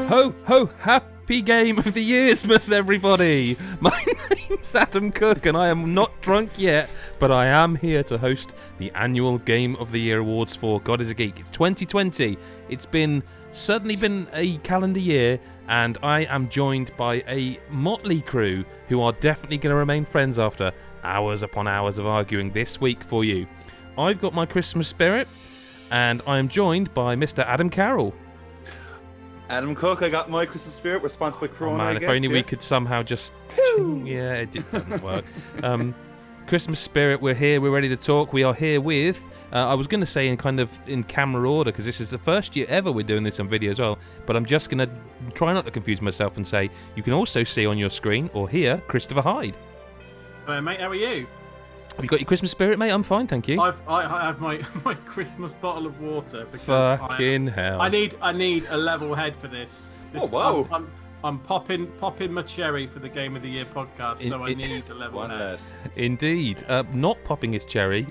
Ho, ho, happy Game of the Year'smas, everybody! My name's Adam Cook, and I am not drunk yet, but I am here to host the annual Game of the Year Awards for God is a Geek. It's 2020. It's certainly been a calendar year, and I am joined by a motley crew who are definitely going to remain friends after hours upon hours of arguing this week for you. I've got my Christmas spirit, and I am joined by Mr. Adam Carroll. Adam Cook, I got my Christmas spirit. We're sponsored by Corona. Oh man, I if guess, only we yes? could somehow just... Yeah, it doesn't work. Christmas spirit, we're here, we're ready to talk. We are here with... I was going to say in camera order, because this is the first year ever we're doing this on video as well, but I'm just going to try not to confuse myself and say, you can also see on your screen, or hear, Christopher Hyde. Hello, mate, how are you? Have you got your Christmas spirit, mate? I'm fine, thank you. I have my Christmas bottle of water because Fucking hell. I need a level head for this. Oh, wow. I'm popping my cherry for the Game of the Year podcast, so I need a level head. Indeed. Not popping his cherry.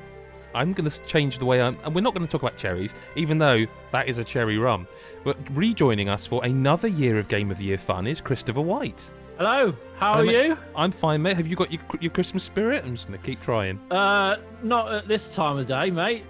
I'm going to change the way and we're not going to talk about cherries, even though that is a cherry rum. But rejoining us for another year of Game of the Year fun is Christopher White. Hello, how are you? I'm fine, mate. Have you got your Christmas spirit? I'm just going to keep trying. Not at this time of day, mate.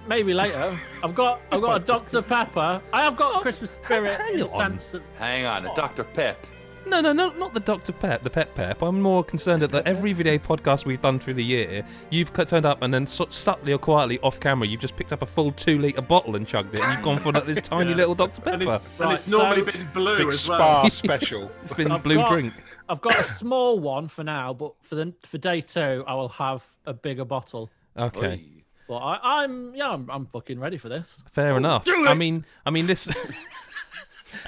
Maybe later. I've got a Dr. Pepper. I have got a Christmas spirit in the sense of... Hang on, a Dr. Pep. No, not the Dr. Pep, the Pep Pep. I'm more concerned that every video podcast we've done through the year, you've turned up and then subtly or quietly off camera, you've just picked up a full 2-litre bottle and chugged it, and you've gone for this tiny little Dr. Pepper. And it's normally been blue big as well. Spa special. It's been blue drink. I've got a small one for now, but for day 2, I will have a bigger bottle. Okay. Oy. But I'm fucking ready for this. Fair enough. I mean this.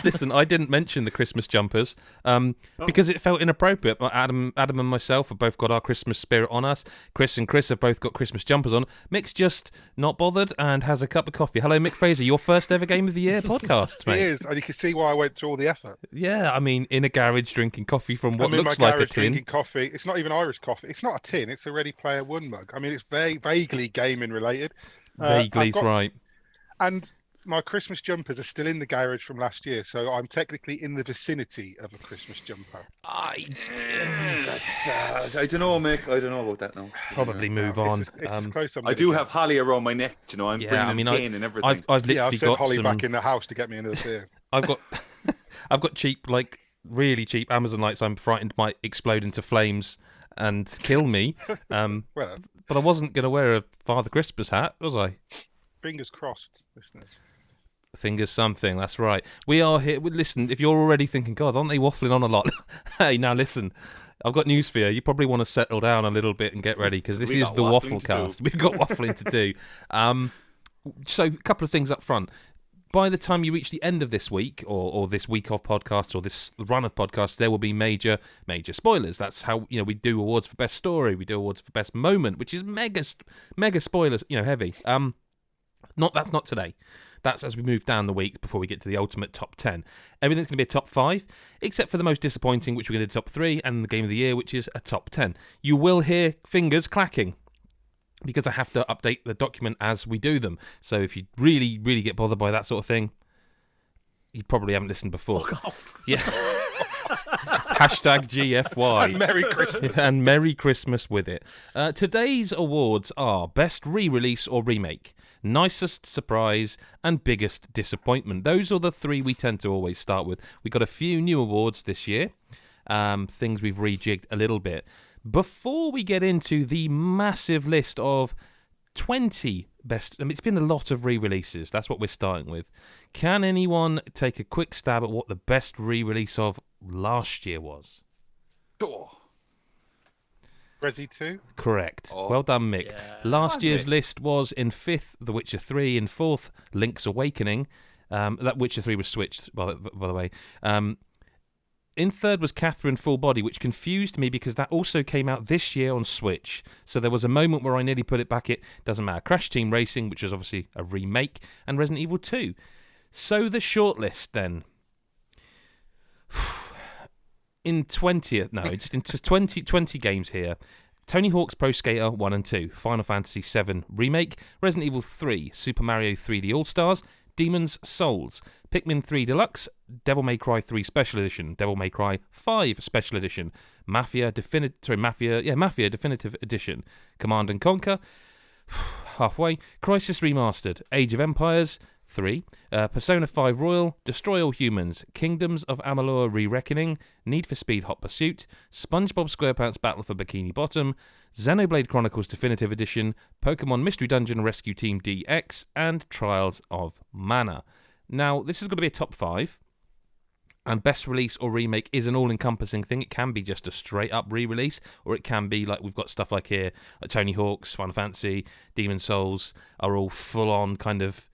Listen, I didn't mention the Christmas jumpers because it felt inappropriate. But Adam and myself have both got our Christmas spirit on us. Chris and Chris have both got Christmas jumpers on. Mick's just not bothered and has a cup of coffee. Hello, Mick Fraser, your first ever Game of the Year podcast, mate. It is, and you can see why I went through all the effort. Yeah, I mean, in a garage drinking coffee from what I'm in looks my like a garage tin. drinking coffee. It's not even Irish coffee. It's not a tin. It's a Ready Player One mug. I mean, it's very vaguely gaming related. Vaguely's right. And my Christmas jumpers are still in the garage from last year, so I'm technically in the vicinity of a Christmas jumper. I don't know, Mick. I don't know about that now. Probably move on. It's as close I'm I do have holly around my neck, you know. I'm bringing in pain and everything. I've literally I've sent got Holly some... back in the house to get me another beer. I've got cheap, really cheap Amazon lights I'm frightened might explode into flames and kill me. Well, But I wasn't going to wear a Father Christmas hat, was I? fingers crossed, listeners. Fingers something, that's right. We are here. Listen, if you're already thinking, God, aren't they waffling on a lot? Hey, now listen, I've got news for you. You probably want to settle down a little bit and get ready because this is the Waffle Cast. We've got waffling to do. So, a couple of things up front. By the time you reach the end of this week, or this week of podcasts, or this run of podcasts, there will be major spoilers. That's how we do awards for best story, we do awards for best moment, which is mega spoilers, heavy. That's not today. That's as we move down the week before we get to the ultimate top 10. Everything's going to be a top 5, except for the most disappointing, which we're going to do top 3, and the Game of the Year, which is a top 10. You will hear fingers clacking, because I have to update the document as we do them. So if you really, really get bothered by that sort of thing, you probably haven't listened before. Fuck off. Yeah. Hashtag GFY. And Merry Christmas. And Merry Christmas with it. Today's awards are Best Re-Release or Remake, Nicest Surprise, and Biggest Disappointment. Those are the 3 we tend to always start with. We've got a few new awards this year, things we've rejigged a little bit. Before we get into the massive list of 20 best... it's been a lot of re-releases. That's what we're starting with. Can anyone take a quick stab at what the best re-release of last year was? Oh. Resi 2? Correct. Oh. Well done, Mick. Yeah. Last year's list was in 5th, The Witcher 3, in 4th, Link's Awakening. That Witcher 3 was switched, by the way. In third was Catherine Full Body, which confused me because that also came out this year on Switch. So there was a moment where I nearly put it back. It doesn't matter. Crash Team Racing, which is obviously a remake, and Resident Evil 2. So the shortlist then. In 20th, no, just 20 games here. Tony Hawk's Pro Skater 1 and 2, Final Fantasy 7 Remake, Resident Evil 3, Super Mario 3D All-Stars, Demon's Souls, Pikmin 3 Deluxe, Devil May Cry 3 Special Edition, Devil May Cry 5 Special Edition, Mafia Definitive Edition, Command and Conquer, halfway, Crisis Remastered, Age of Empires 3, Persona 5 Royal, Destroy All Humans, Kingdoms of Amalur Re-Reckoning, Need for Speed Hot Pursuit, SpongeBob SquarePants Battle for Bikini Bottom, Xenoblade Chronicles Definitive Edition, Pokemon Mystery Dungeon Rescue Team DX, and Trials of Mana. Now, this is going to be a top 5, and best release or remake is an all-encompassing thing. It can be just a straight-up re-release, or it can be like we've got stuff like here, like Tony Hawk's, Final Fantasy, Demon's Souls are all full-on kind of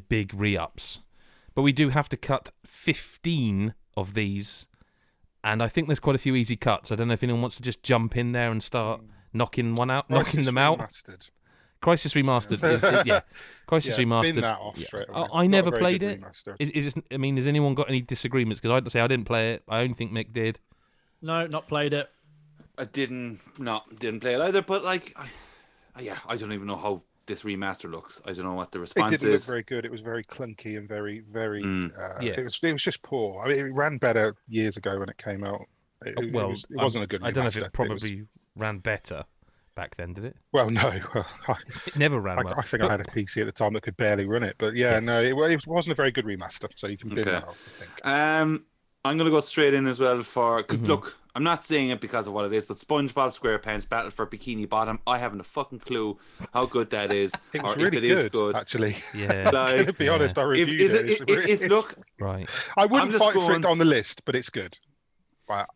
big re-ups. But we do have to cut 15 of these, and I think there's quite a few easy cuts. I don't know if anyone wants to just jump in there and start knocking them out. Crisis Remastered. Crisis Remastered. Bin that off straight away. I never played it. Is has anyone got any disagreements? Because I'd say I didn't play it. I only think Mick did. No, not played it. I didn't play it either. But I don't even know how this remaster looks. I don't know what the response is. It didn't look very good. It was very clunky and very. It was just poor. I mean, it ran better years ago when it came out. It wasn't a good remaster. I don't know if it probably ran better back then, did it? Well, no. It never ran well. I think I had a PC at the time that could barely run it. But it wasn't a very good remaster, so you can bin that off, I think. I'm going to go straight in as well because, look, I'm not saying it because of what it is, but SpongeBob SquarePants Battle for Bikini Bottom, I haven't a fucking clue how good that is. It was really good, actually. Yeah. To be honest, I reviewed it. Look, right. I wouldn't fight for it on the list, but it's good.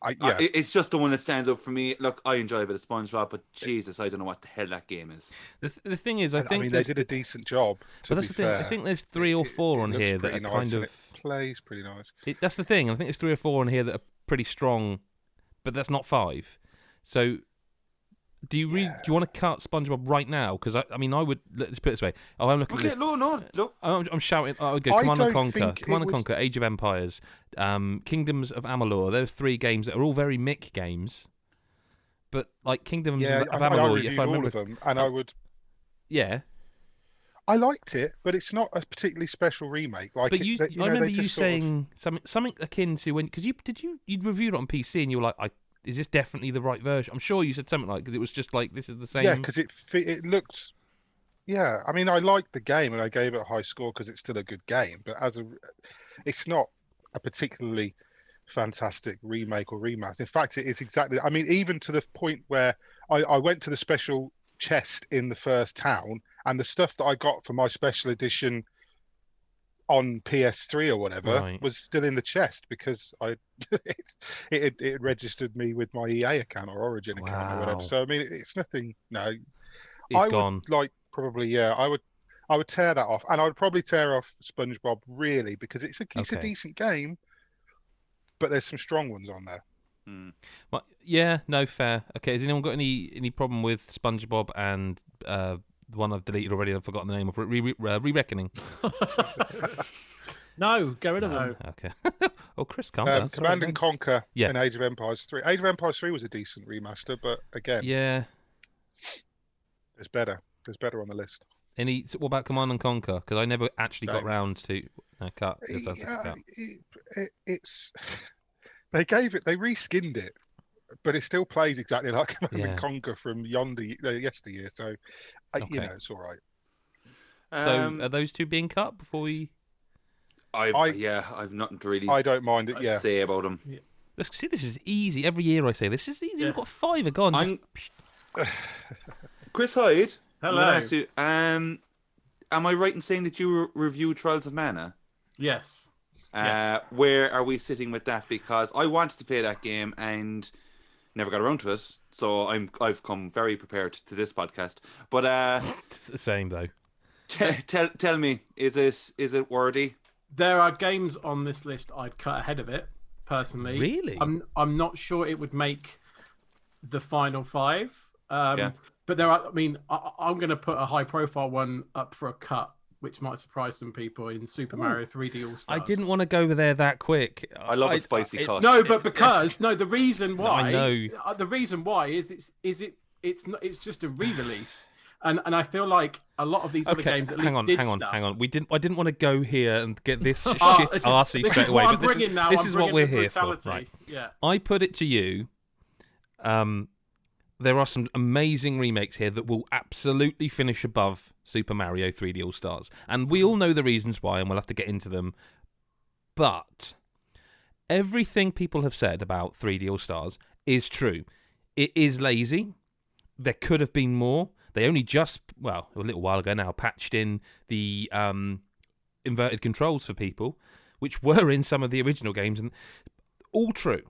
It's just the one that stands out for me. Look, I enjoy a bit of SpongeBob, but Jesus, I don't know what the hell that game is. The thing is, I think they did a decent job. But that's the thing. I think there's 3 or 4 on here that are kind of. It plays pretty nice. That's the thing. I think there's 3 or 4 on here that are pretty strong, but that's not 5. So, do you want to cut SpongeBob right now? Because I mean, I would. Let's put it this way. Oh, I'm looking. Okay, at this. No. Look, I'm shouting. I would go Command and Conquer, Age of Empires, Kingdoms of Amalur. Those 3 games that are all very Mick games, but like Kingdoms of Amalur. If I remember all of them, and I would. Yeah. I liked it, but it's not a particularly special remake. I remember you saying something akin to when you reviewed it on PC and you were like, is this definitely the right version? I'm sure you said something like, because it was just like, this is the same. Yeah, because it looked. Yeah, I mean, I liked the game and I gave it a high score because it's still a good game. But it's not a particularly fantastic remake or remaster. In fact, it is exactly. I mean, even to the point where I went to the special chest in the first town, and the stuff that I got for my special edition on PS3 or whatever was still in the chest because it registered me with my EA account or Origin account or whatever. So I mean, it's nothing. No, it's gone. I would tear that off, and I would probably tear off SpongeBob really because it's a decent game, but there's some strong ones on there. Well, yeah, no, fair. Okay, has anyone got any problem with SpongeBob and the one I've deleted already? I've forgotten the name of it. Re-Reckoning. No, get rid of them. Okay. Oh, Chris, calm down. Command and Conquer and Age of Empires 3. Age of Empires 3 was a decent remaster, but again, there's better. There's better on the list. What about Command and Conquer? Because I never actually got round to cut. It's. They reskinned it, but it still plays exactly like Command and Conquer from yesteryear. So, it's all right. So, are those 2 being cut before we? I've nothing to really. I don't mind it. Say about them. Yeah. Let's see. This is easy. Every year I say this is easy. We've got 5 are gone. Chris Hyde. Hello. I'm ask you, am I right in saying that you reviewed Trials of Mana? Yes. Where are we sitting with that? Because I wanted to play that game and never got around to it. So I've come very prepared to this podcast. But it's the same though. Tell me, is it worthy? There are games on this list I'd cut ahead of it. personally. Really? I'm not sure it would make the final 5. Yeah. But there are. I mean, I'm going to put a high-profile one up for a cut, which might surprise some people in Super Mario 3D All Stars. I didn't want to go over there that quick. I love a spicy cut. No, but because the reason why I know. The reason why is it's just a re-release. And I feel like a lot of these other games at least did stuff. Hang on. I didn't want to go here and get this shit This arsey straight is away. what I'm But bringing now. this I'm is what we're here for. brutality. Right. Yeah. I put it to you. There are some amazing remakes here that will absolutely finish above Super Mario 3D All Stars, and we all know the reasons why, and we'll have to get into them. But everything people have said about 3D All Stars is true. It is lazy. There could have been more. They only just, a little while ago now, patched in the inverted controls for people, which were in some of the original games, and all true.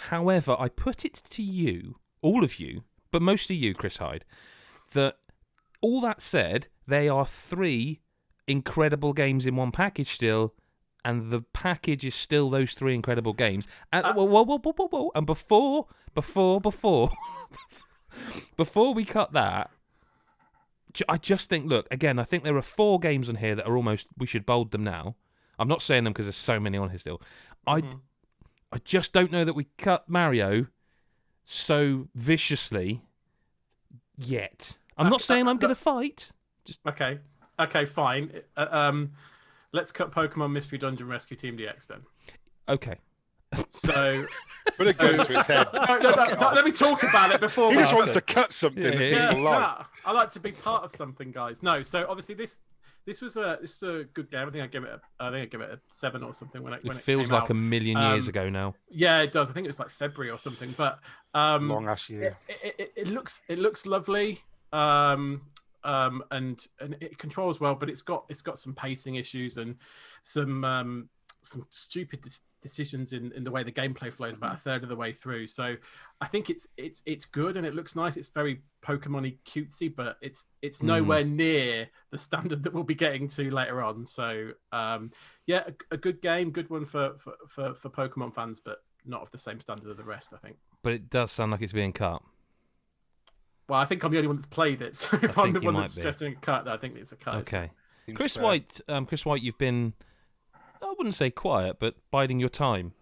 However, I put it to you, all of you, but mostly you, Chris Hyde, that all that said, they are 3 incredible games in one package still, and the package is still those 3 incredible games. And whoa. And before before we cut that, I just think, look, again, I think there are 4 games on here that are almost, we should bold them now. I'm not saying them because there's so many on here still. I just don't know that we cut Mario so viciously yet. I'm not saying I'm going to fight. Just Okay, fine. Let's cut Pokemon Mystery Dungeon Rescue Team DX then. Okay. So, Put a gun to his head. No, let me talk about it before. He just wants to cut something that people like. I like to be part of something, guys. No, so obviously this was a good game. I think I give it a 7 or something when it feels came like out. A million years ago now. Yeah, it does. I think it was like February or something. But Long ass year. It looks lovely. And it controls well, but it's got some pacing issues and some stupid decisions in the way the gameplay flows about a third of the way through. So I think it's good and it looks nice. It's very Pokemon-y cutesy, but it's nowhere near the standard that we'll be getting to later on. So a good game, good one for Pokemon fans, but not of the same standard of the rest, I think. But it does sound like it's being cut. Well, I think I'm the only one that's played it, so if I'm the one that's suggesting a cut, I think it's a cut. Okay. Chris White, you've been, I wouldn't say quiet, but biding your time,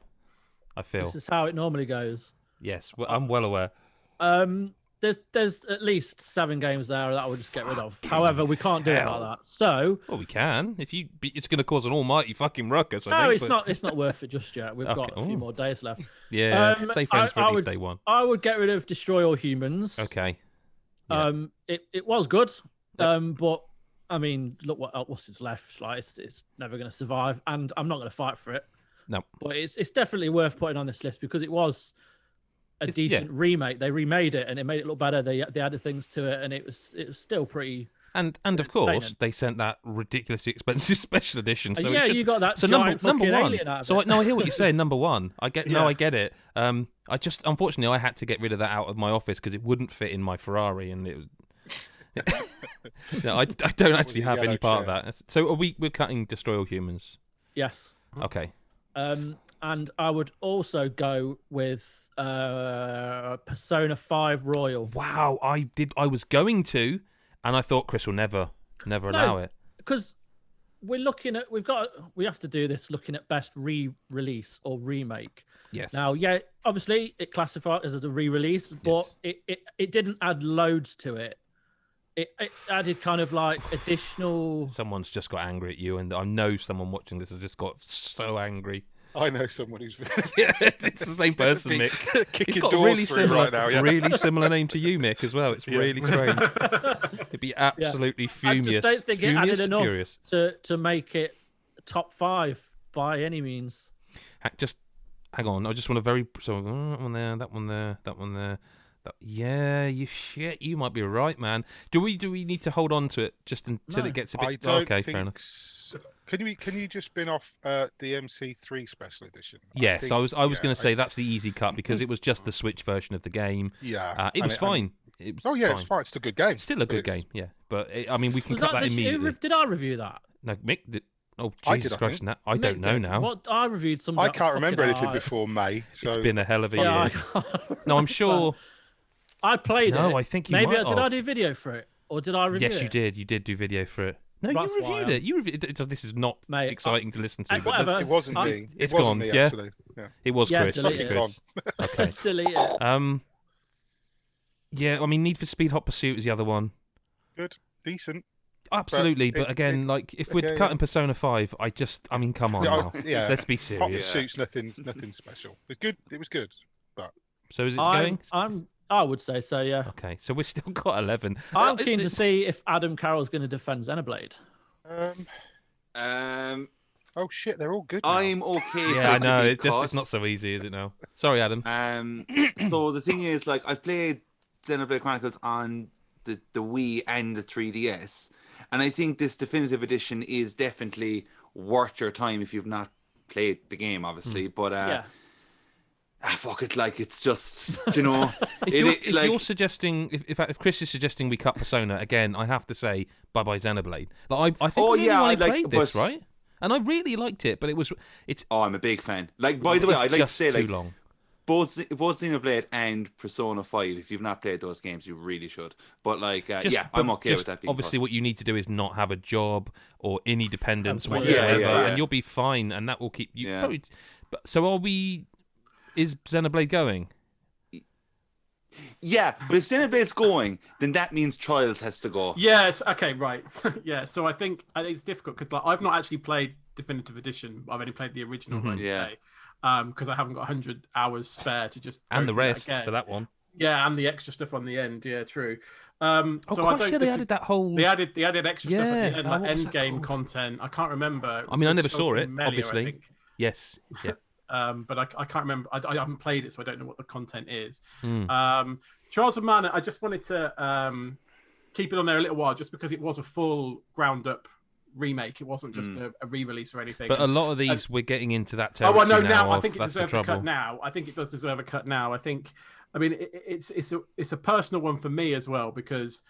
I feel. This is how it normally goes. Yes, I'm well aware. There's at least 7 games there that I would just get rid of. However, we can't do it like that. So, well, we can. It's going to cause an almighty fucking ruckus. It's not worth it just yet. We've got a few more days left. Yeah, stay friends for at least day 1. I would get rid of Destroy All Humans. Okay. Yeah. It was good, but I mean, look what's its left. Like it's never going to survive, and I'm not going to fight for it. No, but it's definitely worth putting on this list because it was a decent remake. They remade it and it made it look better. They added things to it, and it was still pretty. And of course they sent that ridiculously expensive special edition. So you got that. So giant number 1. Alien out of so it. I hear what you're saying. Number 1. I get. No, I get it. I just unfortunately I had to get rid of that out of my office because it wouldn't fit in my Ferrari, and it was. No, I don't actually have any part of that. So we're cutting Destroy All Humans. Yes. Okay. And I would also go with Persona 5 Royal. Wow, I was going to, and I thought Chris will never allow it. Because we have to do this looking at best re-release or remake. Yes. Now, obviously it classified as a re-release, but it didn't add loads to it. It added kind of like additional. Someone's just got angry at you, and I know someone watching this has just got so angry. I know someone who's. Yeah, it's the same person, Mick. Kicking He's got doors really through similar, right now. Yeah. really similar name to you, Mick, as well. It's really strange. It'd be absolutely furious. I just don't think it added enough furious. to make it top 5 by any means. Just hang on. I just want to that one there, that one there, that one there. You might be right, man. Do we need to hold on to it just until it gets a bit? I don't okay, think fair enough. Can you just spin off the MC3 special edition? Yes, I was going to say that's the easy cut because it was just the Switch version of the game. Yeah, it was fine. It was fine. It's fine. It's still a good game. Still a good game. Yeah, but we can cut that immediately. Did I review that? No, Mick. Oh, I Jesus did, I Christ! think. Now I don't know now. What I reviewed some. I can't remember anything before May. So It's been a hell of a Yeah, I year. can't No, I'm sure. I played it. No, I think you Maybe might did I have. do video for it or did I review it? Yes, you did. You did do video for it. No, That's you why reviewed I'm- it. You reviewed it. This is not Mate, exciting to listen to. But whatever. it wasn't I'm- me. It's It wasn't gone, me, yeah? actually. Yeah. it was Yeah, Chris. delete It it. was Chris. Okay. Delete it. Yeah. I mean, Need for Speed Hot Pursuit is the other one. Good, decent. Absolutely, but it- again, like if we're okay, cutting Persona 5, I mean, come on now. Yeah. Let's be Hot serious. Pursuit's nothing special. It's good. It was good. So is it going? I would say so. Yeah. Okay, so we've still got 11. I'm keen to see if Adam Carroll's going to defend Xenoblade. Oh shit, they're all good. Now. I'm okay. Yeah, I with it know. because, It's not so easy, is it now? Sorry, Adam. So the thing is, like, I've played Xenoblade Chronicles on the Wii and the 3DS, and I think this definitive edition is definitely worth your time if you've not played the game, obviously. But Yeah. fuck it, like it's just, you know, If you're suggesting, if Chris is suggesting we cut Persona again, I have to say bye bye Xenoblade. Like I think I I played this, but- right? And I really liked it, but it's. Oh, I'm a big fan. Like, by the way, I'd like to just say, too like, long. both Xenoblade and Persona 5, if you've not played those games, you really should. But, like, I'm okay with that being obviously, cut. what you need to do is not have a job or any dependence Absolutely. whatsoever, Yeah. and you'll be fine, and that will keep you. Yeah. Probably, but so are we? Is Xenoblade going? Yeah, but if Xenoblade's going, then that means Trials has to go. Yeah, okay, right. Yeah, so I think it's difficult because like, I've not actually played Definitive Edition. I've only played the original, like you Yeah. say, because I haven't got 100 hours spare to just go And the through that rest again. for that one. Yeah, and the extra stuff on the end. Yeah, true. Oh, So I gosh, don't. yeah, they added that whole. They added extra stuff at Yeah, the end, oh, like what was end that game called? content. I can't remember. I mean, I never It's saw it, something Melia, I obviously. think. Yes. Yeah. But I can't remember. I haven't played it, so I don't know what the content is. Hmm. Trials of Mana, I just wanted to keep it on there a little while, just because it was a full ground up remake. It wasn't just a re-release or anything. But a lot of these, we're getting into that Oh, territory well, no, now. now I think it that's the deserves a cut trouble. now. I think it does deserve a cut now. I mean, it's a personal one for me as well, because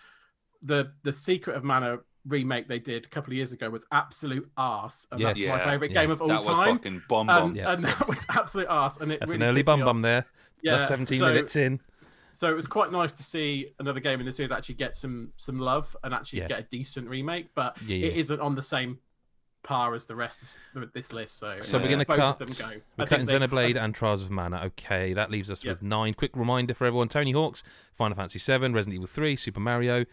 the Secret of Mana remake they did a couple of years ago was absolute arse, and Yes. that's my Yeah, favorite yeah. game of all That was time. fucking bomb. Yeah. And that was absolute arse, and it That's really an early pissed me bum off. there. Yeah, That's 17 so- minutes in. So it was quite nice to see another game in the series actually get some love and actually Yeah. get a decent remake, but Yeah. it isn't on the same par as the rest of this list. So So we're going to both cut. of them go. We're I cutting think they- Xenoblade and Trials of Mana. Okay, that leaves us Yep. with 9. Quick reminder for everyone: Tony Hawk's, Final Fantasy 7, Resident Evil 3, Super Mario,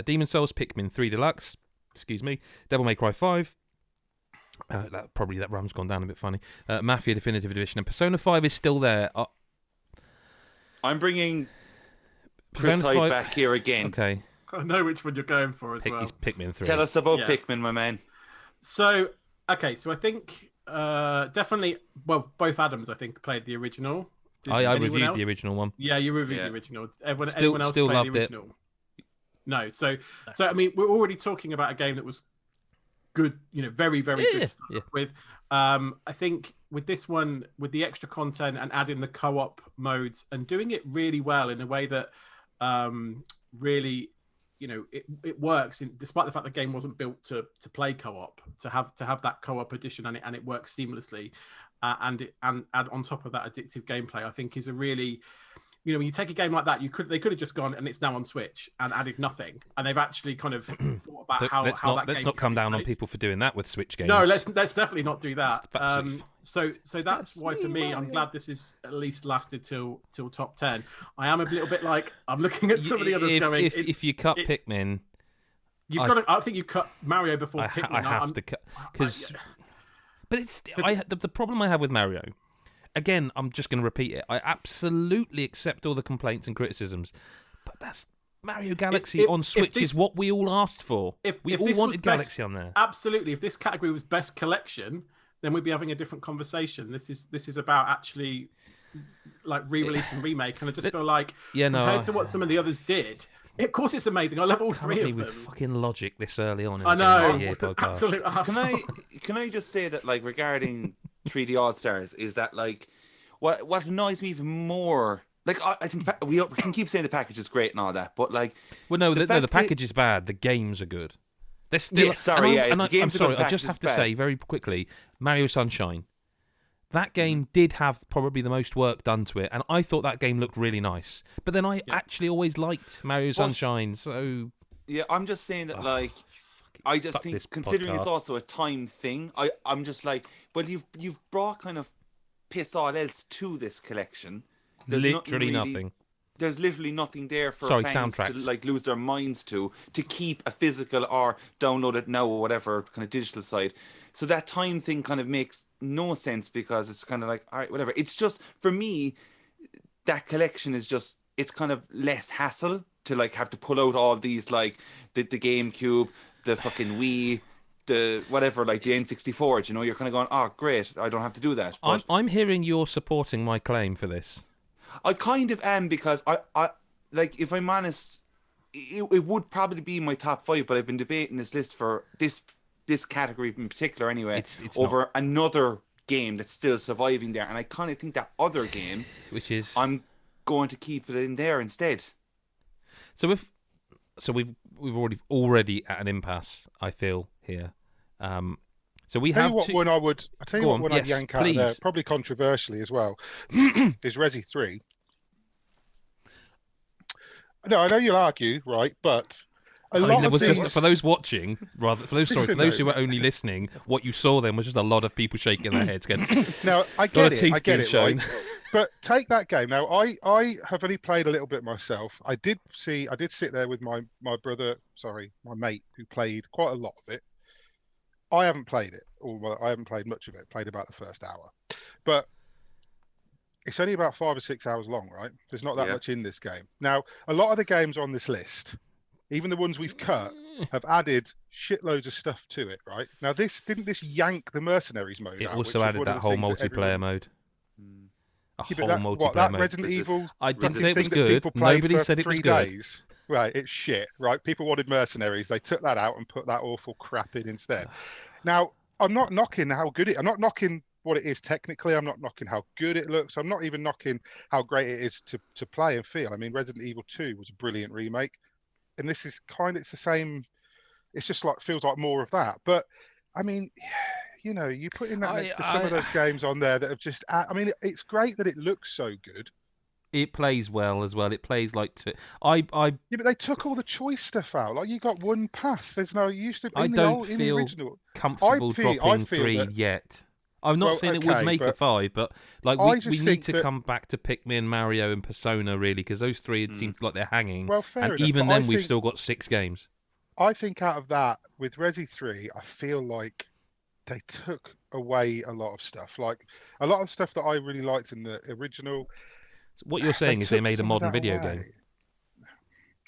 Demon Souls, Pikmin 3 Deluxe. Excuse me, Devil May Cry 5. That rum's gone down a bit funny. Mafia Definitive Edition and Persona 5 is still there. I'm bringing Chris Persona Hyde 5 back here again. Okay, I know which one you're going for as well. he's Pikmin 3. Tell us about Yeah. Pikmin, my man. So okay, so I think definitely. Well, both Adams I think played the original. Did I anyone reviewed else? the original one. Yeah, you reviewed Yeah. the original. Everyone Still else loved played it. the original. No, so I mean, we're already talking about a game that was good, very, very Yeah, good stuff yeah. with. I think with this one, with the extra content and adding the co-op modes and doing it really well in a way that really, it works. Despite the fact the game wasn't built to play co-op, to have that co-op edition and it works seamlessly, and add on top of that addictive gameplay, I think is a really. When you take a game like that, they could have just gone and it's now on Switch and added nothing, and they've actually kind of thought about how Let's that not game come can be down on played. people for doing that with Switch games. No, let's definitely not do that. It's absolutely So that's why for me, I'm glad this is at least lasted till top 10. I am a little bit like I'm looking at some of the others going. If you cut it's- Pikmin, You've got to. I think you cut Mario before I Pikmin. have to cut because. But the problem I have with Mario. Again, I'm just going to repeat it. I absolutely accept all the complaints and criticisms, but that's Mario Galaxy If- on if Switch this- is what we all asked for. We if all this was wanted best- Galaxy on there. Absolutely. If this category was best collection, then we'd be having a different conversation. This is about actually like re-release and remake, and I just feel like compared to what some of the others did. Of course, it's amazing. I love all three Can't of be them. with fucking logic this early on. In I the know. Game of It's the an Year podcast. absolute arsehole. Can I just say that, like, regarding 3D All Stars, is that like what annoys me even more? Like, I think we can keep saying the package is great and all that, but like, Well, no, the the fact that- package is bad. The games are good. There's still, Yeah, sorry, and the game I'm for sorry. the I just pack have is to bad. say very quickly, Mario Sunshine. That game did have probably the most work done to it, and I thought that game looked really nice. But then I actually always liked Mario Sunshine, so Yeah, I'm just saying that, like, I just fuck think, this considering it's podcast. also a time thing, I'm just like, well, you've brought kind of piss all else to this collection. There's literally really, nothing. There's literally nothing there for Sorry, fans to soundtracks. like lose their minds to keep a physical or download it now or whatever kind of digital side. So that time thing kind of makes no sense because it's kind of like, all right, whatever. It's just, for me, that collection is just, it's kind of less hassle to like have to pull out all these, like the GameCube, the fucking Wii, the whatever, like the N64. You know, you're kind of going, oh great, I don't have to do that. But I'm hearing you're supporting my claim for this. I kind of am, because I like, if I'm honest, it would probably be my top 5, but I've been debating this list for this category in particular anyway, It's over not. another game that's still surviving there, and I kind of think that other game, Which is I'm going to keep it in there instead. so we've already at an impasse. I feel here. So we Tell have you what to. one I would. I tell you Go what on, one yes, I'd yank out of there, please. probably controversially as well, is Resi 3. No, I know you'll argue, right? But a lot It of was these. just for those watching, rather for those Listen, those though. who were only listening. What you saw then was just a lot of people shaking their heads, going, Now I lot get of it. teeth I get being it, shown. right? But take that game. Now I have only played a little bit myself. I did sit there with my mate who played quite a lot of it. I haven't played it, or I haven't played much of it. Played about the first hour, but it's only about 5 or 6 hours long, right? There's not that Yeah. much in this game. Now, a lot of the games on this list, even the ones we've cut, have added shitloads of stuff to it, right? Now, didn't this yank the mercenaries mode It out? also which was added one of that the whole things that multiplayer everyone... mode. A Yeah, whole but multiplayer that mode. Resident Evil I didn't fucking say it was thing that good. people played Nobody for said it was 3 good. days. Right, it's shit, right? People wanted mercenaries. They took that out and put that awful crap in instead. Now, I'm not knocking how good I'm not knocking what it is technically. I'm not knocking how good it looks. I'm not even knocking how great it is to play and feel. I mean, Resident Evil 2 was a brilliant remake, and this is it's the same. It's just like, feels like more of that. But I mean, you know, you put in that next to some of those games on there that have just. I mean, it's great that it looks so good. It plays well as well. It plays like Yeah, but they took all the choice stuff out. Like, you got one path. There's no used to I in don't in the feel original. comfortable dropping feel 3 that, yet. I'm not well, saying it okay, would make a but 5, but like I we just need think to that- come back to Pikmin, Mario, and Persona really, because those 3 it seems like they're hanging. Well, fair and enough, even but then, I we've think- still got 6 games. I think out of that, with Resi 3, I feel like they took away a lot of stuff. Like, a lot of stuff that I really liked in the original. What you're saying is they took made a some of modern that video away. game.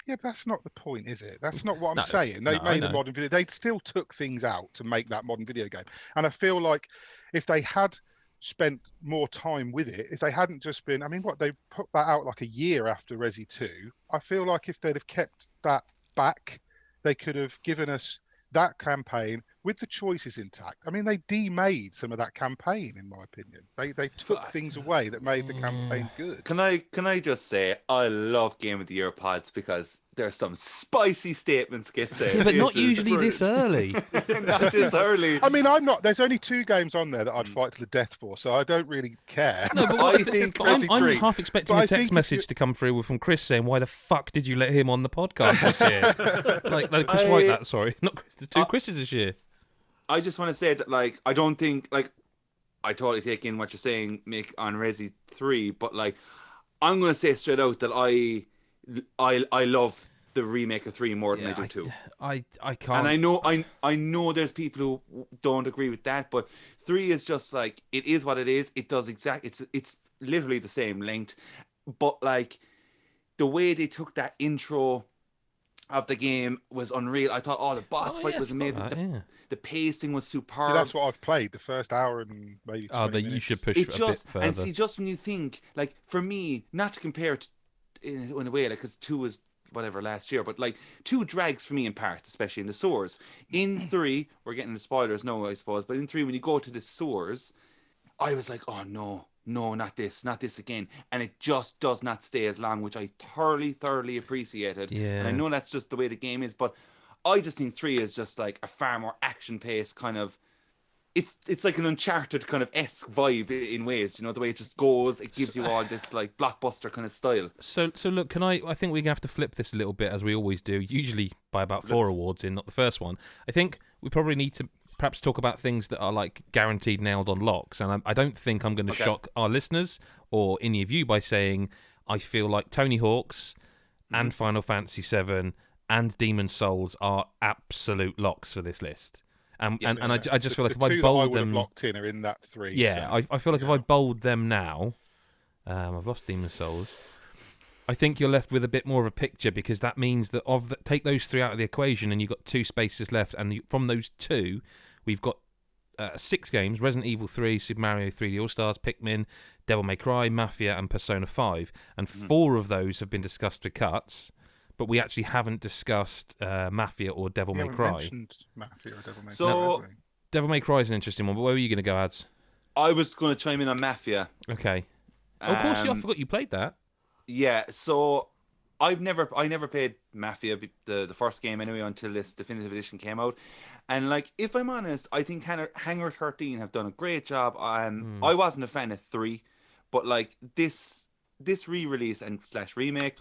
Yeah, but that's not the point, is it? That's not what I'm No, saying. They no, I made a know. modern video. They still took things out to make that modern video game. And I feel like if they had spent more time with it, if they hadn't just been, I mean, they put that out like a year after Resi 2. I feel like if they'd have kept that back, they could have given us that campaign with the choices intact. I mean, they demade some of that campaign, in my opinion. They took things away that made the campaign good. Can I just say, I love Game of the Year pods because there's some spicy statements get said. Yeah, but not This is usually this early. Not this early. I mean, there's only 2 games on there that I'd fight to the death for, so I don't really care. No, but I think I'm Resi 3. half expecting But a I text think if message you- to come through from Chris saying, "Why the fuck did you let him on the podcast this year?" No, Chris White. That sorry, not Chris. There's 2 Chris's this year. I just want to say that, like, I don't think, like, I totally take in what you're saying, Mick, on Resi 3, but, like, I'm going to say straight out that I love the remake of 3 more than I do 2. I can't. And I know there's people who don't agree with that, but 3 is just like, it is what it is. It does it's literally the same length, but like the way they took that intro of the game was unreal. I thought, the boss fight was amazing. The pacing was superb. See, that's what I've played the first hour and maybe 20 that minutes. you should push It a just bit further. and see, just when you think, like, for me, not to compare it in a way, like, because 2 was whatever last year, but like 2 drags for me in parts, especially in the sewers. In 3, we're getting the spoilers now, I suppose, but in 3, when you go to the sewers, I was like, oh no, not this again. And it just does not stay as long, which I thoroughly appreciated. Yeah. And I know that's just the way the game is, but I just think 3 is just like a far more action-paced kind of. It's like an Uncharted kind of esque vibe in ways, you know, the way it just goes. It gives you all this like blockbuster kind of style. So look, I think we're gonna have to flip this a little bit as we always do, usually by about 4 awards in, not the first one. I think we probably need to perhaps talk about things that are like guaranteed nailed on locks, and I don't think I'm going to shock our listeners or any of you by saying I feel like Tony Hawk's and Final Fantasy VII and Demon's Souls are absolute locks for this list. I just feel like if I bold them, locked in are in that 3. Yeah, so. I feel like if I bold them now, I've lost Demon's Souls. I think you're left with a bit more of a picture, because that means that take those 3 out of the equation, and you've got 2 spaces left, and from those 2, we've got 6 games: Resident Evil 3, Super Mario 3D All Stars, Pikmin, Devil May Cry, Mafia, and Persona 5, and 4 of those have been discussed for cuts. But we actually haven't discussed Mafia or Devil May Cry. Mentioned Mafia or Devil May Cry. So Devil May Cry is an interesting one. But where were you going to go, Ads? I was going to chime in on Mafia. Okay. Of course, I forgot you played that. Yeah. So I never played Mafia, the first game anyway, until this definitive edition came out. And like, if I'm honest, I think Hangar 13 have done a great job. I wasn't a fan of 3, but like this re-release and / remake,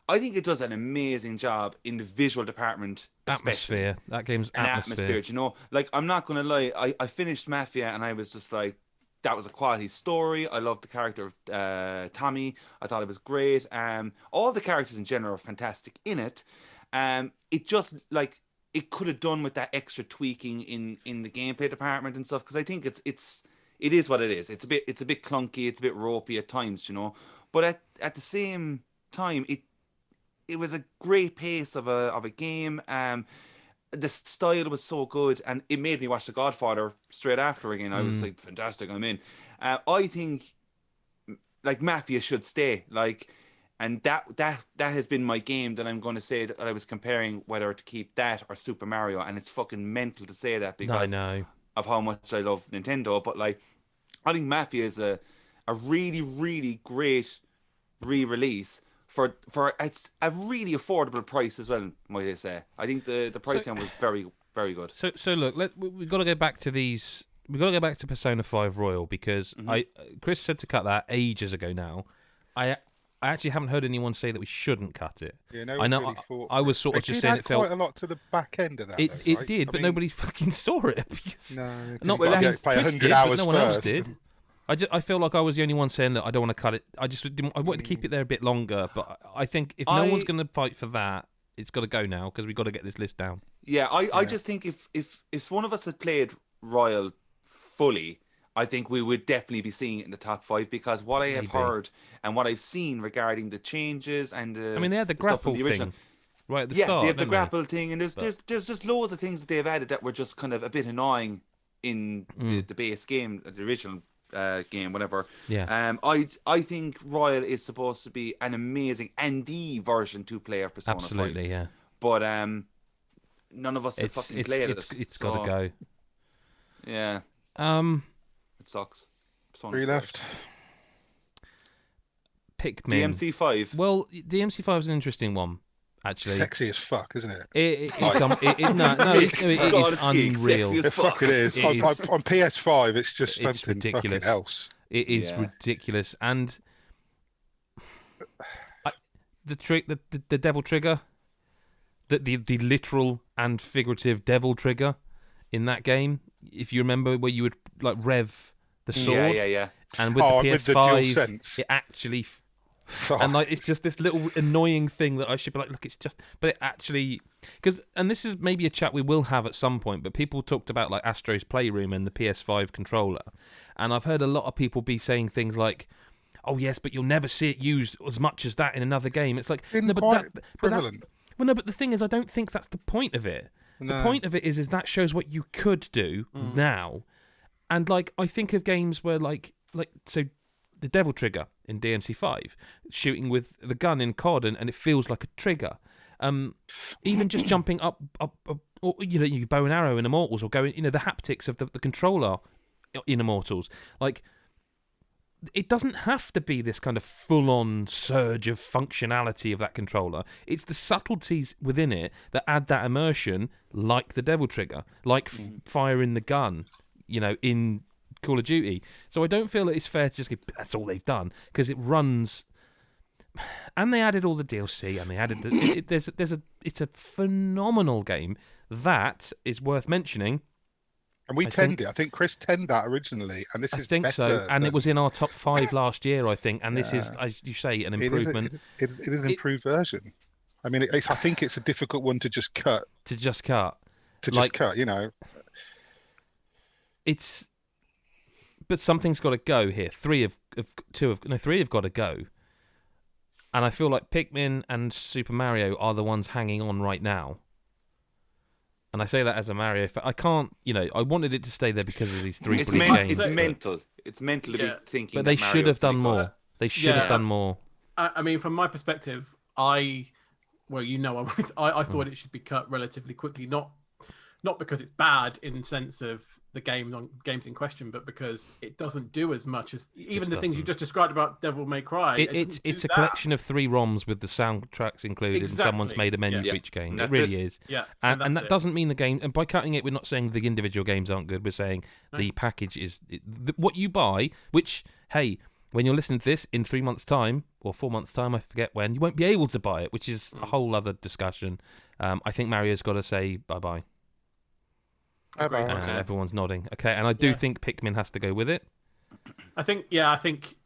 I think it does an amazing job in the visual department. Atmosphere. That game's atmosphere. You know, like, I'm not going to lie. I finished Mafia and I was just like, that was a quality story. I loved the character of Tommy. I thought it was great. All the characters in general are fantastic in it. It just, like, it could have done with that extra tweaking in the gameplay department and stuff, because I think it is what it is. It's a bit clunky. It's a bit ropey at times, you know. But at the same time, it was a great pace of a game. The style was so good, and it made me watch The Godfather straight after again. I was like, fantastic, I'm in. I think like Mafia should stay, like, and that has been my game that I'm going to say that I was comparing whether to keep that or Super Mario, and it's fucking mental to say that because of how much I love Nintendo. But like, I think Mafia is a really, really great re-release for it's a really affordable price as well, might I say. I think the pricing was very, very good. So look, we've got to go back to these. We've got to go back to Persona 5 Royal, because Chris said to cut that ages ago now. I actually haven't heard anyone say that we shouldn't cut it. Yeah, no, I know. Really I was sort of just saying it felt quite a lot to the back end of that. It did, but nobody fucking saw it. Because no, well, you play 100 hours no one first. else did. I feel like I was the only one saying that I don't want to cut it. I wanted to keep it there a bit longer, but I think if no one's going to fight for that, it's got to go now, because we've got to get this list down. Yeah, I just think if one of us had played Royal fully, I think we would definitely be seeing it in the top 5, because what I have heard and what I've seen regarding the changes and I mean, they had the grapple thing right at the start. They have the grapple thing, and there's just loads of things that they've added that were just kind of a bit annoying in the base game, the original game, whatever. Yeah. I think Royal is supposed to be an amazing ND version 2-player Persona 5. Absolutely, yeah. But none of us have fucking played it. It's got to go. Yeah. It sucks. 3 left. Pikmin. DMC5. Well, DMC5 is an interesting one, actually. Sexy as fuck, isn't it? It is unreal. Fuck it is. On PS5, it's just It's something ridiculous. fucking else. It is ridiculous, and the devil trigger, the literal and figurative devil trigger in that game. If you remember, where you would like rev the sword, yeah. and with the PS5, with the DualSense. it actually. And like, it's just this little annoying thing that I should be like, look, it's just, but it actually, and this is maybe a chat we will have at some point, but people talked about like Astro's Playroom and the PS5 controller, and I've heard a lot of people be saying things like, oh yes, but you'll never see it used as much as that in another game. It's like, no, but the thing is, I don't think that's the point of it. No. The point of it is that shows what you could do now, and like, I think of games where like so. The devil trigger in DMC5, shooting with the gun in COD, and it feels like a trigger. Even just jumping up, or you bow and arrow in Immortals, or going, the haptics of the controller in Immortals. Like, it doesn't have to be this kind of full-on surge of functionality of that controller. It's the subtleties within it that add that immersion, like the Devil Trigger, like firing the gun, in Call of Duty. So I don't feel that it's fair to just go, that's all they've done, because it runs. And they added all the DLC, and they added it's a phenomenal game that is worth mentioning. And we tend it. I think Chris tended that originally, and this is better. I think so, and it was in our top 5 last year, I think. And this is, as you say, an improvement. It is an improved version. I mean, I think it's a difficult one to just cut. It's, but something's got to go here. Three have got to go. And I feel like Pikmin and Super Mario are the ones hanging on right now. And I say that as a Mario fan. I can't, I wanted it to stay there because of these 3 brilliant games. It's mental. It's mental to be thinking. But they should have done more. They should have done more. I mean, from my perspective, I thought it should be cut relatively quickly. Not because it's bad in the sense of the games in question, but because it doesn't do as much as even the things you just described about Devil May Cry. It's a collection of 3 ROMs with the soundtracks included, and someone's made a menu for each game. It really is. Yeah, and that doesn't mean the game. And by cutting it, we're not saying the individual games aren't good. We're saying the package is what you buy. Which, hey, when you're listening to this in 3 months' time or 4 months' time, I forget when, you won't be able to buy it, which is a whole other discussion. I think Mario's got to say bye-bye. Okay. Everyone's nodding. Okay, and I do think Pikmin has to go with it. I think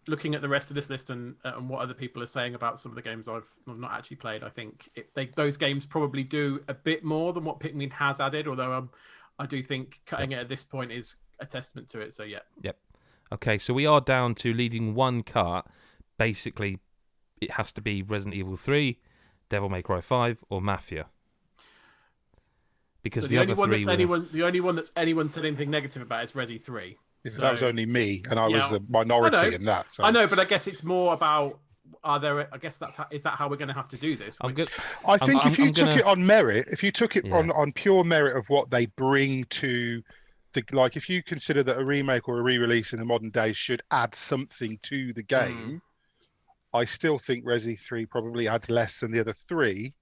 looking at the rest of this list and what other people are saying about some of the games I've not actually played, I think those games probably do a bit more than what Pikmin has added. Although I do think cutting it at this point is a testament to it. So yeah. Yep. Okay, so we are down to leading one cut. Basically, it has to be Resident Evil 3, Devil May Cry 5, or Mafia. Because so the only one that's anyone said anything negative about is Resi 3. So, that was only me, and I was the minority in that. So. I know, but I guess it's more about is that how we're going to have to do this? I think if you took it on merit, if you took it on pure merit of what they bring to the, if you consider that a remake or a re-release in the modern day should add something to the game, I still think Resi 3 probably adds less than the other 3.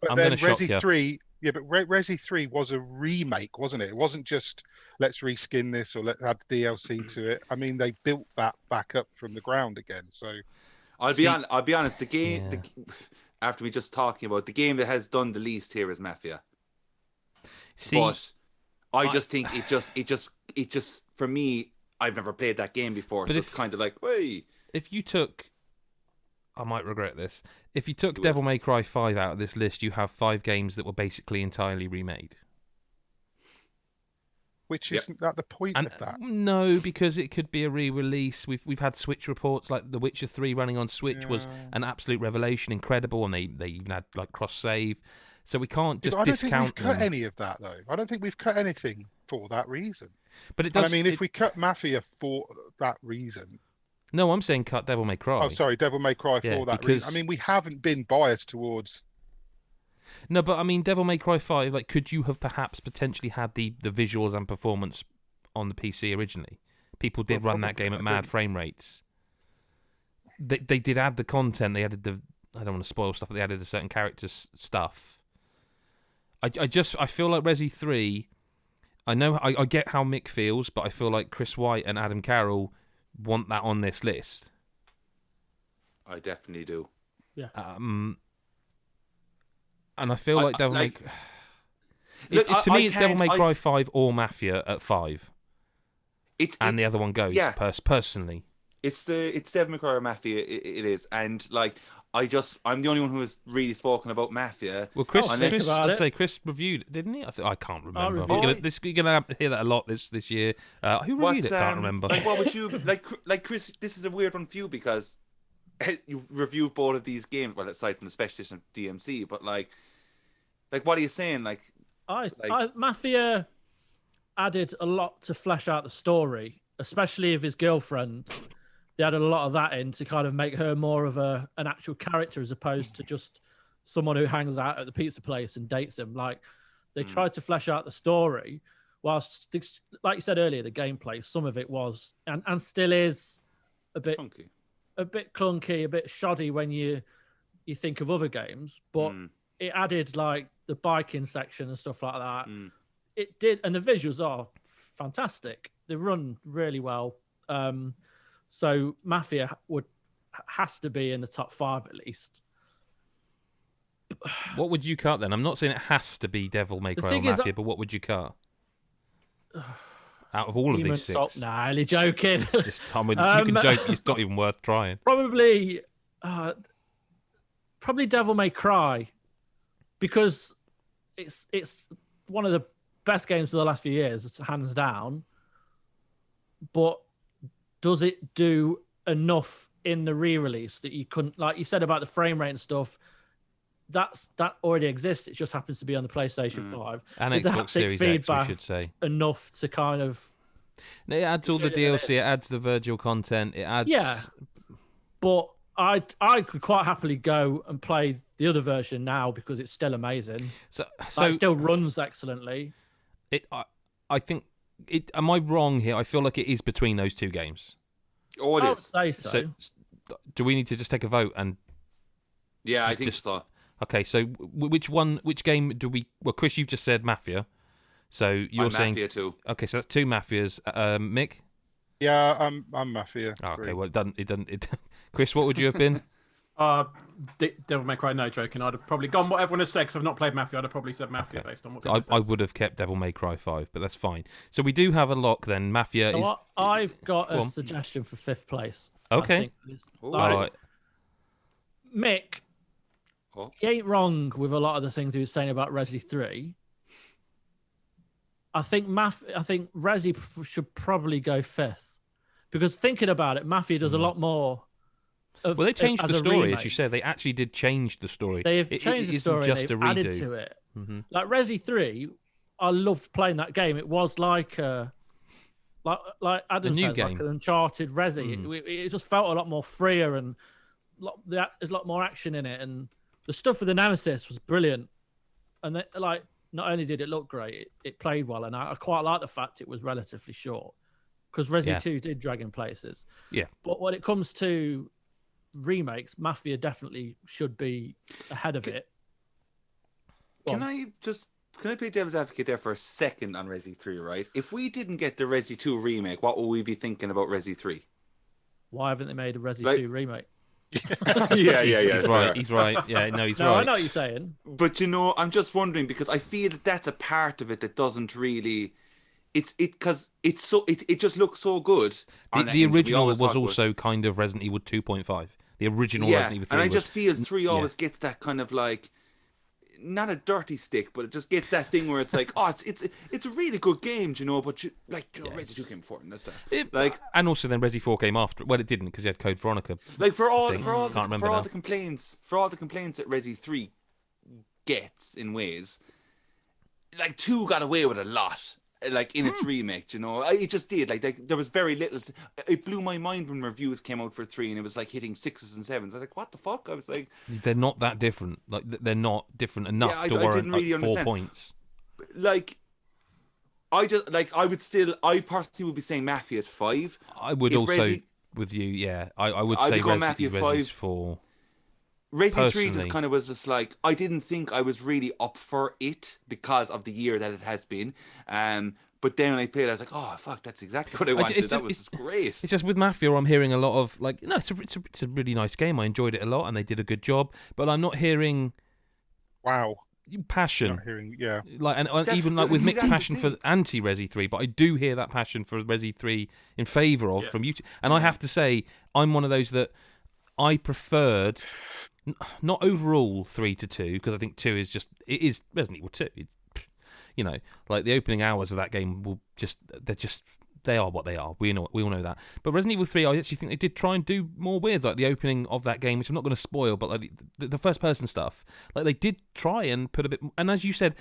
But then Resi 3, but Resi 3 was a remake, wasn't it? It wasn't just let's reskin this or let's add DLC to it. I mean, they built that back up from the ground again. So I'll be honest. The game, after we just talking about the game that has done the least here is Mafia. But I just think it just for me, I've never played that game before, so it's kind of like, hey. If you took, I might regret this. If you took Devil May Cry 5 out of this list, you have 5 games that were basically entirely remade. Which isn't that the point of that? No, because it could be a re-release. We've had Switch reports like The Witcher 3 running on Switch was an absolute revelation, incredible, and they even had like cross save. So we can't just discount. I don't think we've cut any of that though. I don't think we've cut anything for that reason. But it does. And I mean, if we cut Mafia for that reason. No, I'm saying cut Devil May Cry. Oh, sorry, Devil May Cry for that reason. I mean, we haven't been biased towards. No, but I mean, Devil May Cry 5, like, could you have perhaps potentially had the visuals and performance on the PC originally? People did run that game at mad frame rates. They did add the content. They added the, I don't want to spoil stuff, but they added a certain character's stuff. I feel like Resi 3, I get how Mick feels, but I feel like Chris White and Adam Carroll want that on this list. I definitely do. Yeah. And I feel like Devil May Cry... To me, it's Devil May Cry 5 or Mafia at 5. And the other one goes, personally. It's Devil May Cry or Mafia, it is. And, like, I'm the only one who has really spoken about Mafia. Well, Chris reviewed it, didn't he? I can't remember. You're going to hear that a lot this year. Who reviewed it? Can't remember. Like, what would you... Like, Chris, this is a weird one for you because you've reviewed both of these games, well, aside from the special edition of DMC, but, like, what are you saying? Mafia added a lot to flesh out the story, especially of his girlfriend. They added a lot of that in to kind of make her more of an actual character as opposed to just someone who hangs out at the pizza place and dates him. Like, they tried to flesh out the story, whilst, like you said earlier, the gameplay, some of it was and still is a bit Funky. a bit clunky, a bit shoddy when you think of other games, but it added like the biking section and stuff like that. It did, and the visuals are fantastic. They run really well. So Mafia has to be in the top 5 at least. What would you cut then? I'm not saying it has to be Devil May Cry or Mafia, but what would you cut? Out of all of these 6? Nah, only joking. Just tell me, you can joke. It's not even worth trying. Probably Devil May Cry, because it's one of the best games of the last few years, hands down. But does it do enough in the re-release that you couldn't, like you said about the frame rate and stuff? That already exists. It just happens to be on the PlayStation 5. And Xbox Series X, we should say. Enough to kind of... It adds all the DLC. It adds the virtual content. It adds... Yeah. But I could quite happily go and play the other version now because it's still amazing. So it still runs excellently. I think... Am I wrong here? I feel like it is between those 2 games. Oh, it I is. would say so. Do we need to just take a vote and... Yeah, I think so. Okay, so which game do we... Well, Chris, you've just said Mafia. So you're saying... Mafia too. Okay, so that's 2 Mafias. Mick? Yeah, I'm Mafia. Oh, okay, well, it doesn't... Chris, what would you have been? Devil May Cry, no joking. I'd have probably gone what everyone has said, because I've not played Mafia. I'd have probably said Mafia based on what people I would have kept Devil May Cry 5, but that's fine. So we do have a lock then. Mafia is... I've got a suggestion for 5th place. Okay. All right. Mick, he ain't wrong with a lot of the things he was saying about Resi 3. I think Resi should probably go 5th, because thinking about it, Mafia does a lot more. Well, they changed the story, as you said. They actually did change the story. They've changed the story. Just they've a redo. Added to it. Like Resi 3, I loved playing that game. It was like Adam said, like an Uncharted Resi. It just felt a lot more freer, and there's a lot more action in it. And the stuff with the Nemesis was brilliant. And not only did it look great, it played well, and I quite like the fact it was relatively short, because Resi 2 did drag in places. Yeah. But when it comes to remakes, Mafia definitely should be ahead of it. Can I play devil's advocate there for a second on Resi 3, right? If we didn't get the Resi 2 remake, what would we be thinking about Resi 3? Why haven't they made a Resi 2 remake? Yeah. He's right. Yeah, no, he's no, right. I know what you're saying. But I'm just wondering, because I feel that's a part of it that doesn't really... It just looks so good. The original was also kind of Resident Evil 2.5. The original Resident Evil 3 and I just feel 3 always gets that kind of like, not a dirty stick, but it just gets that thing where it's like, it's a really good game, but Resi 2 came before, and that's that. And also then Resi 4 came after. Well, it didn't, because you had Code Veronica. Like for all the complaints that Resi 3 gets in ways, like 2 got away with a lot. Like in its remake, it just did. Like there was very little. It blew my mind when reviews came out for 3, and it was like hitting 6s and 7s. I was like, "What the fuck?" I was like, "They're not that different. Like they're not different enough to warrant really 4 points." Like, I personally would be saying Mafia's 5. I would also with you, yeah. I would say Resi's 4. Resi 3 just kind of was just like, I didn't think I was really up for it because of the year that it has been. But then when I played it, I was like, oh, fuck, that's exactly what I wanted. That was great. It's just with Mafia, I'm hearing a lot of, like, no, it's a really nice game. I enjoyed it a lot, and they did a good job. But I'm not hearing... Wow. Passion. Not hearing, yeah. Like, and even like with mixed passion for anti-Resi 3, but I do hear that passion for Resi 3 in favour of from YouTube. And I have to say, I'm one of those that I preferred... Not overall 3 to 2, because I think 2 is just... It is Resident Evil 2. Like the opening hours of that game will just... They are what they are. We all know that. But Resident Evil 3, I actually think they did try and do more with, like the opening of that game, which I'm not going to spoil, but like the first person stuff. Like they did try and put a bit... And as you said...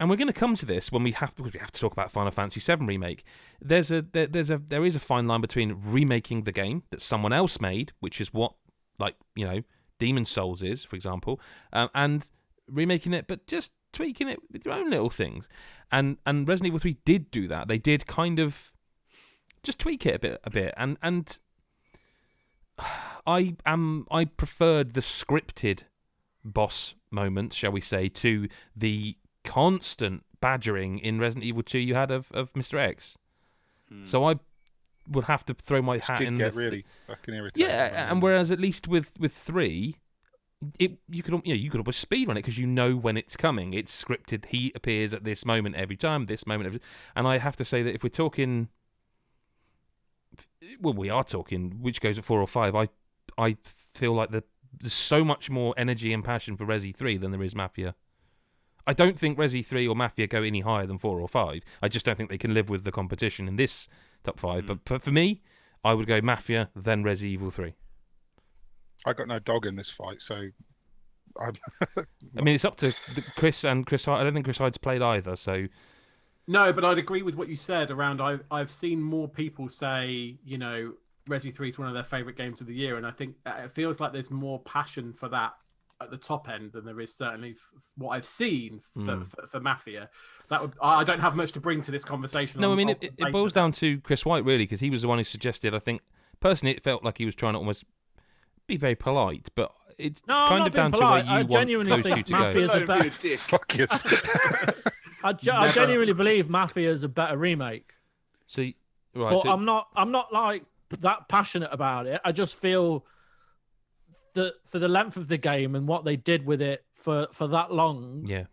And we're going to come to this when we have to talk about Final Fantasy VII Remake. There is a fine line between remaking the game that someone else made, which is what, like, Demon's Souls is, for example, and remaking it, but just tweaking it with your own little things. And Resident Evil 3 did do that. They did kind of just tweak it a bit. And I preferred the scripted boss moments, shall we say, to the constant badgering in Resident Evil 2 you had of Mr. X. So I would have to throw my hat in. Get really fucking irritating. Yeah, and whereas at least with 3, you could always speed run it because you know when it's coming. It's scripted. He appears at this moment every time. This moment, and I have to say that if we're talking, well, we are talking which goes at 4 or 5. I feel like there's so much more energy and passion for Resi 3 than there is Mafia. I don't think Resi 3 or Mafia go any higher than 4 or 5. I just don't think they can live with the competition in this top 5. But for me, I would go Mafia, then Resi Evil 3. I got no dog in this fight, so I mean, it's up to Chris and Chris Hyde. I don't think Chris Hyde's played either, so... No, but I'd agree with what you said around I've seen more people say, you know, Resi 3 is one of their favourite games of the year, and I think it feels like there's more passion for that at the top end than there is certainly what I've seen for Mafia. I don't have much to bring to this conversation. No, I mean, it boils down to Chris White, really, because he was the one who suggested, I think, personally, it felt like he was trying to almost be very polite, but it's kind of down polite. to where you want those two to go. Mafia's a better... Fuck yes. I genuinely believe Mafia is a better remake. See, right? But so... I'm not like that passionate about it. I just feel that for the length of the game and what they did with it for that long, yeah,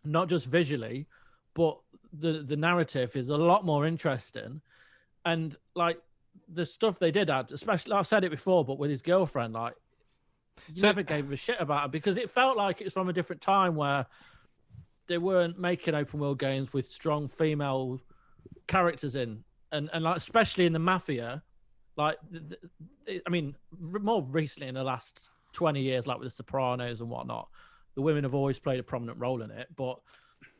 not just visually, but the narrative is a lot more interesting. And like the stuff they did add, especially, I said it before, but with his girlfriend, like you never gave a shit about it because it felt like it's from a different time where they weren't making open world games with strong female characters in, and like especially in the Mafia, like I mean, more recently in the last 20 years, like with the Sopranos and whatnot, the women have always played a prominent role in it. But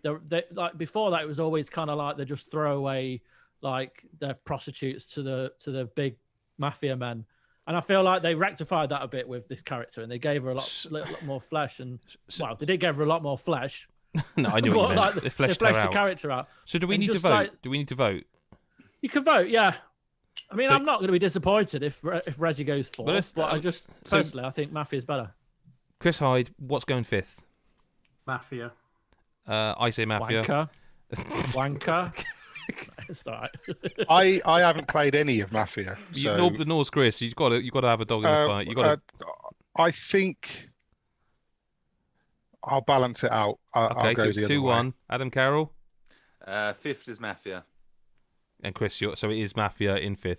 they like before that, it was always kind of like they just throw away like their prostitutes to the big Mafia men. And I feel like they rectified that a bit with this character, and they gave her a lot more flesh. And well, they did give her a lot more flesh. No, I knew what you meant. Like, they fleshed the out. character out. So do we need to vote? Like, do we need to vote? You can vote, yeah. I mean, So- I'm not going to be disappointed if Resi goes 4th, but I just personally, I think Mafia's better. Chris Hyde, what's going 5th? Mafia. I say Mafia. Wanker. Wanker. It's all I right. haven't played any of Mafia, so Nor's Chris. You've got to have a dog in the fight. You got to. I think I'll balance it out. I'll Okay, go so it's the other 2-1. way. Adam Carroll 5th is Mafia. and Chris. So it is Mafia in 5th.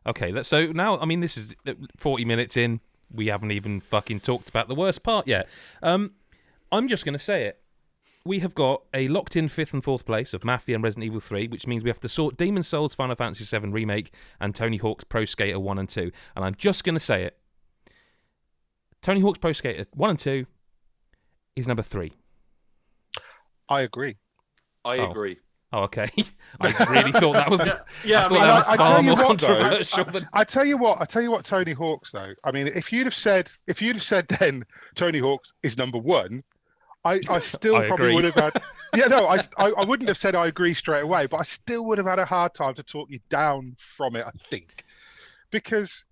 Okay, so now, I mean, this is 40 minutes in. We haven't even fucking talked about the worst part yet. I'm just going to say it. We have got a locked-in 5th and 4th place of Mafia and Resident Evil 3, which means we have to sort Demon's Souls, Final Fantasy VII Remake, and Tony Hawk's Pro Skater 1 and 2. And I'm just going to say it. Tony Hawk's Pro Skater 1 and 2 is number 3. I agree. I agree. Oh, okay. I really thought that was. Yeah, I thought that was I far tell you more what, though, controversial than. I tell you what, Tony Hawk's though. I mean, if you'd have said then Tony Hawk's is number 1, I still I probably agree. would have had. Yeah, no, I wouldn't have said I agree straight away, but I still would have had a hard time to talk you down from it. I think because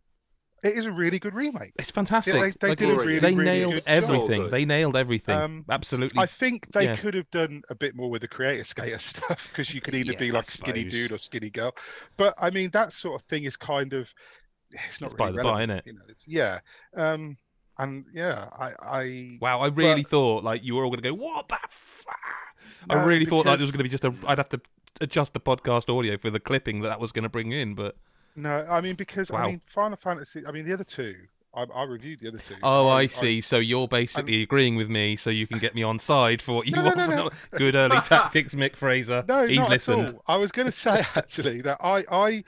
it is a really good remake. It's fantastic. Yeah, they did a really, they really nailed good everything. job. They nailed everything. Absolutely. I think they Yeah. could have done a bit more with the creator skater stuff because you could either Yeah, be I like skinny suppose. dude or skinny girl. But I mean, that sort of thing is kind of it's not It's by really the by, relevant, innit? you know, it's, yeah. And yeah, I Wow, I really thought like you were all going to go, what the fuck? I really thought like there was going to be just I'd have to adjust the podcast audio for the clipping that was going to bring in, but no, I mean because Wow. I mean Final Fantasy. I mean the other two. I reviewed the other two. oh, I see. So you're basically agreeing with me, so you can get me on side for what you No, want. no, no. Good early tactics, Mick Fraser. No, He's not listened. at all. I was going to say actually that I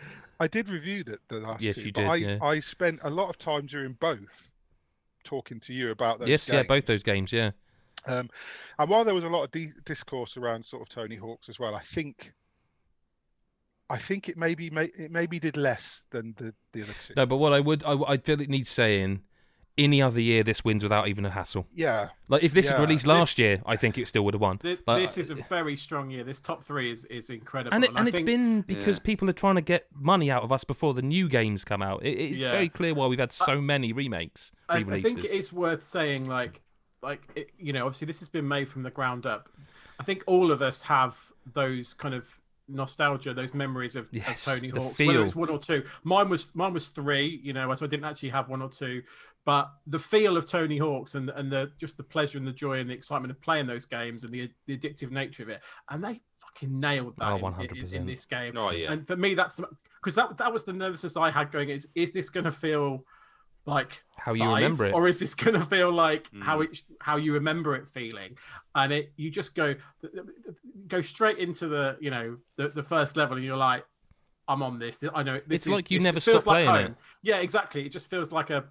did review the last Yes, two, you but did, yeah. I spent a lot of time during both talking to you about those. Yes, yeah, games. both those games, yeah. And while there was a lot of discourse around sort of Tony Hawk's as well, I think it maybe did less than the other two. No, but what I feel it needs saying any other year, this wins without even a hassle. Yeah. Like if this had Yeah. released last year, I think it still would have won. This is a very strong year. This top 3 is incredible. And it's been because people are trying to get money out of us before the new games come out. It's very clear why we've had so many remakes, re-releases. I think it is worth saying, like obviously this has been made from the ground up. I think all of us have those kind of nostalgia, those memories of Tony Hawk's, whether it's 1 or 2. Mine was 3, so I didn't actually have 1 or 2, but the feel of Tony Hawk's and the just the pleasure and the joy and the excitement of playing those games and the addictive nature of it, and they fucking nailed that 100%. in this game. Oh yeah. And for me, that's because that was the nervousness I had going. Is this going to feel like how you remember it, or is this going to feel like how you remember it feeling? And you just go straight into the first level, and you're like, I'm on this. I know it's like you never stop playing it. Yeah, exactly. It just feels like a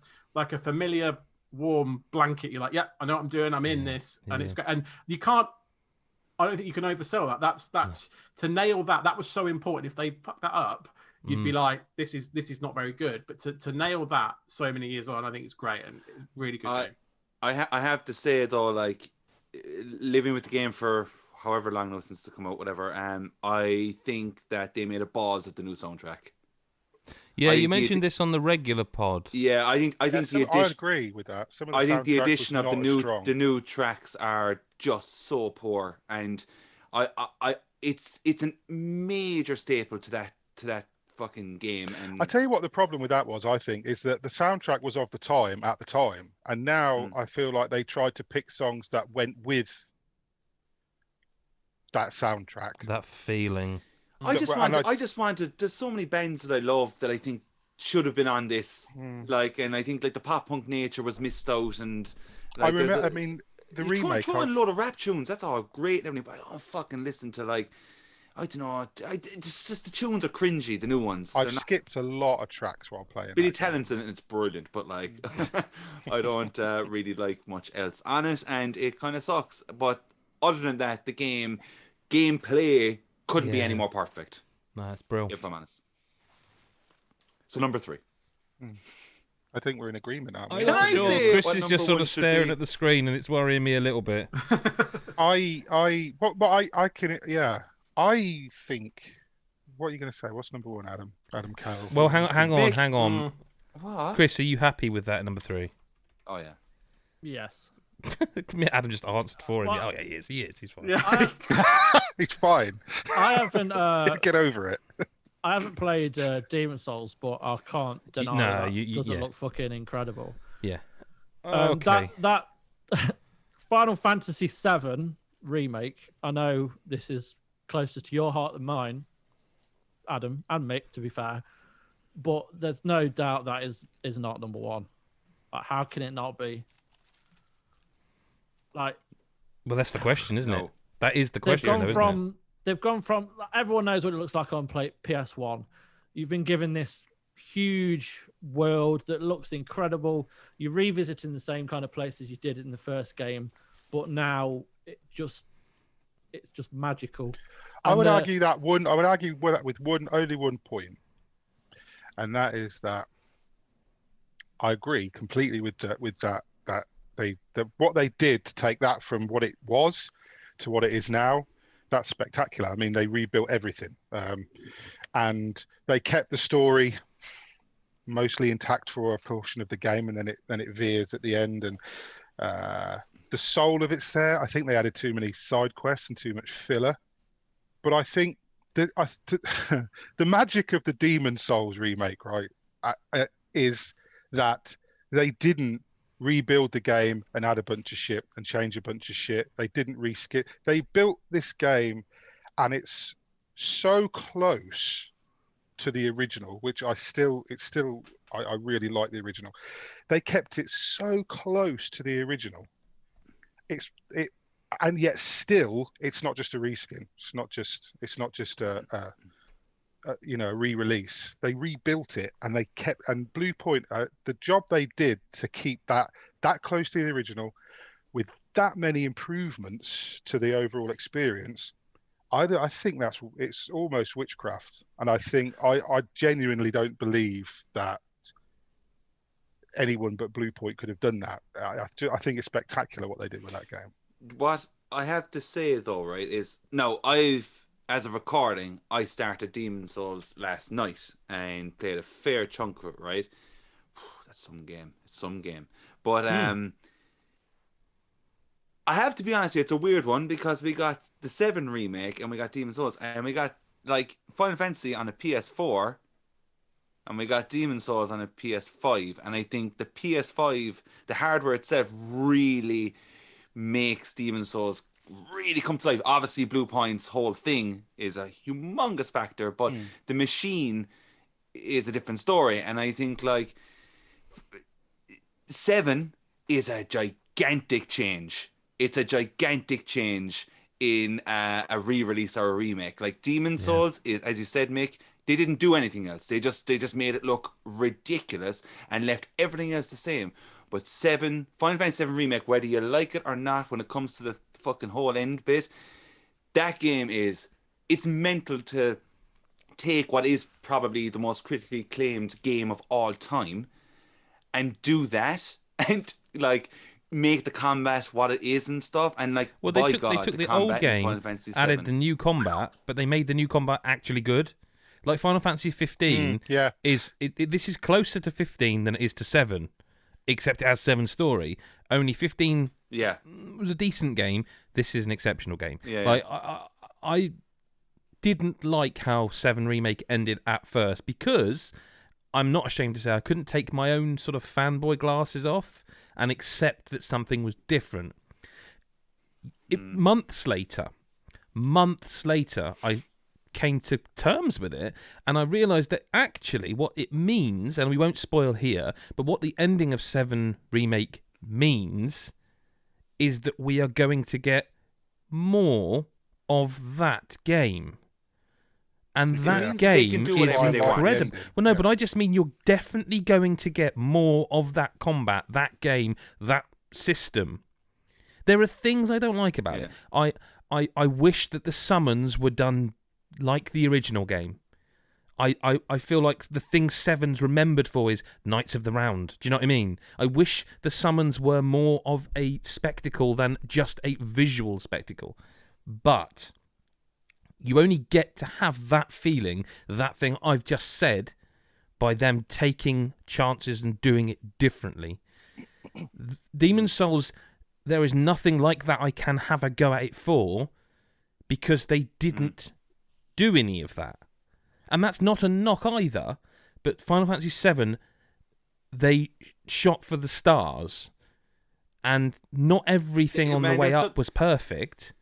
familiar, warm blanket. You're like, yeah, I know what I'm doing. I'm in this, and it's great. And you can't. I don't think you can oversell that. That's to nail that. That was so important. If they fuck that up, you'd be like, this is not very good. But to nail that so many years on, I think it's great and really good game. I have to say though, like living with the game for however long now since to come out, whatever. I think that they made a balls at the new soundtrack. Yeah, you mentioned this on the regular pod. Yeah, I think the addition. I agree with that. I think the addition of the new tracks are just so poor, and it's a major staple to that fucking game. And I tell you what the problem with that was, I think, is that the soundtrack was of the time at the time, and now I feel like they tried to pick songs that went with that soundtrack, that feeling. I just wanted. There's so many bands that I love that I think should have been on this. Like, and I think like the pop punk nature was missed out, and like, I remember. I mean, the remake. Throw in a load of rap tunes. That's all great, and everything. But I don't fucking listen to like. I don't know. It's just the tunes are cringy. The new ones. I've skipped a lot of tracks while playing. Billy Talent's in it, and it's brilliant. But like, I don't really like much else on it, and it kind of sucks. But other than that, the gameplay couldn't be any more perfect. No, it's brilliant. If I'm honest. So number 3. I think we're in agreement, aren't we? Chris is just sort of staring at the screen, and it's worrying me a little bit. I think. What are you going to say? What's number 1, Adam? Adam Carroll. Well, hang on. What? Chris, are you happy with that number 3? Oh yeah. Yes. Adam just answered for him. Oh yeah, he is. He's fine. Yeah. He's fine. I haven't. Get over it. I haven't played Demon Souls, but I can't deny that doesn't look fucking incredible. Yeah. Okay. That Final Fantasy VII remake. I know this is closer to your heart than mine, Adam and Mick, to be fair. But there's no doubt that is not number 1. Like, how can it not be? Like, well, that's the question, isn't it? That is the question. They've gone from everyone knows what it looks like on PS1. You've been given this huge world that looks incredible. You're revisiting the same kind of places you did in the first game, but now it's just magical. I would argue with only one point, and that is that I agree completely with that. What they did to take that from what it was to what it is now, that's spectacular. I mean, they rebuilt everything, and they kept the story mostly intact for a portion of the game, and then it veers at the end, and the soul of it's there. I think they added too many side quests and too much filler, but I think that the magic of the Demon Souls remake, right, is that they didn't rebuild the game and add a bunch of shit and change a bunch of shit. They didn't reskip. They built this game, and it's so close to the original, which I really like the original. They kept it so close to the original. And yet still, it's not just a reskin. It's not just a re-release. They rebuilt it, and they kept, and Blue Point, the job they did to keep that close to the original with that many improvements to the overall experience, I think it's almost witchcraft. And I think I genuinely don't believe that anyone but Bluepoint could have done that. I think it's spectacular what they did with that game. What I have to say though, right, is no, as a recording, I started Demon Souls last night and played a fair chunk of it, right? That's some game. It's some game. But I have to be honest here, it's a weird one because we got the 7 remake and we got Demon Souls and we got like Final Fantasy on a PS4 and we got Demon Souls on a PS5, and I think the PS5, the hardware itself really makes Demon Souls really come to life. Obviously, Bluepoint's whole thing is a humongous factor, but the machine is a different story. And I think like 7 is a gigantic change. It's a gigantic change in a re-release or a remake. Like Demon Souls is, as you said, Mick, they didn't do anything else. They just made it look ridiculous and left everything else the same. But Final Fantasy 7 Remake, whether you like it or not, when it comes to the fucking whole end bit, that game it's mental to take what is probably the most critically acclaimed game of all time and do that and like make the combat what it is and stuff. And like, well, they took the old game, added the new combat, but they made the new combat actually good. Like Final Fantasy 15 this is closer to 15 than it is to 7, except it has 7 story. Only 15 was a decent game. This is an exceptional game. I didn't like how 7 Remake ended at first because I'm not ashamed to say I couldn't take my own sort of fanboy glasses off and accept that something was different. Months later, I came to terms with it, and I realised that actually what it means, and we won't spoil here, but what the ending of 7 Remake means is that we are going to get more of that game. And that game is incredible. Well, no, but I just mean you're definitely going to get more of that combat, that game, that system. There are things I don't like about it. I wish that the summons were done like the original game. I feel like the thing 7's remembered for is Knights of the Round. Do you know what I mean? I wish the summons were more of a spectacle than just a visual spectacle. But you only get to have that feeling, that thing I've just said, by them taking chances and doing it differently. Demon Souls, there is nothing like that I can have a go at it for, because they didn't do any of that. And that's not a knock either, but Final Fantasy VII, they shot for the stars, and not everything on the way up was perfect,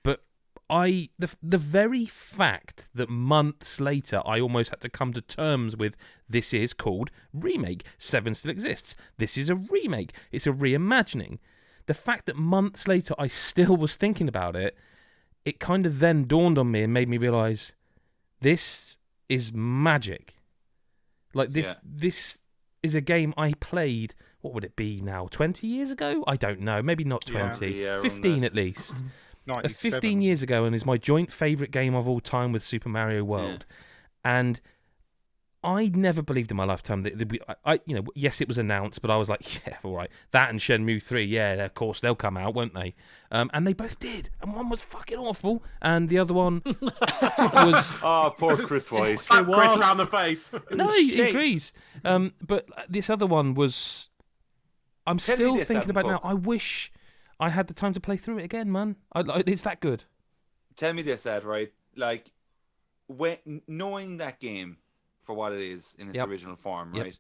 but the very fact that months later I almost had to come to terms with this is called remake. 7 still exists. This is a remake. It's a reimagining. The fact that months later I still was thinking about it, it kind of then dawned on me and made me realise this is magic. Like this is a game I played, what would it be now, 20 years ago? I don't know, maybe not 20, 15 at least. 15 years ago, and is my joint favourite game of all time with Super Mario World. And I never believed in my lifetime that yes, it was announced, but I was like, yeah, all right. That and Shenmue 3, yeah, of course, they'll come out, won't they? And they both did. And one was fucking awful, and the other one was... Oh, poor Chris White. Chris around the face. No, he agrees. But this other one was... I'm still thinking about it now. I wish I had the time to play through it again, man. It's that good. Tell me this, Ed, right? Like, knowing that game for what it is in its original form, right?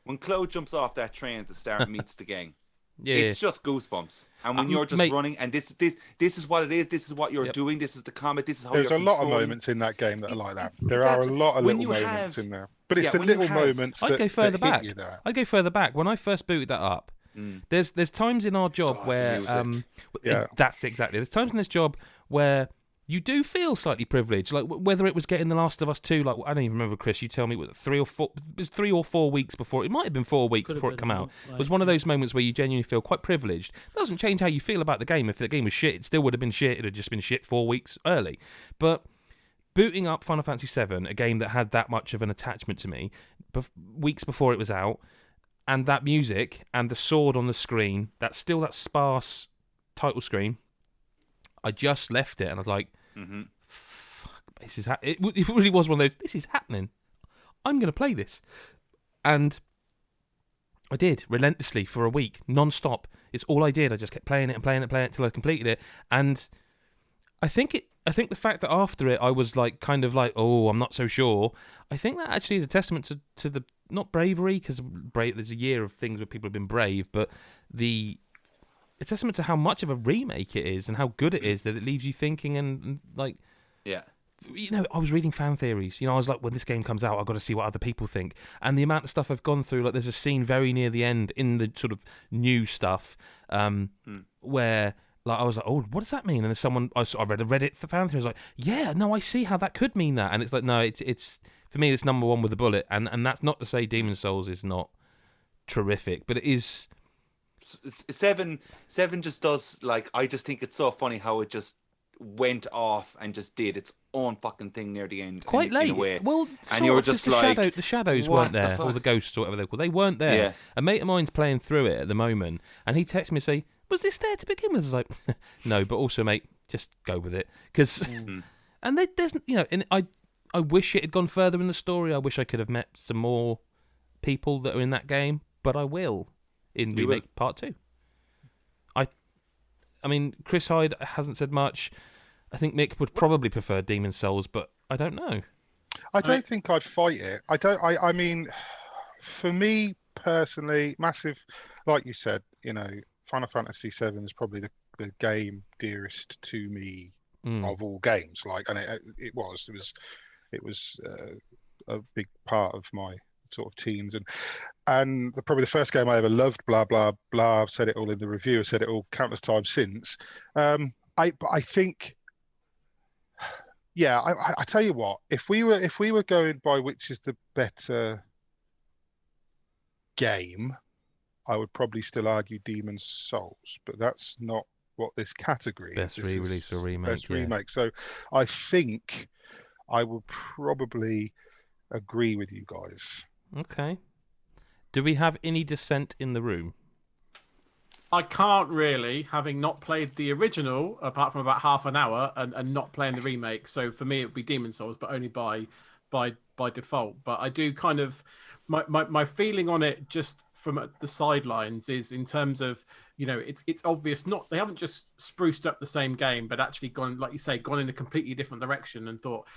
When Cloud jumps off that train at the start and meets the gang, it's just goosebumps. And when you're just running, and this is what it is, this is what you're doing, this is the combat, this is how There's a lot of moments in that game that are like that. There are a lot of little moments in there. But it's the little moments that hit you there. I'd go further back. When I first booted that up, there's times in our job where... that's exactly. There's times in this job where you do feel slightly privileged, like whether it was getting The Last of Us 2, like I don't even remember, Chris, you tell me, it was 3 or 4 weeks before, it might have been 4 weeks before it came out. It was one of those moments where you genuinely feel quite privileged. It doesn't change how you feel about the game. If the game was shit, it still would have been shit. It had just been shit 4 weeks early. But booting up Final Fantasy VII, a game that had that much of an attachment to me, weeks before it was out, and that music and the sword on the screen, that sparse title screen, I just left it and I was like, fuck, this is it really was one of those, this is happening. I'm going to play this. And I did, relentlessly, for a week, non-stop. It's all I did. I just kept playing it and playing it and playing it until I completed it. And I think the fact that after it I was like, kind of like, oh, I'm not so sure, I think that actually is a testament to the, not bravery, because there's a year of things where people have been brave, but a testament to how much of a remake it is and how good it is, that it leaves you thinking and like... Yeah. You know, I was reading fan theories. You know, I was like, when this game comes out, I've got to see what other people think. And the amount of stuff I've gone through, like there's a scene very near the end in the sort of new stuff where like I was like, oh, what does that mean? And there's someone, I read a Reddit fan theory, I was like, yeah, no, I see how that could mean that. And it's like, no, it's for me, it's number one with a bullet. And that's not to say Demon's Souls is not terrific, but it is... Seven just does, like, I just think it's so funny how it just went off and just did its own fucking thing near the end. Quite late. In a way. Well, and you were just like, the shadows weren't there, or the ghosts, or whatever they're called. They weren't there. Yeah. A mate of mine's playing through it at the moment, and he texted me and say, "Was this there to begin with?" I was like, "No," but also, mate, just go with it, because and there's, you know, and I wish it had gone further in the story. I wish I could have met some more people that are in that game, but I will in Remake Part 2. I mean, Chris Hyde hasn't said much. I think Mick would probably prefer Demon's Souls, but I don't know. I don't think I'd fight it. I mean, for me personally, massive, like you said, you know, Final Fantasy VII is probably the game dearest to me of all games. Like, and it was a big part of my sort of teens, and probably the first game I ever loved. Blah blah blah. I've said it all in the review. I've said it all countless times since. I think, yeah. I tell you what. If we were going by which is the better game, I would probably still argue Demon's Souls, but that's not what this category best is. Re-release or remake. Best remake. So I think I would probably agree with you guys. Okay. Do we have any dissent in the room? I can't really, having not played the original, apart from about half an hour, and not playing the remake. So for me, it would be Demon's Souls, but only by default. But I do kind of... My feeling on it, just from the sidelines, is in terms of, you know, it's obvious. They haven't just spruced up the same game, but actually gone, like you say, gone in a completely different direction and thought,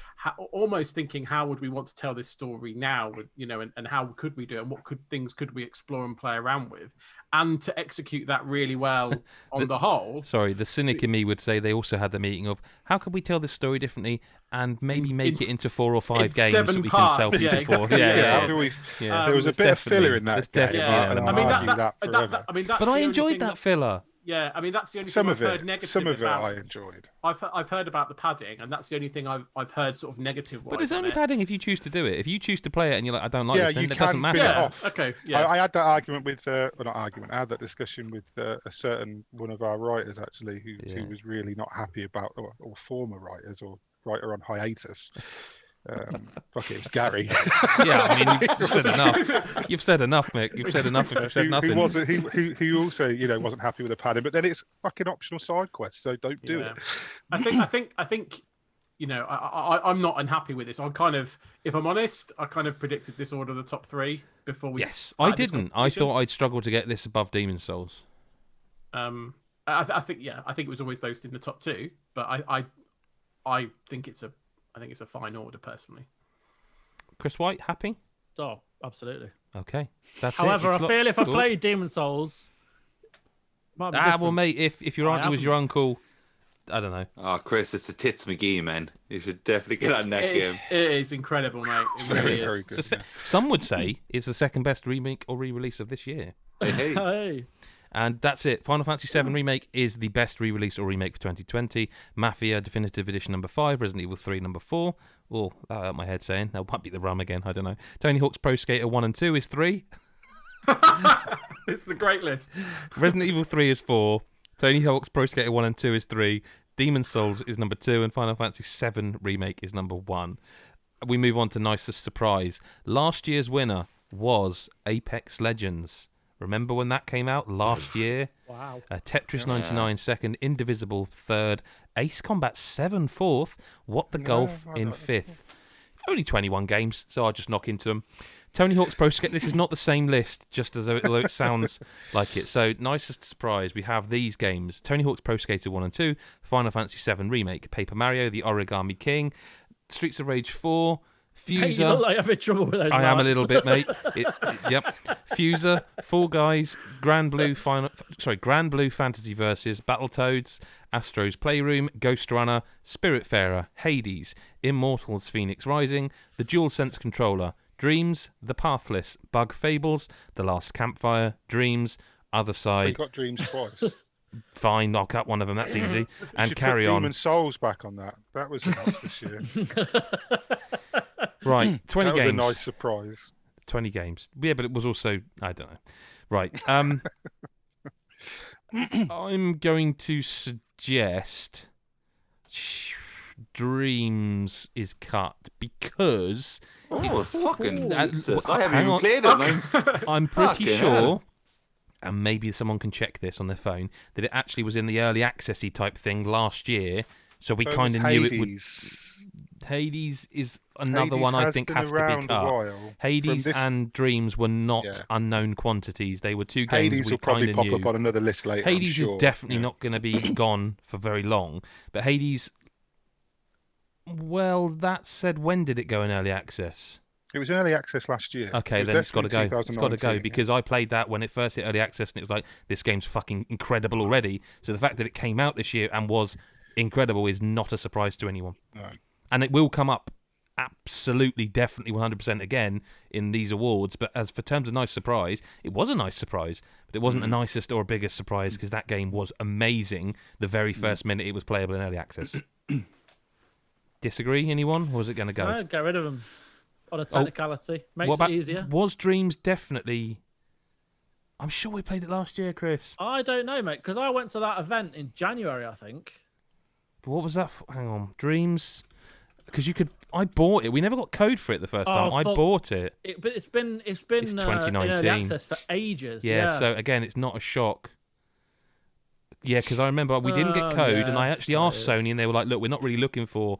almost thinking, how would we want to tell this story now? With, you know, and how could we do it, and what things could we explore and play around with, and to execute that really well on the whole. Sorry, the cynic in me would say they also had the meeting of how could we tell this story differently and maybe make it into 4 or 5 games that we can sell people for. There was a bit of filler in that game. I mean, but I enjoyed that filler. Yeah, I mean, that's the only thing I've heard negative. Some of it about. I enjoyed. I've heard about the padding, and that's the only thing I've heard sort of negative. But there's only padding if you choose to do it. If you choose to play it and you're like, I don't like this, then it doesn't matter. It off. Okay, yeah. I had that argument with, not argument. I had that discussion with a certain one of our writers actually, who was really not happy about, or former writers, or writer on hiatus. Fuck it, it was Gary. Yeah, I mean, you've said enough. You've said enough, Mick. You've said enough if you've said nothing. Who also, you know, wasn't happy with the padding, but then it's fucking optional side quest, so don't do it. I think, you know, I'm not unhappy with this. I kind of, if I'm honest, I kind of predicted this order of the top 3 before we. Yes, I didn't. I thought I'd struggle to get this above Demon's Souls. I think it was always those in the top 2, but I think it's a fine order personally. Chris White, happy? Oh, absolutely. Okay, that's However, it. I feel if I played Demon's Souls, might be different. Well, mate, if your auntie was your uncle, I don't know. Oh, Chris, it's the Tits McGee, man. You should definitely get on that game. It is incredible, mate. It really very is. good. Some would say it's the second best remake or re-release of this year. Hey. And that's it. Final Fantasy VII Remake is the best re-release or remake for 2020. Mafia Definitive Edition number 5, Resident Evil 3 number 4. Oh, that hurt my head saying. That might be the rum again, I don't know. Tony Hawk's Pro Skater 1 and 2 is 3. This is a great list. Resident Evil 3 is 4. Tony Hawk's Pro Skater 1 and 2 is 3. Demon's Souls is number 2. And Final Fantasy VII Remake is number 1. We move on to Nicest Surprise. Last year's winner was Apex Legends. Remember when that came out last year? Wow. Tetris 99 second, Indivisible third, Ace Combat 7 fourth, What the Golf in fifth. Only 21 games, so I'll just knock into them. Tony Hawk's Pro Skater. This is not the same list, just as although it sounds like it. So, nicest surprise, we have these games: Tony Hawk's Pro Skater 1 and 2, Final Fantasy 7 Remake, Paper Mario, The Origami King, Streets of Rage 4, Fuser. Hey, you look like you're having trouble with those. I am a marks. little bit, mate. Yep. Fuser, Fall Guys, Grand Blue Fantasy Versus, Battletoads, Astro's Playroom, Ghost Runner, Spiritfarer, Hades, Immortals: Phoenix Rising, the DualSense Controller, Dreams, The Pathless, Bug Fables, The Last Campfire, Dreams, Other You Side. got Dreams twice. Fine, I'll cut one of them. That's easy. You And should Carry put On. Demon's Souls back on that. That was nice this year. Right, 20 That was games. a nice surprise. 20 games. Yeah, but it was also, I don't know. Right. I'm going to suggest Dreams is cut because Oh, fucking Uh, Jesus. I haven't hang even on. played it. And I'm pretty Fucking sure, hell. and maybe someone can check this on their phone, that it actually was in the early accessy type thing last year. So we But kind of knew it would. Hades. Hades is another Hades one I has think been has to be around a cut. while. Hades From this- and Dreams were not Yeah. unknown quantities. They were two games Hades we will probably kind pop of knew. up on another list later. I'm Hades sure. is definitely Yeah. not going to be gone for very long. But Hades, well, that said, when did it go in early access? It was in early access last year. Okay, It was then it's got to go. definitely It's got to go 2019, because I played that when it first hit early access, and it was like, this game's fucking incredible already. So the fact that it came out this year and was incredible is not a surprise to anyone. No. And it will come up absolutely, definitely 100% again in these awards. But as for terms of nice surprise, it was a nice surprise, but it wasn't the nicest or biggest surprise because that game was amazing the very first minute it was playable in early access. Disagree, anyone? Or was it going to go? No, get rid of them. On a technicality. Makes What about, it easier. Was Dreams definitely... I'm sure we played it last year, Chris. I don't know, mate, because I went to that event in January, I think. But what was that? Hang on. Dreams... Because you could... I bought it. We never got code for it the first time. I bought it. But it's been It's in early 2019. access for ages. Yeah, so again, it's not a shock. Yeah, because I remember we didn't get code, and I yes, actually asked Sony, and they were like, look, we're not really looking for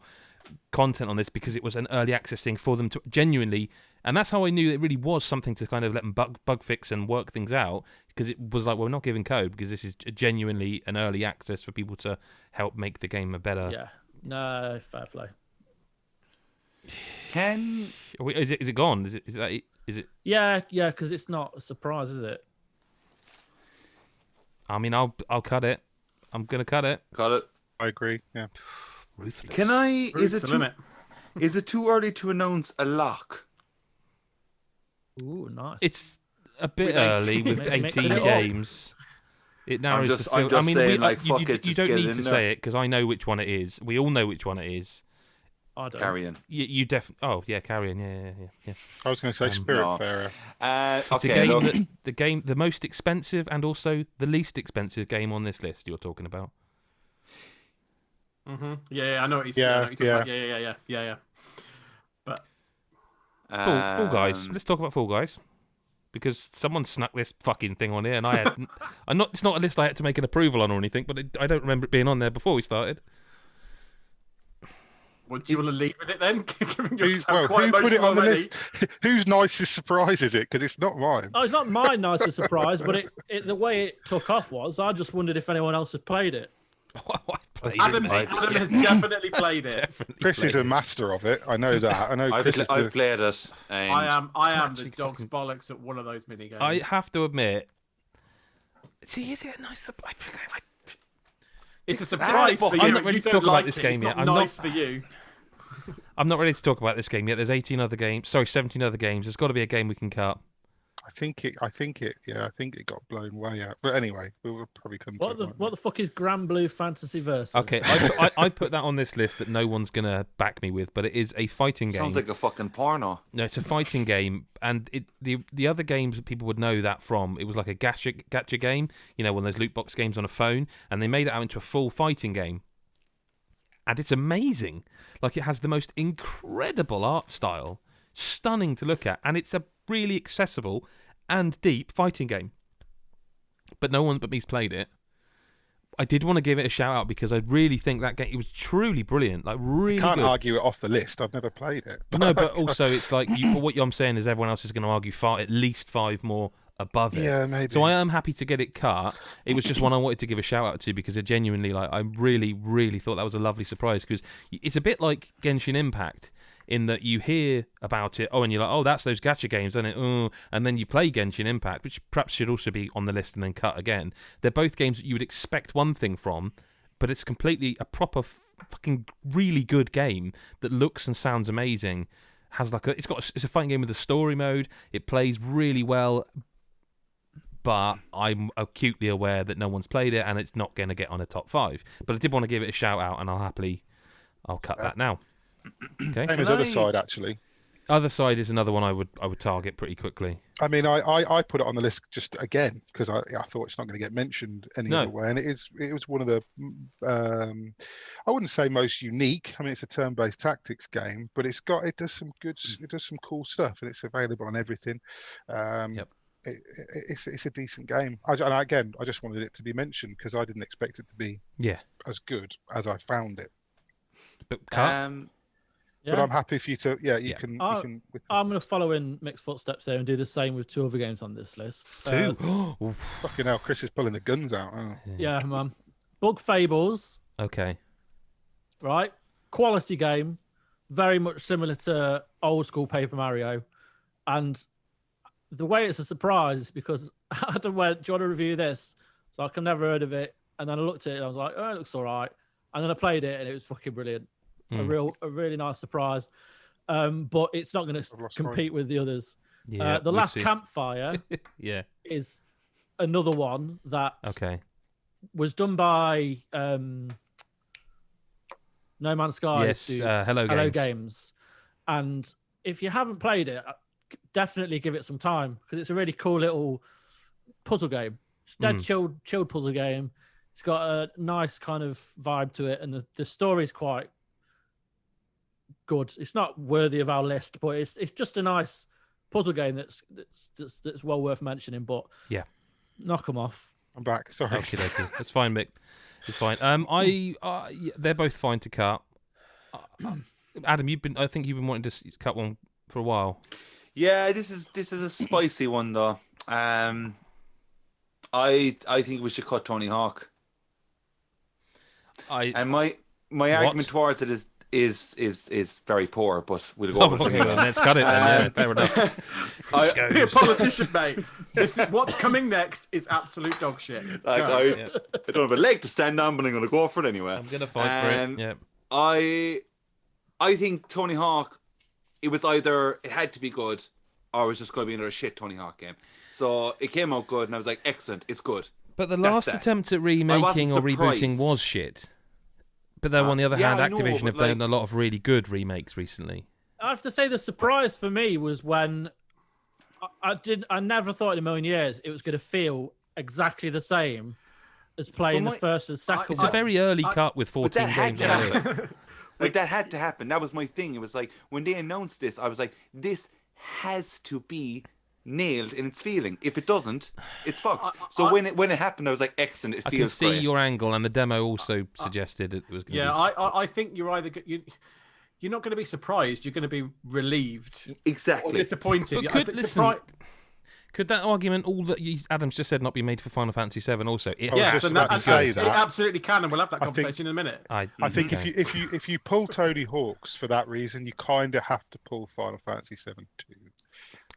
content on this because it was an early access thing for them to genuinely... And that's how I knew it really was something to kind of let them bug fix and work things out, because it was like, well, we're not giving code because this is genuinely an early access for people to help make the game a better... Yeah. No, fair play. Is it gone? Is it? Yeah, because it's not a surprise, is it? I mean, I'll cut it. I'm gonna cut it. Got it. I agree. Yeah. Ruthless. Can I? Route to the limit. Is it too early to announce a lock? Ooh, nice. It's a bit With early 18. with Mix it 18 up. games. It narrows just- the field. I'm just I mean, saying, like, you fuck it, you just don't get it need in to there. say it because I know which one it is. We all know which one it is. I don't. Carrion. You definitely. Oh yeah, Carrion. Yeah. I was going to say Spiritfarer. It's a Okay. game Look, the most expensive and also the least expensive game on this list. You're talking about. Mm-hmm. Yeah, I know what he's Yeah, talking about. Yeah. But Fall Guys. Let's talk about Fall Guys. Because someone snuck this fucking thing on here, and I had. It's not a list I had to make an approval on or anything, but I don't remember it being on there before we started. Would you want to leave with it then? Given you Who sound put quite it emotional on the already. list? Whose nicest surprise is it? Because it's not mine. Oh, it's not my nicest surprise, but the way it took off was I just wondered if anyone else had played it. I played Adam it, mate. has definitely played it. Definitely Chris is played a it. master of it. I know that. I know Chris is I've the... played it. And I am actually the dog's fucking- bollocks at one of those mini games. I have to admit. See, is it a nice surprise? It's a surprise for you. I'm not ready You to don't talk about like this it. game It's yet. not I'm nice for you. I'm not ready to talk about this game yet. There's 18 other games. Sorry, 17 other games. There's got to be a game we can cut. I think it got blown way out. But anyway, we'll probably come to it. What the fuck is Grand Blue Fantasy Versus? Okay, I put that on this list that no one's gonna back me with, but it is a fighting game. sounds like a fucking porno. No, it's a fighting game, and the other games that people would know that from, it was like a gacha game, one of those loot box games on a phone, and they made it out into a full fighting game. And it's amazing. Like, it has the most incredible art style, stunning to look at, and it's a really accessible and deep fighting game. But no one but me's played it. I did want to give it a shout out because I really think that game, it was truly brilliant, like really Can't good. argue it off the list. I've never played it. No, but also it's like what I'm saying is everyone else is going to argue at least 5 more above it. Yeah, maybe. So I am happy to get it cut. It was just one I wanted to give a shout out to because it genuinely, like, I really, really thought that was a lovely surprise because it's a bit like Genshin Impact in that you hear about it, and you're like, oh, that's those gacha games, isn't it? Oh, and then you play Genshin Impact, which perhaps should also be on the list and then cut again. They're both games that you would expect one thing from, but it's completely a proper fucking really good game that looks and sounds amazing. Has like it's a fighting game with a story mode. It plays really well, but I'm acutely aware that no one's played it and it's not going to get on a top 5. But I did want to give it a shout out, and I'll cut that now. Okay. Same as Other Side, actually. Other Side is another one I would target pretty quickly. I mean, I put it on the list just again because I thought it's not going to get mentioned any other way, and it was one of the I wouldn't say most unique. I mean, it's a turn-based tactics game, but it does some cool stuff, and it's available on everything. Yep. It's a decent game. I just wanted it to be mentioned because I didn't expect it to be as good as I found it. But But I'm happy for you to, you can. I'm going to follow in Mick's footsteps here and do the same with 2 other games on this list. 2? Fucking hell, Chris is pulling the guns out. Oh. Yeah, man. Bug Fables. Okay. Right? Quality game. Very much similar to old school Paper Mario. And the way it's a surprise is because Adam went, do you want to review this? So I've never heard of it. And then I looked at it and I was like, oh, it looks all right. And then I played it and it was fucking brilliant. A really nice surprise, but it's not going to compete with the others. Yeah, the Last Campfire is another one that was done by No Man's Sky. Yes, Hello Games. And if you haven't played it, definitely give it some time because it's a really cool little puzzle game. It's dead chilled puzzle game. It's got a nice kind of vibe to it, and the story's quite good. It's not worthy of our list, but it's just a nice puzzle game that's well worth mentioning. But knock them off. I'm back. Sorry. Okay. It's fine, Mick. It's fine. They're both fine to cut. Adam, I think you've been wanting to cut one for a while. Yeah, this is a spicy one though. I think we should cut Tony Hawk. And my argument towards it is very poor, but we'll go over it. Well, let's cut it then. Yeah, fair enough. Be a politician, mate. What's coming next is absolute dog shit. I don't have a leg to stand on, but I'm going to go for it anyway. I'm going to fight for it. Yeah. I think Tony Hawk, it was either it had to be good, or it was just going to be another shit Tony Hawk game. So it came out good, and I was like, excellent, it's good. But the last attempt at remaking or rebooting was shit. But then on the other hand, Activision have done a lot of really good remakes recently. I have to say the surprise for me was when I never thought in a million years it was going to feel exactly the same as playing the first and second It's one. a very early cut with 14 games on it. Like, that had to happen. That was my thing. It was like, when they announced this, I was like, this has to be nailed in its feeling. If it doesn't, it's fucked. So when it happened, I was like, excellent. It feels great. I can see your angle, and the demo also suggested it was going to be... I think you're either... You're not going to be surprised. You're going to be relieved. Exactly. Or disappointed. Could that argument, all that Adam's just said, not be made for Final Fantasy VII also? It absolutely can, and we'll have that conversation in a minute. I think if you pull Tony Hawk's for that reason, you kind of have to pull Final Fantasy VII too.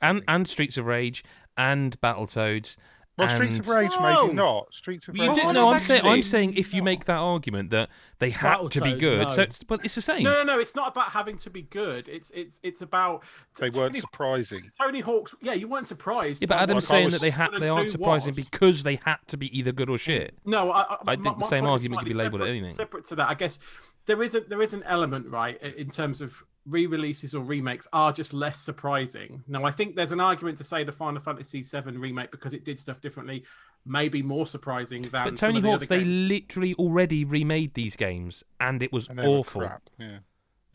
And Streets of Rage and Battletoads. Well, Streets of Rage, maybe not. Streets of Rage. I'm saying if you make that argument that they had to be good, so it's the same. No. It's not about having to be good. It's about they weren't surprising. Tony Hawk's, you weren't surprised. Yeah, but Adam's saying that they aren't surprising because they had to be either good or shit. No, I think the same argument could be labelled at anything. Separate to that, I guess there is an element, right, in terms of re-releases or remakes are just less surprising. Now, I think there's an argument to say the Final Fantasy VII remake, because it did stuff differently, may be more surprising than But Tony some of the Hawk's, other they games. literally already remade these games, and it was awful. Crap. Yeah.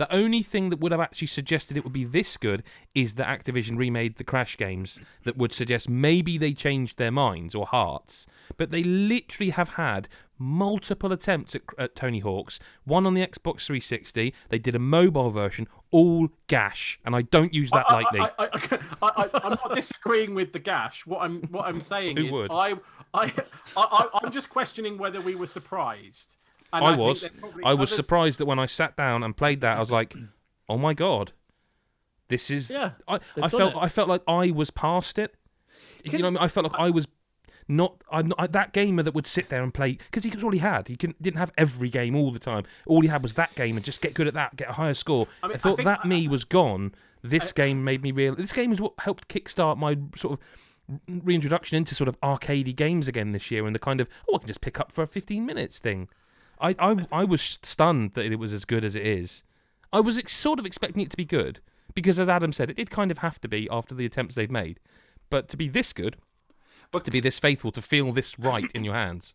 The only thing that would have actually suggested it would be this good is that Activision remade the Crash games that would suggest maybe they changed their minds or hearts. But they literally have had multiple attempts at Tony Hawk's. One on the Xbox 360. They did a mobile version, all gash, and I don't use that lightly. I'm not disagreeing with the gash. What I'm saying Who is would? I'm just questioning whether we were surprised. And I think was. that probably I was others- surprised that when I sat down and played that, I was like, "Oh my god, this is." Yeah, I they've felt done it. I felt like I was past it. You know what I mean? I felt like I was not. I'm not that gamer that would sit there and play because he was all he had. He didn't have every game all the time. All he had was that game and just get good at that, get a higher score. I mean, I thought I think- that me was gone. This game made me real. This game is what helped kickstart my sort of reintroduction into sort of arcadey games again this year, and the kind of I can just pick up for 15 minutes thing. I was stunned that it was as good as it is. I was sort of expecting it to be good because, as Adam said, it did kind of have to be after the attempts they've made. But to be this good, to be this faithful, to feel this right in your hands,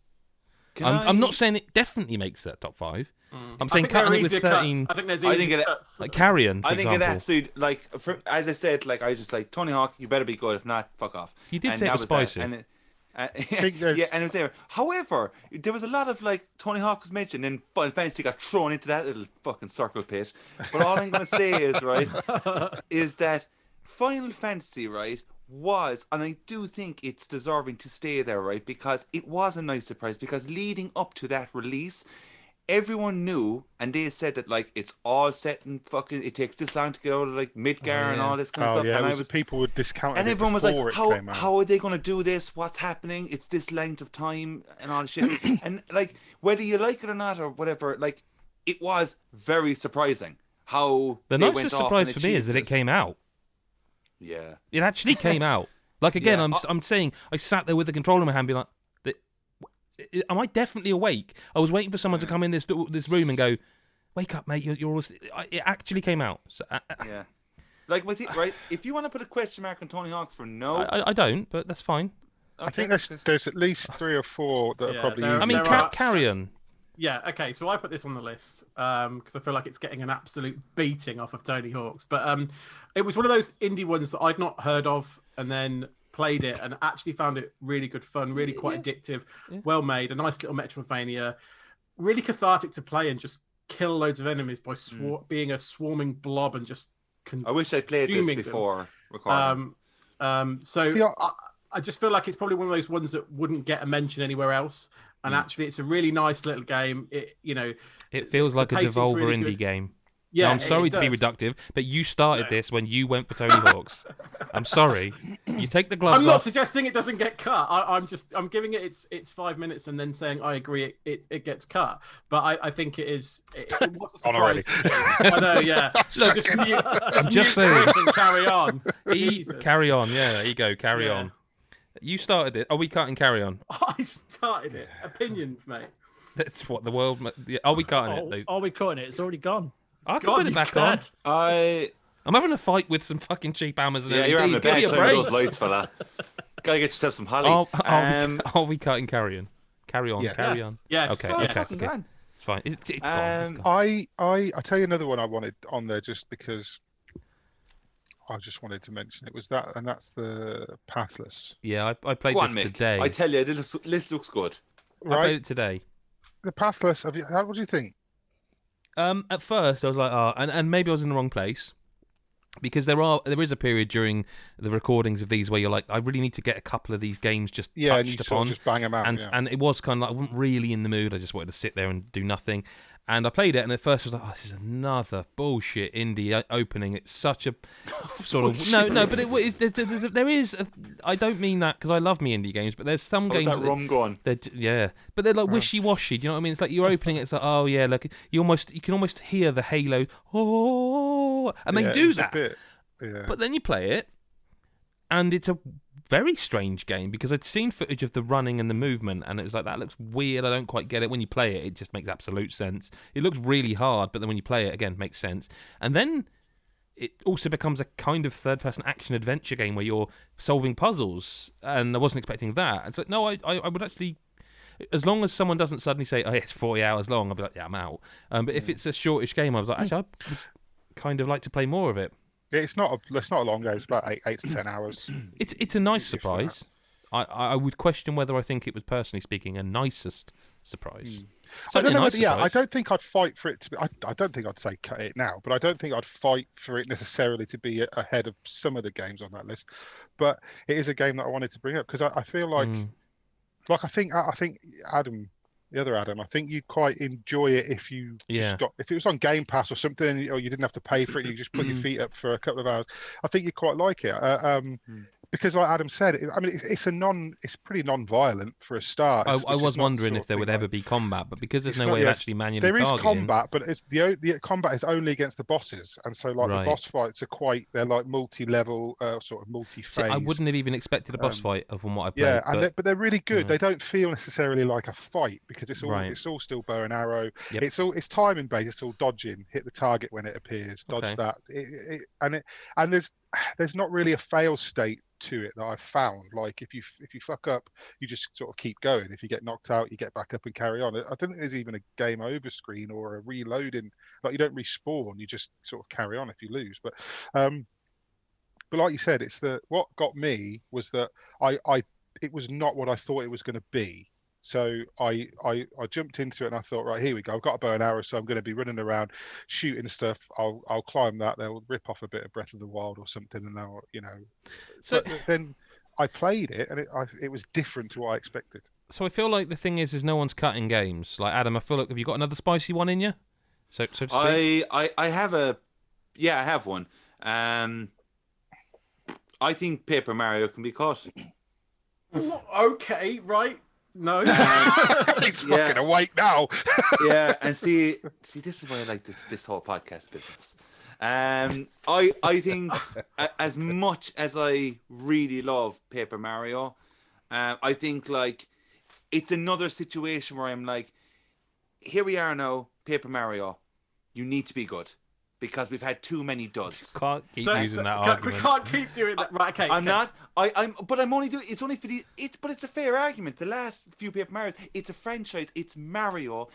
I'm not saying it definitely makes that top 5. I'm saying cutting it with 13. I think there's I easier think it- cuts. Like Carrion, for I think example. it absolutely as I said, like I was just like Tony Hawk, you better be good. If not, fuck off. You did And say it that was that. spicy. And think there's- yeah, and it was there. However, there was a lot of like Tony Hawk was mentioned, and Final Fantasy got thrown into that little fucking circle pit. But all I'm gonna say is is that Final Fantasy was, and I do think it's deserving to stay there, because it was a nice surprise. Because leading up to that release, everyone knew, and they said that like it's all set in fucking. It takes this long to get out of like Midgar and all this kind of Oh stuff. yeah, And people would discount and it everyone was like, before it how came out. are they going to do this? What's happening? It's this length of time and all this shit. And like, whether you like it or not or whatever, like, it was very surprising how The they went nicest off surprise and for me is that it achieved came out. Yeah. It actually came out. Like again, Yeah. I'm saying I sat there with the controller in my hand, being like, "Am I definitely awake?" I was waiting for someone to come in this room and go, "Wake up, mate! You're all." It actually came out. So, Yeah. Like, with it, right? If you want to put a question mark on Tony Hawk for no, I don't, but that's fine. I think there's at least 3 or 4 that Yeah, are probably. there are- I mean, there are- Carrion. Yeah, okay, so I put this on the list because I feel like it's getting an absolute beating off of Tony Hawk's. But it was one of those indie ones that I'd not heard of and then played it and actually found it really good fun, really quite addictive, well made, a nice little Metroidvania, really cathartic to play and just kill loads of enemies by being a swarming blob and just I wish I played this consuming them. before recording. So See, I just feel like it's probably one of those ones that wouldn't get a mention anywhere else. And actually, it's a really nice little game. It feels like a pacing's Devolver really indie good. game. Yeah, Now, I'm sorry to be does. reductive, but you started this when you went for Tony Hawk's. I'm sorry. You take the gloves I'm not off. suggesting it doesn't get cut. I'm giving it its 5 minutes and then saying I agree it gets cut. But I think it is. It was a surprise. already. to me. I know, yeah. Look, just mute just saying. Chris and carry on. Jesus. Carry on. Yeah, there you go. Carry Yeah. on. You started it. Are we cutting Carry On? I started it. Opinions, mate. That's what the world. Are we cutting it? Are we cutting it? It's already gone. I can gone, put it you back on. Can't. I'm having a fight with some fucking cheap hammers and Yeah, you're having a LEDs. Give me bad a time with break. those lights, fella. Gotta get yourself some holly. Are we cutting Carry On? Carry on. Yes. Carry Yes. on. Yes. Okay. Oh, yes. it's fucking gone. It's fine. It's gone. It's gone. I tell you another one I wanted on there just because I just wanted to mention it was that, and that's the Pathless. Yeah, I played Go on, this Mick. today. I tell you, this list looks good. I played Right, it today. the Pathless. What do you think? At first, I was like, and maybe I was in the wrong place. Because there is a period during the recordings of these where you're like, I really need to get a couple of these games just Yeah, and you touched sort upon. of just bang them out. and yeah. and it was kind of like I wasn't really in the mood. I just wanted to sit there and do nothing. And I played it, and at first I was like, "Oh, this is another bullshit indie opening." It's such a sort of no, but there is. I don't mean that because I love me indie games, but there's some How's games that rum going? yeah, but they're like wishy-washy. Do you know what I mean? It's like you're opening it, it's like, oh yeah, look, you can almost hear the Halo, and Yeah, they it do was a that. bit, yeah. But then you play it, and it's a very strange game because I'd seen footage of the running and the movement, and it was like, that looks weird. I don't quite get it. When you play it, it just makes absolute sense. It looks really hard, but then when you play it, again, it makes sense. And then it also becomes a kind of third-person action-adventure game where you're solving puzzles, and I wasn't expecting that. And so, no, I would actually... As long as someone doesn't suddenly say, oh, yeah, it's 40 hours long, I'll be like, yeah, I'm out. But if it's a shortish game, I was like, actually, kind of like to play more of it. It's not a long game. It's about 8 to 10 hours. It's a nice surprise. I would question whether I think it was, personally speaking, a nicest surprise. I don't know. Nice surprise. I don't think I'd fight for it to be. I don't think I'd say cut it now, but I don't think I'd fight for it necessarily to be ahead of some of the games on that list. But it is a game that I wanted to bring up because I feel like I think Adam. The other Adam, I think you'd quite enjoy it if you if it was on Game Pass or something, or you didn't have to pay for it. You just put your feet up for a couple of hours. I think you'd quite like it because, like Adam said, it's pretty non-violent for a start. I was wondering if there would ever be combat, but because there's no way of actually manually targeting. There is combat, but it's the combat is only against the bosses, and so the boss fights are they're like multi-level, sort of multi-phase. See, I wouldn't have even expected a boss fight from what I played. Yeah, but they're really good. They don't feel necessarily like a fight because it's all still bow and arrow. Yep. It's timing based. It's all dodging. Hit the target when it appears. Dodge that. And there's not really a fail state to it that I've found. Like if you fuck up, you just sort of keep going. If you get knocked out, you get back up and carry on. I don't think there's even a game over screen or a reloading. Like you don't respawn. You just sort of carry on if you lose. But like you said, what got me was that it was not what I thought it was going to be. So I jumped into it and I thought, right, here we go. I've got a bow and arrow, so I'm going to be running around shooting stuff. I'll climb that. They'll rip off a bit of Breath of the Wild or something, and they'll, So but then I played it, and it was different to what I expected. So I feel like the thing is no one's cutting games. Like Adam, I feel like have you got another spicy one in you? So to speak? I have I have one. I think Paper Mario can be cut. Okay, right. No, he's fucking awake now. Yeah, and see, this is why I like this whole podcast business. I think as much as I really love Paper Mario, I think like it's another situation where I'm like, here we are now, Paper Mario, you need to be good. Because we've had too many duds. Can't keep using that argument. We can't keep doing that. Right? Okay. Not. But I'm only doing. It's only for the. But it's a fair argument. The last few Paper Marios, it's a franchise. It's Mario.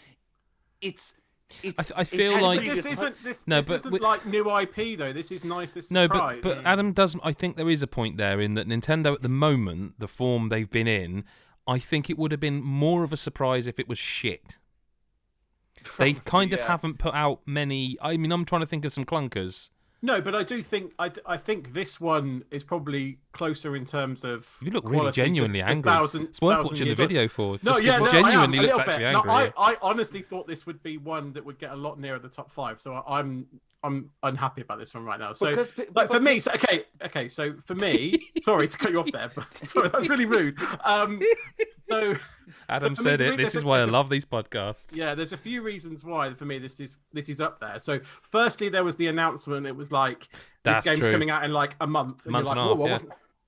I feel like this isn't like new IP though. This is Nicest surprise. But Adam does. I think there is a point there in that Nintendo at the moment, the form they've been in, I think it would have been more of a surprise if it was shit. They kind of haven't put out many. I mean, I'm trying to think of some clunkers. No, but I do think I think this one is probably closer in terms of. You look really genuinely angry. It's worth watching the video for. No, genuinely I am, looks actually angry. No, I honestly thought this would be one that would get a lot nearer the top 5. So I'm unhappy about this one right now. So for me, so for me, sorry to cut you off there, but sorry, that's really rude. So Adam said it. This is why I love these podcasts. Yeah, there's a few reasons why for me this is up there. So firstly, there was the announcement. It was like this game's coming out in like a month, and you're like, whoa,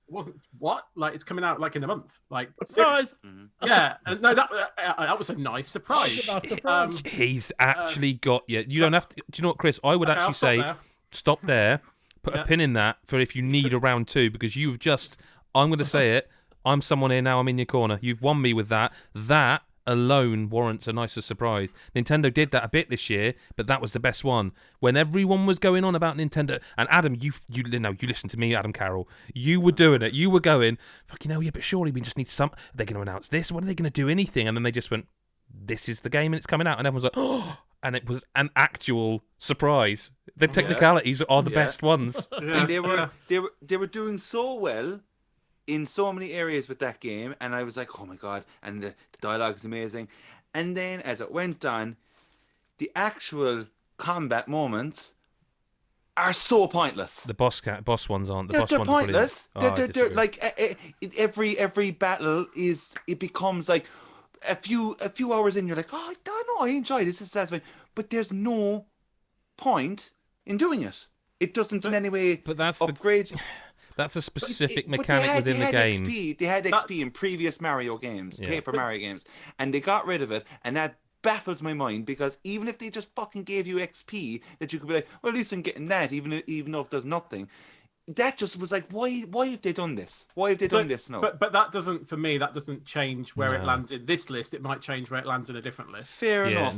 wasn't what? Like it's coming out like in a month. Like surprise. Yeah, and no, that was a nice surprise. He's actually got you. You don't have to. Do you know what, Chris? I would actually say stop there. Put a pin in that for if you need a round 2 because you've just. I'm going to say it. I'm someone here now. I'm in your corner. You've won me with that. That alone warrants a nicer surprise. Nintendo did that a bit this year, but that was the best one. When everyone was going on about Nintendo, and Adam, you listen to me, Adam Carroll. You were doing it. You were going, fucking hell, yeah, but surely we just need some. They're going to announce this. When are they going to do anything? And then they just went, this is the game and it's coming out. And everyone's like, oh. And it was an actual surprise. The technicalities are the best ones. Yeah. And they were doing so well in so many areas with that game, and I was like, oh my god, and the dialogue is amazing. And then as it went on, the actual combat moments are so pointless. The boss ones aren't. They're pointless. They're like every battle it becomes like a few hours in, you're like, oh, I don't know, I enjoy this, it's satisfying, but there's no point in doing it. It doesn't in any way upgrade. That's a specific mechanic within the game. They had XP in previous Mario games, Paper Mario games, and they got rid of it, and that baffles my mind because even if they just fucking gave you XP, that you could be like, well, at least I'm getting that, even though it does nothing. That just was like, why have they done this? Why have they done this now? But that doesn't, for me, that doesn't change where it lands in this list. It might change where it lands in a different list. Fair enough.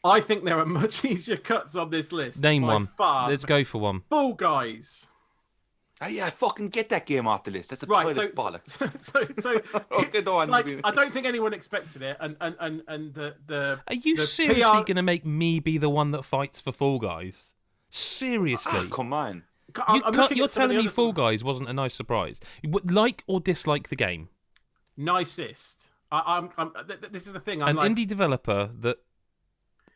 I think there are much easier cuts on this list. Name by one. Far. Let's go for one. Fall Guys. Oh, yeah, fucking get that game off the list. That's a Right, pile of bollocks. so Okay, no, I don't think anyone expected it, and the Are you the seriously PR going to make me be the one that fights for Fall Guys? Seriously? Come on. You're telling me Fall Guys wasn't a nice surprise? Like or dislike the game? Nicest. This is the thing. An indie developer that.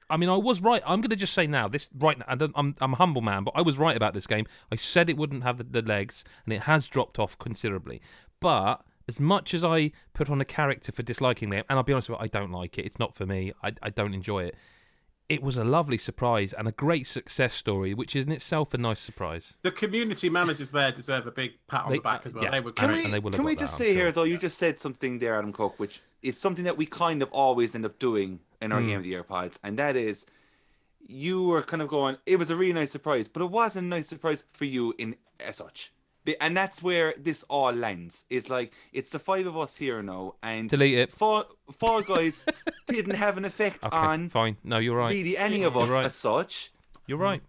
I mean, I was right. I'm going to just say now, this right now. I'm a humble man, but I was right about this game. I said it wouldn't have the legs, and it has dropped off considerably. But as much as I put on a character for disliking it, and I'll be honest with you, I don't like it. It's not for me. I don't enjoy it. It was a lovely surprise and a great success story, which is in itself a nice surprise. The community managers there deserve a big pat on the back as well. Yeah. They were Can great. we just say here, though, you just said something there, Adam Cook, which is something that we kind of always end up doing in our Game of the Year pods, and that is, you were kind of going, it was a really nice surprise, but it wasn't a nice surprise for you in as such. And that's where this all lands. It's like, it's the five of us here now, and Delete it. Fall Guys didn't have an effect on Fine. No, you're right. really any of us as such. You're right.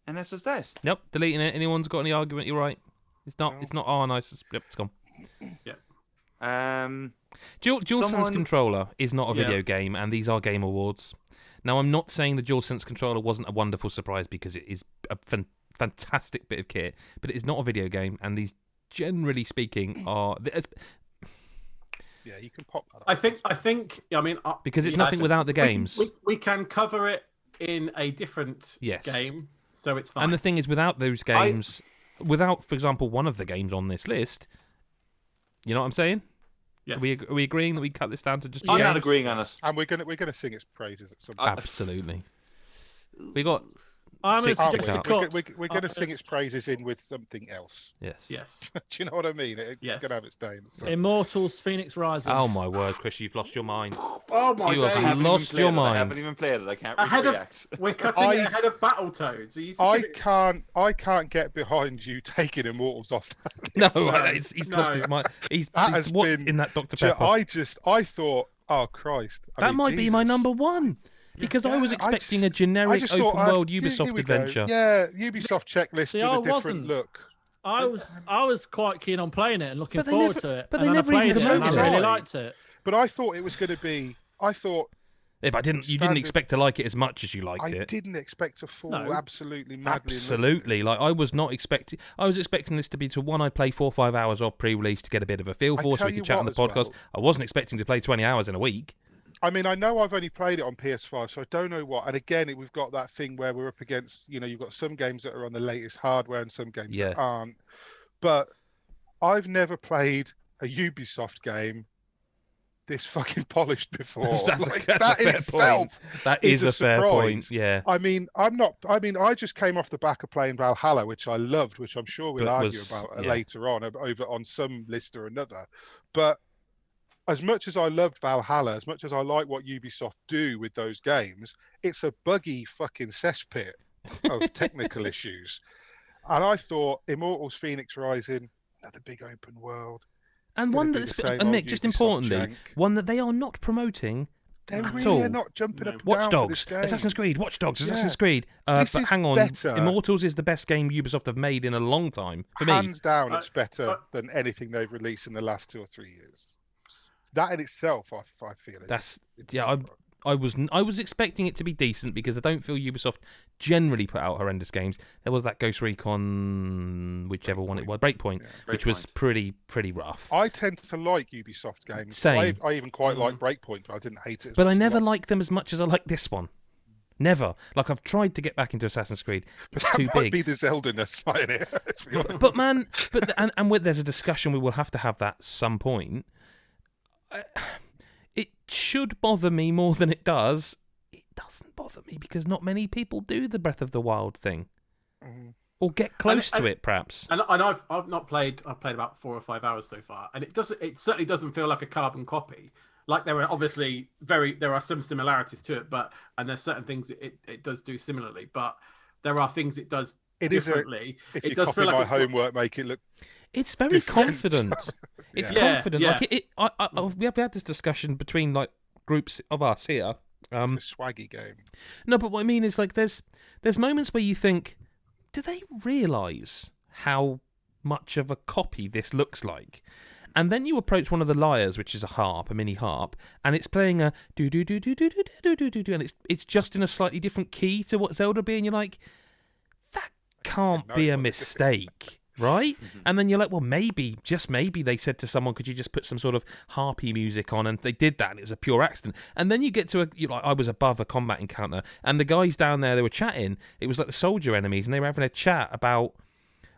And that's just that. Nope, deleting it. Anyone's got any argument? You're right. It's not. It's not. Oh, nice. Yep, it's gone. Yeah. DualSense controller is not a video game, and these are game awards. Now, I'm not saying the DualSense controller wasn't a wonderful surprise, because it is a fantastic bit of kit, but it is not a video game, and these, generally speaking, are. Yeah, you can pop that up. I think. I mean, because it's nothing without the games. We can cover it in a different game, so it's fine. And the thing is, without those games, without, for example, one of the games on this list, you know what I'm saying? Yes. Are we agreeing that we cut this down to just? I'm not agreeing on it. And we're gonna sing its praises at some point. Absolutely. We got. I'm going to Six suggest a out. cut. We're going to sing its praises in with something else. Yes. Do you know what I mean? It's Yes. going to have its days. So. Immortals Phoenix Rising. Oh my word, Chris, you've lost your mind. Oh my You days. have lost your I mind. haven't even played it. I can't Ahead really of, react. we're cutting it ahead of Battletoads. Are you I can't get behind you taking Immortals off that No, list. he's lost his mind. He's has what's been- in that Dr. Do you- Pepper. I thought, oh Christ. That might be my number one. Because I was expecting a generic open world Ubisoft adventure. Yeah, Ubisoft checklist See, with I a different wasn't. look. I was quite keen on playing it and looking But they forward never- to it. but and they then never I played even it and I promoted really it. liked it. But I thought it was going to be. I thought Yeah, but you didn't Standard- expect to like it as much as you liked I it. didn't expect to fall No. absolutely madly. in love with Absolutely. Like, I was not expecting. I was expecting this to be to one I play 4 or 5 hours of pre-release to get a bit of a feel I for, so tell we you could chat on the what podcast. as well. I wasn't expecting to play 20 hours in a week. I mean, I know I've only played it on PS5, so I don't know what. And again, we've got that thing where we're up against, you've got some games that are on the latest hardware and some games that aren't. But I've never played a Ubisoft game this fucking polished before. That's Like, a that in fair itself point. That is is a fair surprise. point. Yeah. I mean, I just came off the back of playing Valhalla, which I loved, which I'm sure we'll But argue was- about yeah. later on, over on some list or another. But as much as I loved Valhalla, as much as I like what Ubisoft do with those games, it's a buggy fucking cesspit of technical issues. And I thought Immortals Phoenix Rising, another big open world. It's And gonna one be that's, the same and old Mick, just Ubisoft importantly, jank. one that they are not promoting. They at really all. are not jumping up and Watch down for Dogs, this game. Assassin's Creed, Watch Dogs, Yeah. Assassin's Creed. This But is hang on, better. Immortals is the best game Ubisoft have made in a long time. For me, Hands down, it's better than anything they've released in the last 2 or 3 years. That in itself, I feel. I was expecting it to be decent because I don't feel Ubisoft generally put out horrendous games. There was that Ghost Recon, whichever one it was, Breakpoint, which was pretty rough. I tend to like Ubisoft games. Same. I even quite like Breakpoint, but I didn't hate it. But I never liked them as much as I like this one. Never. Like, I've tried to get back into Assassin's Creed. It's that too might big. be the Zelda-ness right in it. Let's be honest. But man, there's a discussion we will have to have that at some point. It should bother me more than it does. It doesn't bother me because not many people do the Breath of the Wild thing, or get close to it, perhaps. And I've not played. I've played about 4 or 5 hours so far, and it certainly doesn't feel like a carbon copy. Like, there are obviously there are some similarities to it, and there's certain things it does do similarly, but there are things it does differently. If it you does copy feel like my it's got- homework, make it look. It's very different. confident. It's Yeah. confident. Yeah. Like we have had this discussion between like groups of us here, It's a swaggy game. No, but what I mean is like there's moments where you think, do they realise how much of a copy this looks like? And then you approach one of the lyres, which is a mini harp, and it's playing a do do do do do do do do do do, and it's just in a slightly different key to what Zelda would be, and you're like, that can't be a mistake, right? And then you're like, well, maybe, just maybe, they said to someone, could you just put some sort of harpy music on, and they did that, and it was a pure accident. And then you get to I was above a combat encounter, and the guys down there, they were chatting. It was like the soldier enemies, and they were having a chat about.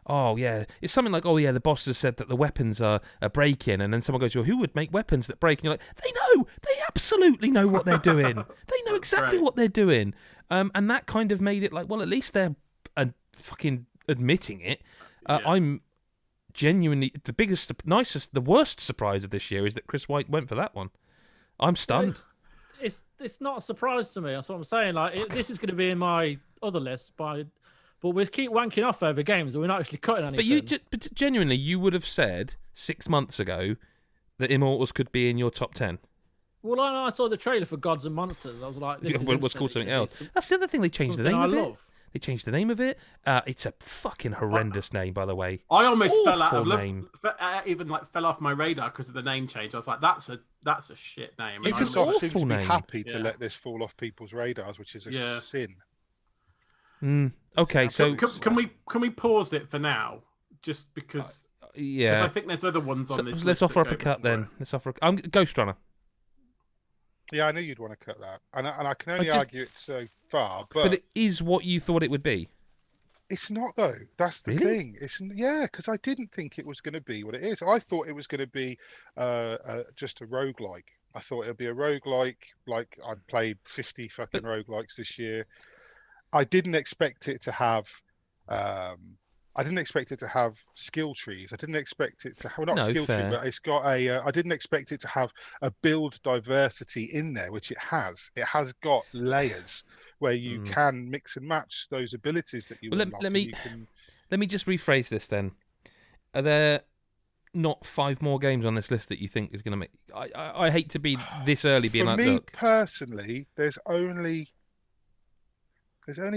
Oh, yeah. It's something like, oh, yeah, the boss has said that the weapons are breaking. And then someone goes, well, who would make weapons that break? And you're like, they know. They absolutely know what they're doing. They know exactly what they're doing. And that kind of made it like, well, at least they're fucking admitting it. I'm genuinely, the worst surprise of this year is that Chris White went for that one. I'm stunned. It's not a surprise to me. That's what I'm saying. Like, this is going to be in my other list But we keep wanking off over games, but we're not actually cutting anything. But genuinely, you would have said 6 months ago that Immortals could be in your top 10. Well, I saw the trailer for Gods and Monsters. I was like, this is what's called something else. That's the other thing. They changed the name of it. They changed the name of it. It's a fucking horrendous name, by the way. I almost fell out of love. Even fell off my radar because of the name change. I was like, that's a shit name. Microsoft seems to be name. happy to let this fall off people's radars, which is a sin. Okay, so can we pause it for now, just because? Yeah, because I think there's other ones on this. Let's offer up a cut then. Let's offer. Ghost Runner. Yeah, I knew you'd want to cut that, and I can only argue it so far. But it is what you thought it would be. It's not though. That's the thing. It's because I didn't think it was going to be what it is. I thought it was going to be just a roguelike. I thought it'd be a roguelike. Like I'd played 50 fucking roguelikes this year. I didn't expect it to have. I didn't expect it to have skill trees. I didn't expect it to have skill tree, but it's got a. I didn't expect it to have a build diversity in there, which it has. It has got layers where you can mix and match those abilities that you. Let me just rephrase this then. Are there not 5 more games on this list that you think is going to make? I hate to be this early being like, look. For me personally, there's only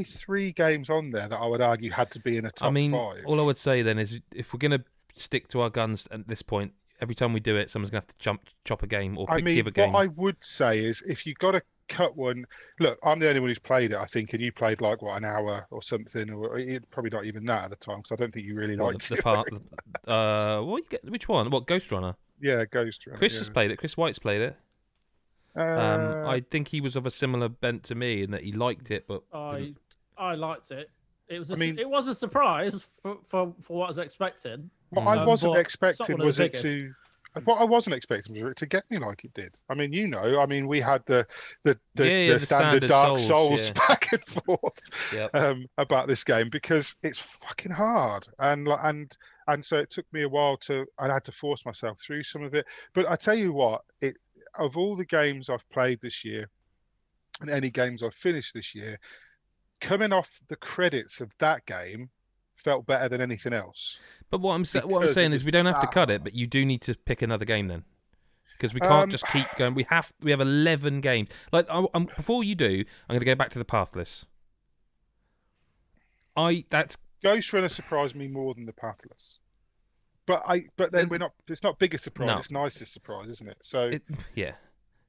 3 games on there that I would argue had to be in a top 5. All I would say then is if we're going to stick to our guns at this point, every time we do it, someone's going to have to chop a game or give a game. What I would say is if you've got to cut one, look, I'm the only one who's played it, I think, and you played like, an hour or something, or probably not even that at the time, because I don't think you really liked it. Which one? What, Ghost Runner? Yeah, Ghost Runner. Chris has played it. Chris White's played it. I think he was of a similar bent to me in that he liked it, but I liked it. It was a surprise for what I was expecting. What I wasn't expecting was it to. What I wasn't expecting was it to get me like it did. I mean, we had the standard Dark Souls back and forth about this game because it's fucking hard, and so it took me a while I had to force myself through some of it. But I tell you what, of all the games I've played this year and any games I've finished this year, coming off the credits of that game felt better than anything else. But what I'm saying is we don't have to cut it, but you do need to pick another game then. Because we can't just keep going. We have 11 games. Like before you do, I'm going to go back to the Pathless. Ghost Runner surprised me more than the Pathless. But then we're not. It's not biggest surprise. No. It's nicest surprise, isn't it? So yeah.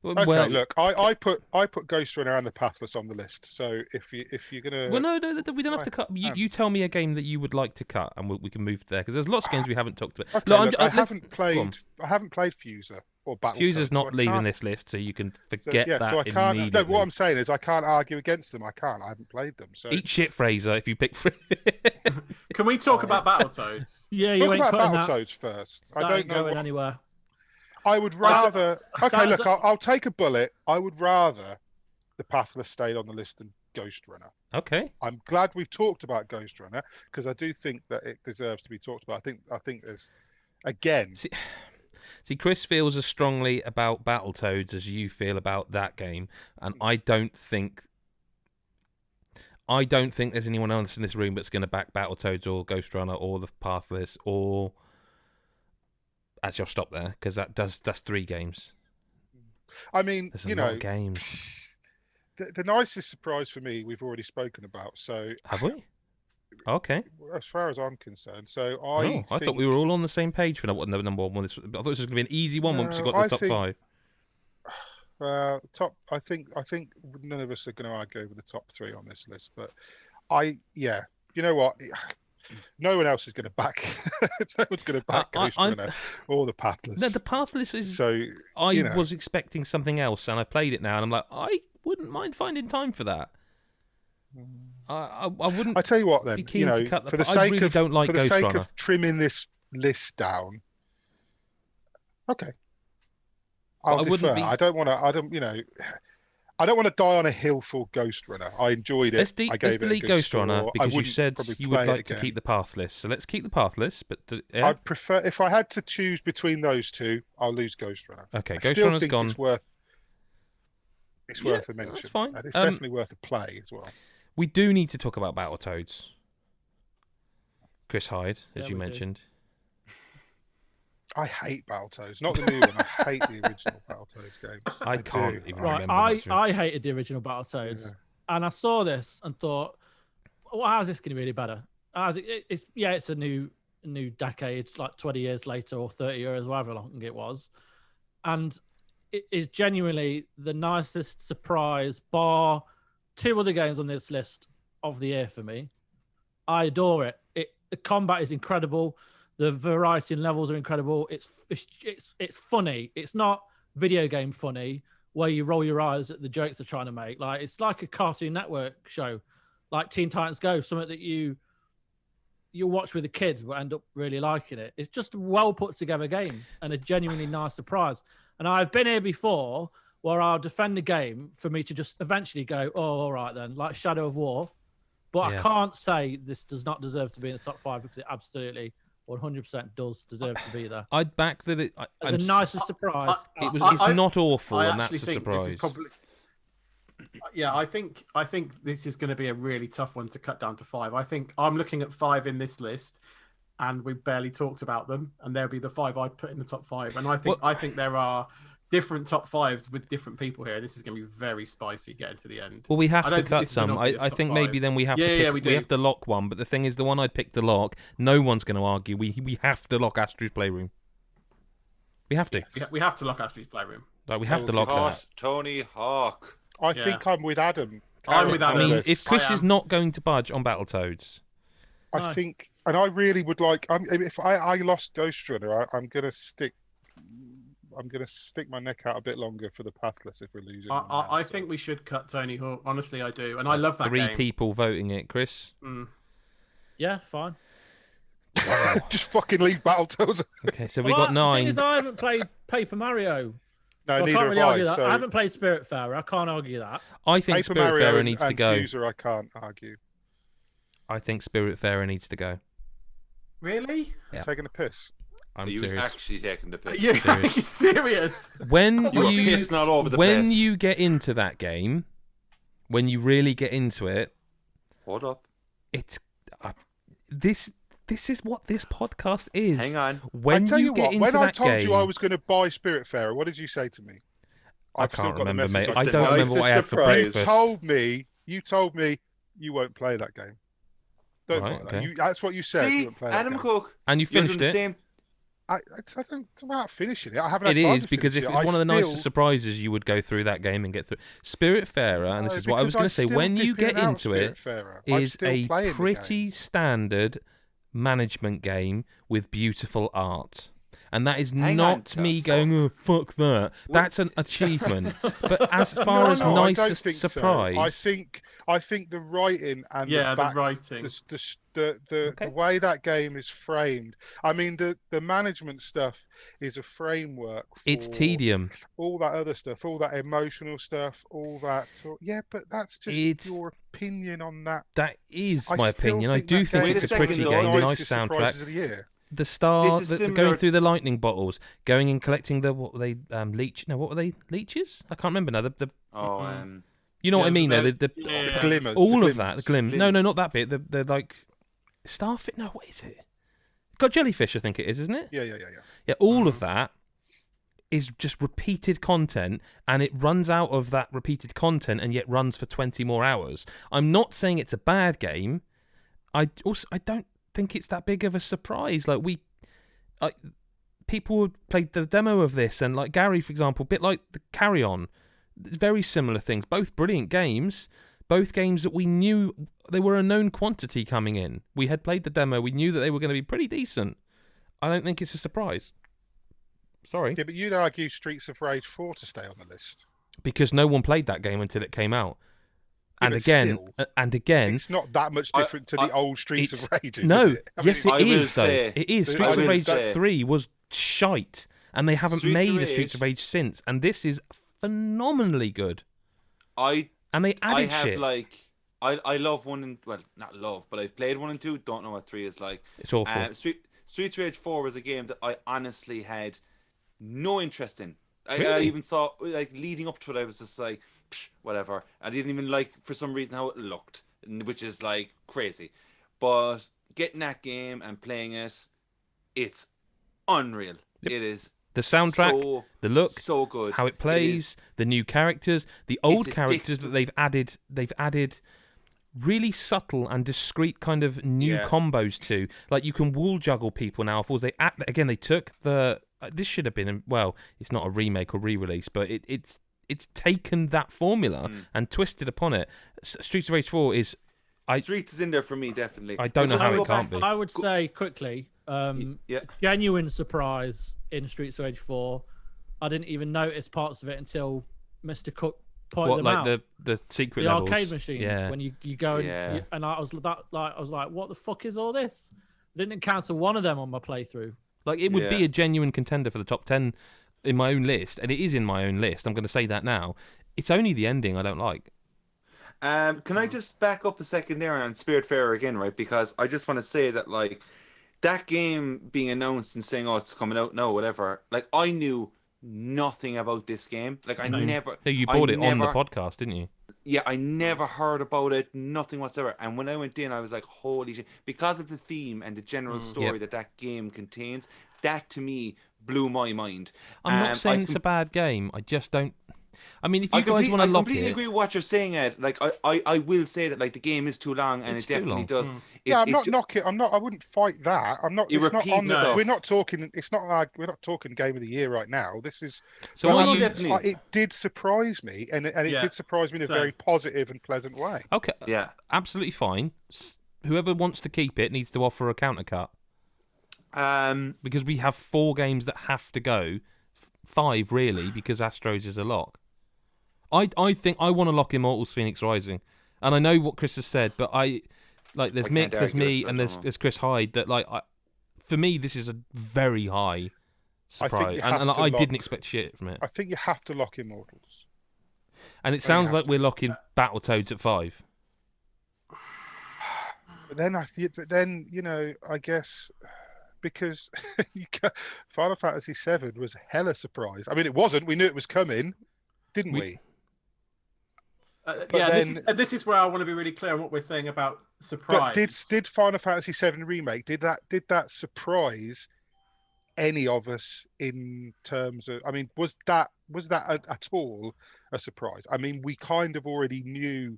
Okay, look, I put Ghost Runner and the Pathless on the list. So if you're gonna, no, we don't have to cut. You tell me a game that you would like to cut, and we can move there because there's lots of games we haven't talked about. Okay, I haven't played Fuser or Battletoads. Fuser's not leaving this list, so you can forget that. So I can't. Immediately. No, what I'm saying is I can't argue against them. I haven't played them. So eat shit, Fraser. If you pick. Can we talk about Battletoads? Yeah, you talk about Battletoads first. I don't know going anywhere. I would rather. Look, I'll take a bullet. I would rather the Pathless stayed on the list than Ghost Runner. Okay. I'm glad we've talked about Ghost Runner because I do think that it deserves to be talked about. I think there's again. See, Chris feels as strongly about Battletoads as you feel about that game, and I don't think there's anyone else in this room that's going to back Battletoads or Ghost Runner or the Pathless or. Actually, I'll stop there because that's 3 games. I mean, there's a lot of games. The nicest surprise for me, we've already spoken about. So Have we? Okay. as far as I'm concerned, so I thought we were all on the same page for what number one was. I thought this was going to be an easy one once you got the top five. I think none of us are going to argue over the top 3 on this list, but you know what? No one else is going to back. No one's going to back Ghost Runner or the Pathless. No, the Pathless is. So I was expecting something else, and I played it now, and I'm like, I wouldn't mind finding time for that. I wouldn't. I tell you what, then, be keen to cut for the sake really of don't like for the Ghost sake Runner. of trimming this list down, okay, I'll defer. I don't want to. I don't want to die on a hill for Ghost Runner. I enjoyed it. Let's delete Ghost Runner because you said you would like to keep the Pathless. So let's keep the Pathless. But I'd prefer, if I had to choose between those 2, I'll lose Ghost Runner. Okay, I Ghost still Runner's think gone. It's worth a mention. That's fine. It's definitely worth a play as well. We do need to talk about Battletoads. Chris Hyde, as you we do. mentioned. I hate Battletoads. Not the new one. I hate the original Battletoads games. I can't do. even Right, remember. I hated the original Battletoads, and I saw this and thought, well, how's this going to be any better? It's a new decade, like 20 years later or 30 years, however long it was, and it is genuinely the nicest surprise, bar 2 other games on this list of the year for me. I adore it. The combat is incredible. The variety and levels are incredible. It's funny. It's not video game funny where you roll your eyes at the jokes they're trying to make. Like, it's like a Cartoon Network show, like Teen Titans Go, something that you'll watch with the kids but end up really liking it. It's just a well put together game and a genuinely nice surprise. And I've been here before where I'll defend the game for me to just eventually go, oh, all right then, like Shadow of War. But I can't say this does not deserve to be in the top 5 because it absolutely 100% does deserve to be there. I'd back that it. The nicest surprise. It's not awful, and that's a surprise. This is probably, I think this is going to be a really tough one to cut down to 5. I think I'm looking at 5 in this list, and we barely talked about them, and they'll be the 5 I'd put in the top 5. And I think there are different top 5s with different people here. This is going to be very spicy getting to the end. Well, we have to cut some. I think maybe then we have to pick, we have to lock one. But the thing is, the one I'd pick to lock, no one's going to argue. We have to lock Astrid's Playroom. We have to. We have to lock Astrid's Playroom. Like, we have to lock that. Tony Hawk. I think I'm with Adam. I'm with Adam. I mean, if Chris is not going to budge on Battletoads, I think, and I really would like. If I lost Ghost Runner, I'm going to stick my neck out a bit longer for the Pathless if we're losing. I think we should cut Tony Hawk. Honestly, I do, and I love that 3 game. people voting it, Chris. Yeah, fine. Just fucking leave Battletoads. Okay, so we got 9. The thing is, I haven't played Paper Mario. No, So I neither can't really have argue that. So I haven't played Spiritfarer. I can't argue that. I think Paper Mario Spiritfarer needs to and go. Fuser, I can't argue. I think Spiritfarer needs to go. Really? Yeah. Taking a piss. I'm Are you serious. actually taking the piss? Yeah, are you serious? When You were pissing all over the when place. you get into that game, when you really get into it, Hold up. it's this is what this podcast is. Hang on. When I tell you get what, into when I that told game, you I was going to buy Spiritfarer, what did you say to me? I can't remember, mate. I It's don't the remember what I had for nicest breakfast. You told me you won't play that game. Don't Right, buy that. okay. That's what you said. you See, won't play that Adam game. Cook. And you You're finished doing it. the same. I don't it's about finishing it. I haven't It had time is to because finish if it. it's one of the I nicest surprises, you would go through that game and get through Spiritfarer. And this No, is what I was because going to say. still When you dip in get and out into it, Spiritfarer. I'm is still a playing the pretty game. standard management game with beautiful art. And that is Hang on, not me going, oh, fuck that. That's an achievement. But as far as I don't nicest think so. surprise, I think the writing and Yeah, the, the writing. the way that game is framed. I mean, the management stuff is a framework. For it's tedium. all that other stuff, all that emotional stuff, all that. Yeah, but that's just your opinion on that. That is I my still opinion. I think do that think game it's is a pretty one game, of a the nice nicest surprises soundtrack. of the year. The star, This is going similar- through the lightning bottles, going and collecting the what were they leech? No, what were they? Leeches? I can't remember now. You know what I mean? Though the Glimmers. all the of that. The glim. No, not that bit. The like starfish. No, what is it? Got jellyfish. I think it is, isn't it? Yeah. Yeah, all of that is just repeated content, and it runs out of that repeated content and yet runs for 20 more hours. I'm not saying it's a bad game. I don't think it's that big of a surprise. Like people played the demo of this, and like Gary, for example, a bit like the Carry On, very similar things. Both brilliant games. Both games that we knew they were a known quantity coming in. We had played the demo. We knew that they were going to be pretty decent. I don't think it's a surprise. Sorry. Yeah, but you'd argue Streets of Rage 4 to stay on the list. Because no one played that game until it came out. Yeah, And again, it's not that much different to the old Streets of Rage. No, is it? yes, it is. Though it is. Streets of Rage say, 3 was shite, and they haven't made a Streets of Rage since. And this is phenomenally good. And they added shit. I love 1 and not love, but I've played 1 and 2. Don't know what 3 is like. It's awful. Streets of Rage 4 was a game that I honestly had no interest in. I even saw, like, leading up to it, I was just like, whatever. I didn't even like, for some reason, how it looked, which is like crazy. But getting that game and playing it, it's unreal. Yep. It is. The soundtrack, the look, so good. How it plays, the new characters, the old characters that they've added really subtle and discreet kind of new combos to. Like, you can wall juggle people now. They took the this should have been it's not a remake or re-release, but it's taken that formula and twisted upon it. Streets of Rage 4 is Streets is in there for me, definitely. I don't know how it can't be. I would say quickly, genuine surprise in Streets of Rage 4. I didn't even notice parts of it until Mr. Cook pointed them out. The secret the levels? Arcade machines when you go and I was like, what the fuck is all this? I didn't cancel one of them on my playthrough. Like, it would be a genuine contender for the top 10 in my own list, and it is in my own list. I'm going to say that now. It's only the ending I don't like. Can I just back up a second there on Spiritfarer again, right? Because I just want to say that, like, that game being announced and saying, oh, it's coming out now, whatever, like, I knew nothing about this game. Like, I never... No, you bought it on the podcast, didn't you? Yeah, I never heard about it, nothing whatsoever. And when I went in, I was like, holy shit. Because of the theme and the general story that game contains, that to me blew my mind. I'm not saying it's a bad game. I just don't... I mean, if you guys want to lock it... I completely agree with what you're saying, Ed. Like, I will say that, like, the game is too long, and it definitely does. I'm not knocking. I wouldn't fight that. I'm not. It's not on the, we're not talking. It's not like we're not talking Game of the Year right now. This is. So it did surprise me, and it did surprise me in a very positive and pleasant way. Okay. Yeah. Absolutely fine. Whoever wants to keep it needs to offer a counter cut. Because we have 4 games that have to go. 5 really, because Astros is a lock. I think I want to lock Immortals Phoenix Rising, and I know what Chris has said, but there's Mick, there's me, and there's Chris Hyde. That for me, this is a very high surprise, and I didn't expect shit from it. I think you have to lock Immortals, and it sounds like we're locking Battletoads at 5. But then I guess. Because Final Fantasy VII was hella surprise. I mean, it wasn't. We knew it was coming, didn't we? This is where I want to be really clear on what we're saying about surprise. But did Final Fantasy VII Remake, did that surprise any of us in terms of... I mean, was that at all a surprise? I mean, we kind of already knew...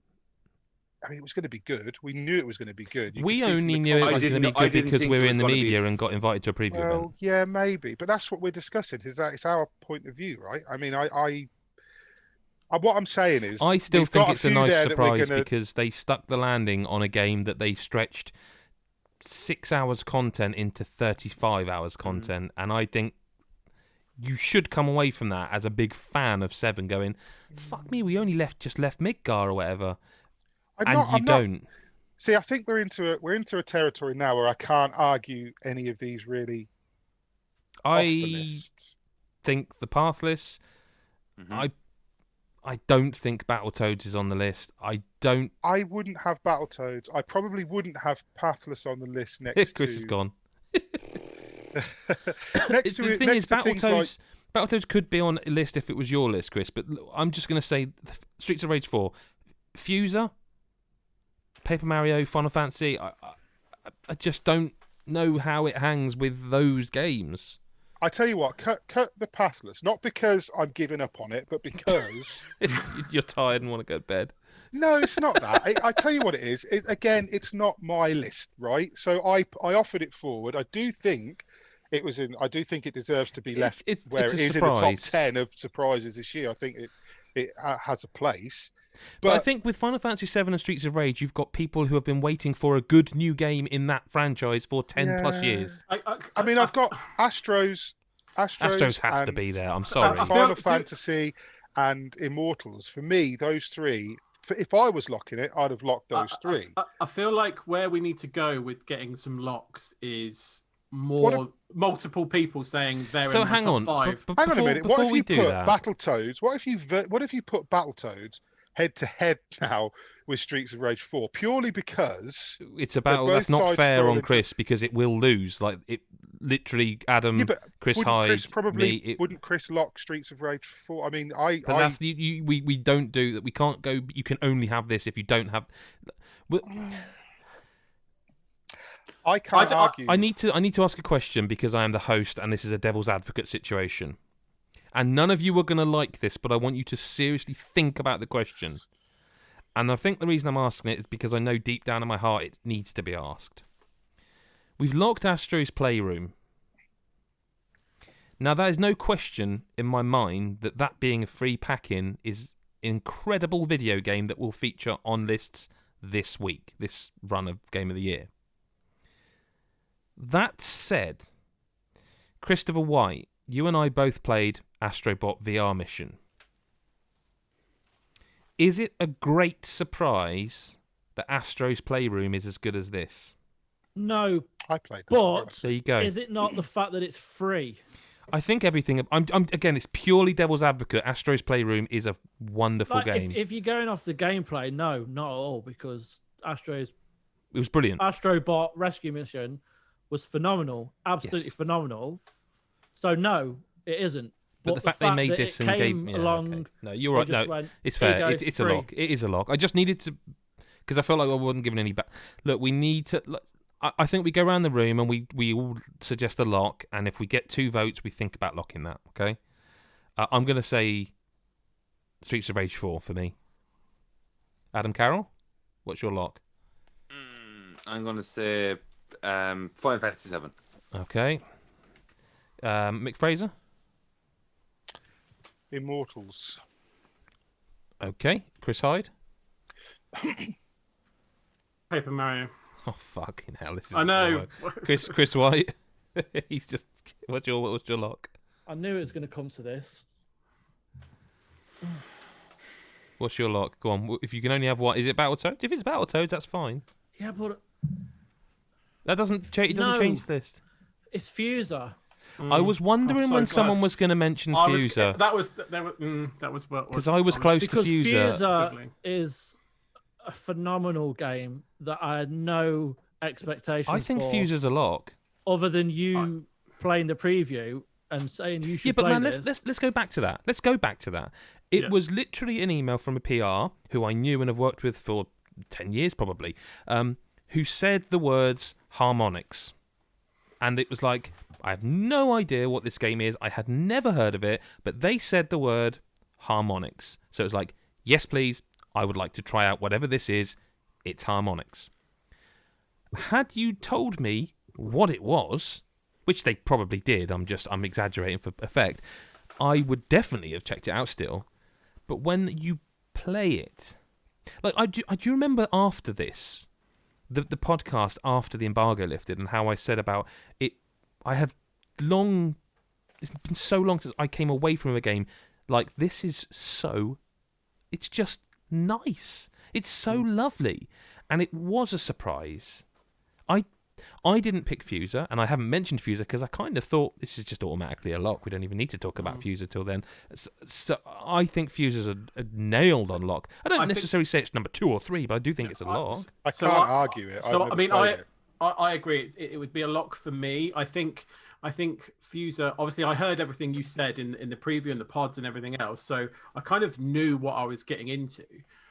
I mean, it was going to be good. We knew it was going to be good. We only knew it was going to be good because we were in the media and got invited to a preview event. Well, yeah, maybe. But that's what we're discussing. It's our point of view, right? I mean, what I'm saying is... I still think it's a nice surprise because they stuck the landing on a game that they stretched 6 hours content into 35 hours content. And I think you should come away from that as a big fan of 7 going, fuck me, we only just left Midgar or whatever. Don't. See, I think we're into a territory now where I can't argue any of these really. Off the list. Think the Pathless. I don't think Battletoads is on the list. I wouldn't have Battletoads. I probably wouldn't have Pathless on the list next to. Chris is gone. Next to the it, thing next is, to things like... Battletoads could be on a list if it was your list, Chris. But I'm just going to say Streets of Rage 4, Fuser. Paper Mario, Final Fantasy, I just don't know how it hangs with those games. I tell you what, cut the Pathless. Not because I'm giving up on it, but because You're tired and want to go to bed. no, it's not that. I tell you what it is. Again, it's not my list, right? So I offered it forward. I do think it was in. I do think it deserves to be left where it's it a is in the top surprise. 10 of surprises this year. I think it has a place. But I think with Final Fantasy VII and Streets of Rage, you've got people who have been waiting for a good new game in that franchise for 10 plus years. I mean, I've got Astros Astros has to and be there. I'm sorry. Final Fantasy and Immortals. For me, those three. If I was locking it, I'd have locked those three. I feel like where we need to go with getting some locks is more multiple people saying they're in my top 5. Hang on a minute. What if you put that? Battletoads? What if you put Battletoads head to head now with Streets of Rage 4? Purely because it's a battle that's not fair on Chris because it will lose. Like it literally, Adam, Chris Hyde, wouldn't Chris lock Streets of Rage 4? I mean, that's we don't do that. We can't go. You can only have this if you don't have. I can't argue. I need to ask a question because I am the host and this is a devil's advocate situation. And none of you are going to like this, but I want you to seriously think about the question. And I think the reason I'm asking it is because I know deep down in my heart it needs to be asked. We've locked Astro's Playroom. Now, there is no question in my mind that being a free pack-in is an incredible video game that will feature on lists this week, this run of Game of the Year. That said, Christopher White, you and I both played Astrobot VR Mission. Is it a great surprise that Astro's Playroom is as good as this? No. I played this. But there you go. Is it not the fact that it's free? I think everything. Again, it's purely devil's advocate. Astro's Playroom is a wonderful game. If you're going off the gameplay, no, not at all, because it was brilliant. Astrobot Rescue Mission was phenomenal, absolutely phenomenal. So no, it isn't. But the fact they made this and gave me along. Okay. No, you're right. No, it's fair. It's a lock. It is a lock. I just needed to because I felt like I wasn't giving any back. Look, we need to. Look, I think we go around the room and we all suggest a lock, and if we get 2 votes, we think about locking that. Okay. I'm going to say Streets of Rage 4 for me. Adam Carroll, what's your lock? I'm going to say Final Fantasy 7. Okay. Mick Fraser? Immortals. Okay. Chris Hyde? Paper Mario. Oh, fucking hell. This is I know. Chris White? He's just... What's your lock? I knew it was going to come to this. What's your lock? Go on. If you can only have one... Is it Battletoads? If it's Battletoads, that's fine. Yeah, but... That doesn't change this list. It's Fuser. I was wondering when someone was going to mention Fuser. That was because I was close to Fuser. Fuser is a phenomenal game that I had no expectations. I think Fuser's a lock. Other than you playing the preview and saying you should play this. Let's go back to that. Let's go back to that. It was literally an email from a PR who I knew and have worked with for 10 years probably, who said the words harmonics. And it was like, I have no idea what this game is. I had never heard of it, but they said the word harmonics. So it was like, yes, please. I would like to try out whatever this is. It's harmonics. Had you told me what it was, which they probably did, I'm exaggerating for effect, I would definitely have checked it out still. But when you play it, like I do remember after this, the podcast after the embargo lifted, and how I said about it. It's been so long since I came away from a game like this. It's just nice. It's so lovely, and it was a surprise. I didn't pick Fuser, and I haven't mentioned Fuser because I kind of thought this is just automatically a lock. We don't even need to talk about Fuser till then. So I think Fuser's a nailed on lock. I don't necessarily say it's number 2 or 3, but I do think it's a lock. I can't argue it. So I agree. It would be a lock for me. I think Fuser. Obviously, I heard everything you said in the preview and the pods and everything else, so I kind of knew what I was getting into.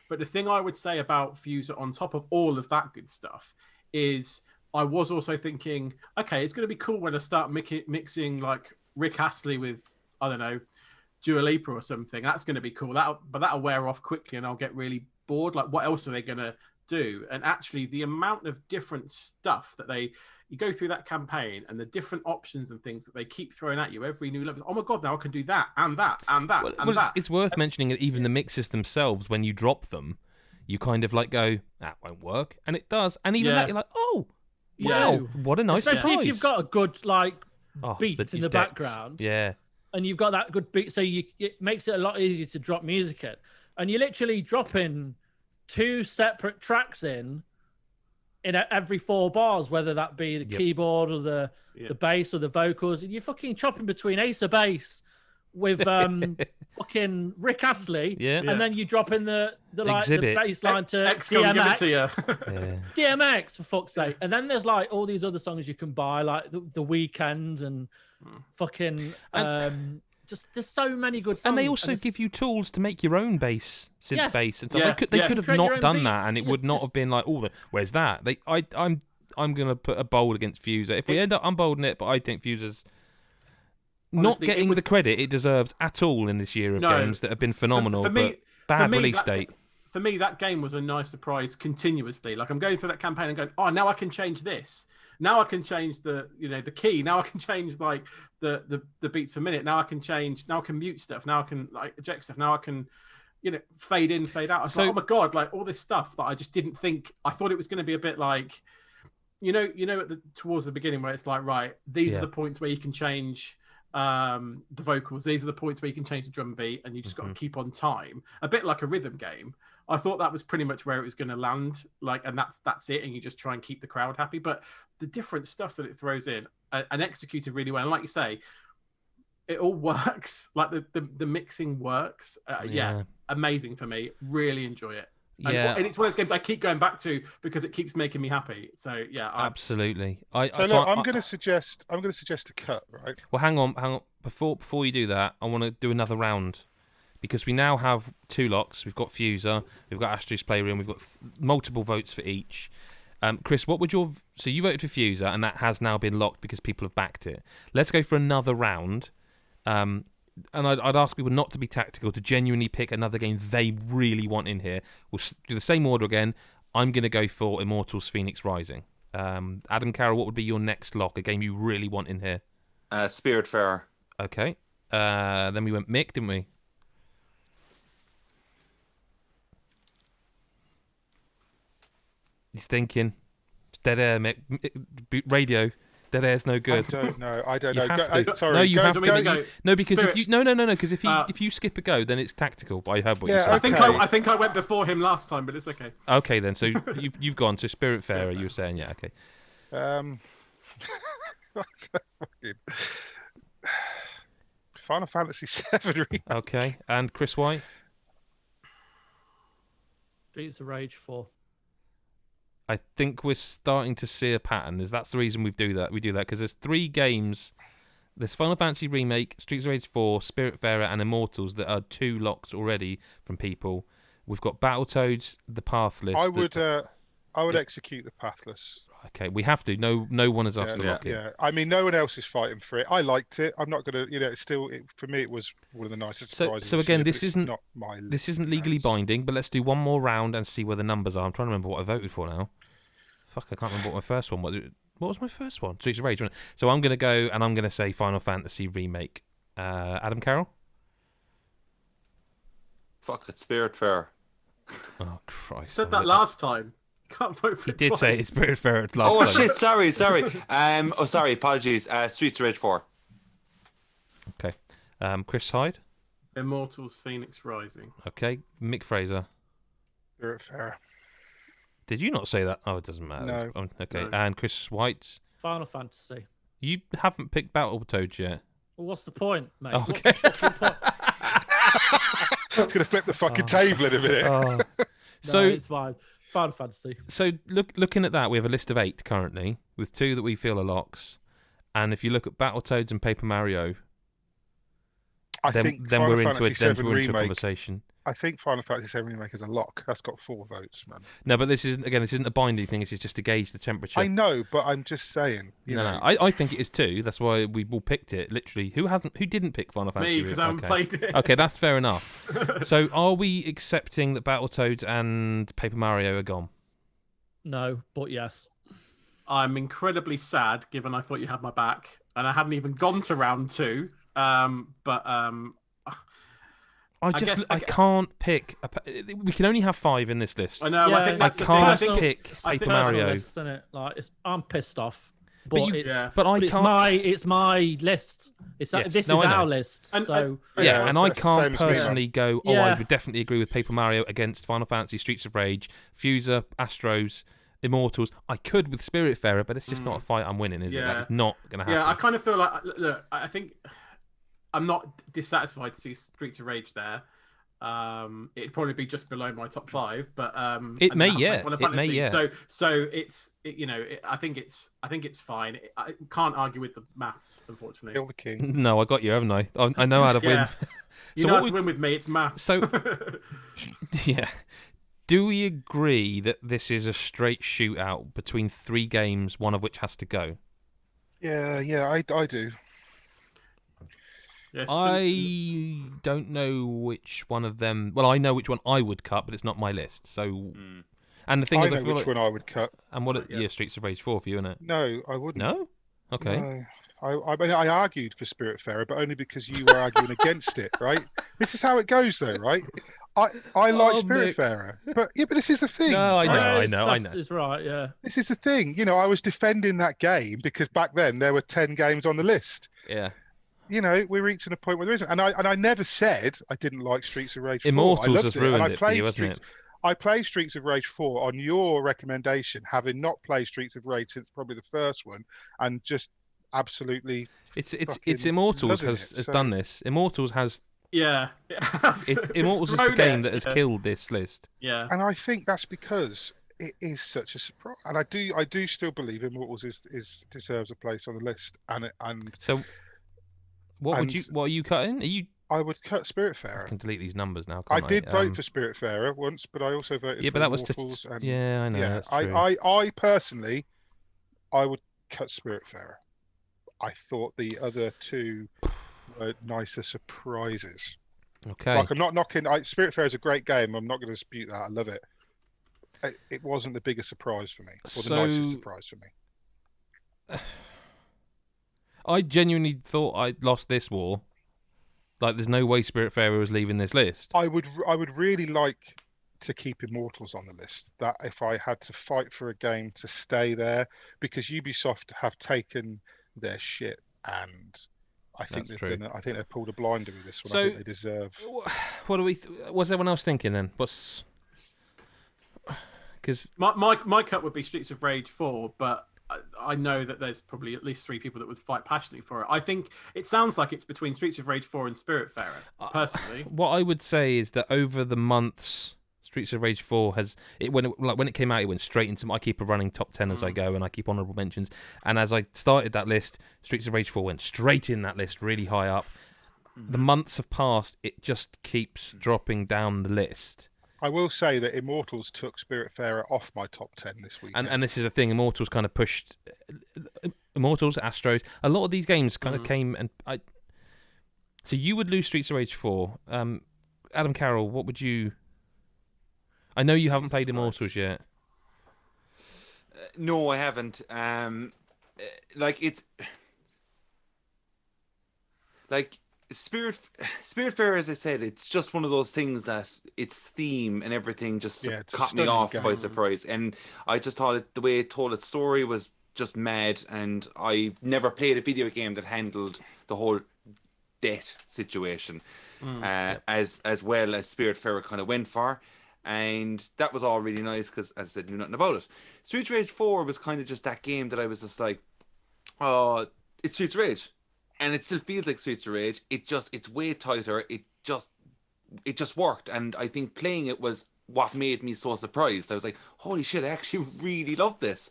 But the thing I would say about Fuser, on top of all of that good stuff, is I was also thinking, okay, it's going to be cool when I start mixing like Rick Astley with, I don't know, Dua Lipa or something. That's going to be cool. That'll wear off quickly, and I'll get really bored. Like, what else are they going to do? And actually, the amount of different stuff that you go through that campaign, and the different options and things that they keep throwing at you every new level. Oh my god! Now I can do that and that and that and that. It's worth mentioning that even the mixes themselves, when you drop them, you kind of like go, that won't work, and it does. And even that, you're like, oh, wow, what a nice Especially surprise. if you've got a good beat in the depth. background. Yeah. And you've got that good beat, so it makes it a lot easier to drop music in. And you're literally dropping 2 separate tracks in every 4 bars, whether that be the keyboard or the bass or the vocals. And you're fucking chopping between Ace of Base with fucking Rick Astley, and then you drop in the bass line to DMX. DMX, for fuck's sake. And then there's like all these other songs you can buy, like The Weeknd and fucking just there's so many good songs. And they also give you tools to make your own bass, synth bass and stuff. Yeah. They could have not done that, beats. and it would not have been like, where's that? I'm gonna put a bold against Fuser. If we end up unbolding it, but I think Fuser's not getting the credit it deserves at all in this year of games that have been phenomenal. For me, but bad release date. For me, that game was a nice surprise continuously. Like, I'm going through that campaign and going, oh, now I can change this. Now I can change the key. Now I can change like the beats per minute. Now I can mute stuff. Now I can like eject stuff. Now I can, fade in, fade out. I was like, oh my god, like all this stuff that I just didn't think. I thought it was going to be a bit like, towards the beginning where it's like, right, these are the points where you can change the vocals. These are the points where you can change the drum beat, and you just got to keep on time. A bit like a rhythm game. I thought that was pretty much where it was going to land, like, and that's it. And you just try and keep the crowd happy. But the different stuff that it throws in and executed really well. And like you say, it all works. Like the mixing works. Amazing for me. Really enjoy it. And it's one of those games I keep going back to because it keeps making me happy. So yeah, absolutely. I'm going to suggest a cut, right? Well, hang on. Before you do that, I want to do another round because we now have 2 locks. We've got Fuser, we've got Astru's Playroom, we've got multiple votes for each. Chris, what would so you voted for Fuser, and that has now been locked because people have backed it. Let's go for another round. And I'd ask people not to be tactical, to genuinely pick another game they really want in here. We'll do the same order again. I'm going to go for Immortals Phoenix Rising. Adam Carroll, what would be your next lock, a game you really want in here? Spiritfarer. Okay. Then we went Mick, didn't we? He's thinking. It's dead air, Mick. Radio. Dead air's no good. I don't know. Sorry. No, you have to go. No, because because if you skip a go, then it's tactical. But I heard what you said. I think I went before him last time, but it's okay. Okay then. So you've gone. So Spiritfarer, you were saying, yeah, okay. Final Fantasy VII. Okay, and Chris White. Streets of Rage 4. I think we're starting to see a pattern. That's the reason we do that because there's 3 games. There's Final Fantasy Remake, Streets of Rage 4, Spiritfarer, and Immortals that are 2 locks already from people. We've got Battletoads, the Pathless. I would execute the Pathless. Okay, we have to. No one has asked to lock it. Yeah, I mean, no one else is fighting for it. I liked it. I'm not gonna, it's still for me. It was one of the nicest surprises. So again, this isn't not my list. This isn't legally binding, but let's do one more round and see where the numbers are. I'm trying to remember what I voted for now. Fuck, I can't remember what my first one was. What was my first one? Streets of Rage. Wasn't it? So I'm gonna go and I'm gonna say Final Fantasy Remake. Adam Carroll. Fuck it, Spiritfarer. Oh Christ! Said that last time. Can't vote for it He did say it's Spiritfarer last time. Oh shit! Sorry. Sorry. Apologies. Streets of Rage 4. Okay. Chris Hyde. Immortals Phoenix Rising. Okay. Mick Fraser. Spiritfarer. Did you not say that? Oh, it doesn't matter. No. Okay. No. And Chris White. Final Fantasy. You haven't picked Battletoads yet. Well, what's the point, mate? Oh, okay. What's the point? It's gonna flip the fucking table in a minute. Oh. So it's fine. Final Fantasy. So looking at that, we have a list of 8 currently, with 2 that we feel are locks. And if you look at Battletoads and Paper Mario, I think then Final we're into Fantasy a VII Remake conversation. I think Final Fantasy VII Remake is a lock. That's got 4 votes, man. No, but this isn't a binding thing. It's just to gauge the temperature. I know, but I'm just saying. No, I think it is too. That's why we all picked it. Literally, who didn't pick Final Fantasy? Me, because I haven't played it. Okay, that's fair enough. So, are we accepting that Battletoads and Paper Mario are gone? No, but yes. I'm incredibly sad, given I thought you had my back, and I hadn't even gone to round 2. I can't pick. We can only have 5 in this list. I know. Yeah, I think that's I can't the thing. pick Paper Mario. List, isn't it? Like, I'm pissed off. But I can't. It's my list. This is our list. And I can't personally go. Oh, Yeah. I would definitely agree with Paper Mario against Final Fantasy, Streets of Rage, Fuser, Astros, Immortals. I could with Spiritfarer, but it's just not a fight I'm winning, is it? That's not going to happen. Yeah, I kind of feel like, look, I think I'm not dissatisfied to see Streets of Rage there. It'd probably be just below my top 5, but it may. So it's I think it's fine. I can't argue with the maths, unfortunately. Kill the king. No, I got you, haven't I? I know how to win. You know how to win with me. It's maths. So, yeah. Do we agree that this is a straight shootout between 3 games, one of which has to go? Yeah, I do. Yes, I don't know which one of them. Well, I know which one I would cut, but it's not my list. So, and the thing is, I know which one I would cut. And what? Yeah, Streets of Rage 4 for you, isn't it? No, I wouldn't. No. Okay. No. I argued for Spiritfarer, but only because you were arguing against it, right? This is how it goes, though, right? I like Spiritfarer, but this is the thing. No, I right? know. It's right, yeah. This is the thing. I was defending that game because back then there were 10 games on the list. Yeah. We're reaching a point where there isn't, and I never said I didn't like Streets of Rage 4. Immortals has ruined it for you, hasn't it? I played Streets of Rage 4 on your recommendation, having not played Streets of Rage since probably the first one, and just absolutely. It's Immortals has done this. Immortals has. Yeah. Immortals is the game that has killed this list. Yeah. And I think that's because it is such a surprise, and I do still believe Immortals deserves a place on the list, and so. What are you cutting? I would cut Spiritfarer. I can delete these numbers now. I did vote for Spiritfarer once, but I also voted for but that was Immortals. Yeah, I know. Yeah, that's true. I personally, I would cut Spiritfarer. I thought the other 2 were nicer surprises. Okay. Like, I'm not knocking. Spiritfarer is a great game. I'm not going to dispute that. I love it. It wasn't the biggest surprise for me, or the nicest surprise for me. I genuinely thought I'd lost this war. Like, there's no way Spiritfarer was leaving this list. I would really like to keep Immortals on the list. That if I had to fight for a game to stay there, because Ubisoft have taken their shit, and I think they've pulled a blinder with this one. So, I think they deserve. What what's everyone else thinking then? Because my cut would be Streets of Rage 4, but I know that there's probably at least 3 people that would fight passionately for it. I think it sounds like it's between Streets of Rage 4 and Spiritfarer, personally. What I would say is that over the months, Streets of Rage 4 when it came out, it went straight into. I keep a running top 10 as I go, and I keep honourable mentions. And as I started that list, Streets of Rage 4 went straight in that list, really high up. The months have passed; it just keeps dropping down the list. I will say that Immortals took Spiritfarer off my top 10 this week. And this is the thing, Immortals kind of pushed... Immortals, Astros, a lot of these games kind of came and... So you would lose Streets of Rage 4. Adam Carroll, what would you... I know you haven't played Immortals yet. No, I haven't. Spiritfarer, as I said, it's just one of those things that its theme and everything just caught me off by surprise. And I just thought the way it told its story was just mad. And I never played a video game that handled the whole debt situation as well as Spiritfarer kind of went for. And that was all really nice because, as I said, knew nothing about it. Streets of Rage 4 was kind of just that game that I was just like, oh, it's Streets of Rage. And it still feels like Streets of Rage. It's way tighter. It just worked. And I think playing it was what made me so surprised. I was like, holy shit, I actually really love this.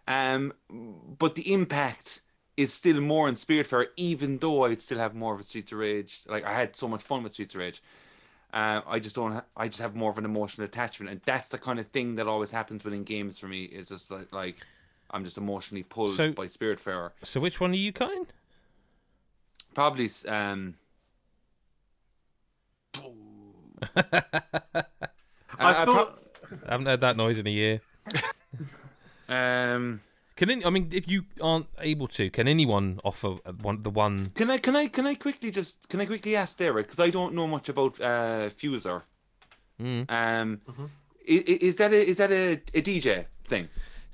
But the impact is still more in Spiritfarer, even though I'd still have more of a Streets of Rage. Like, I had so much fun with Streets of Rage. I just don't. I just have more of an emotional attachment, and that's the kind of thing that always happens within games for me. Is just like I'm just emotionally pulled by Spiritfarer. So which one are you cutting? Probably. I thought. I haven't heard that noise in a year. I mean, if you aren't able to, can anyone offer the one? Can I quickly ask there, right? Because I don't know much about Fuser. Is that a DJ thing?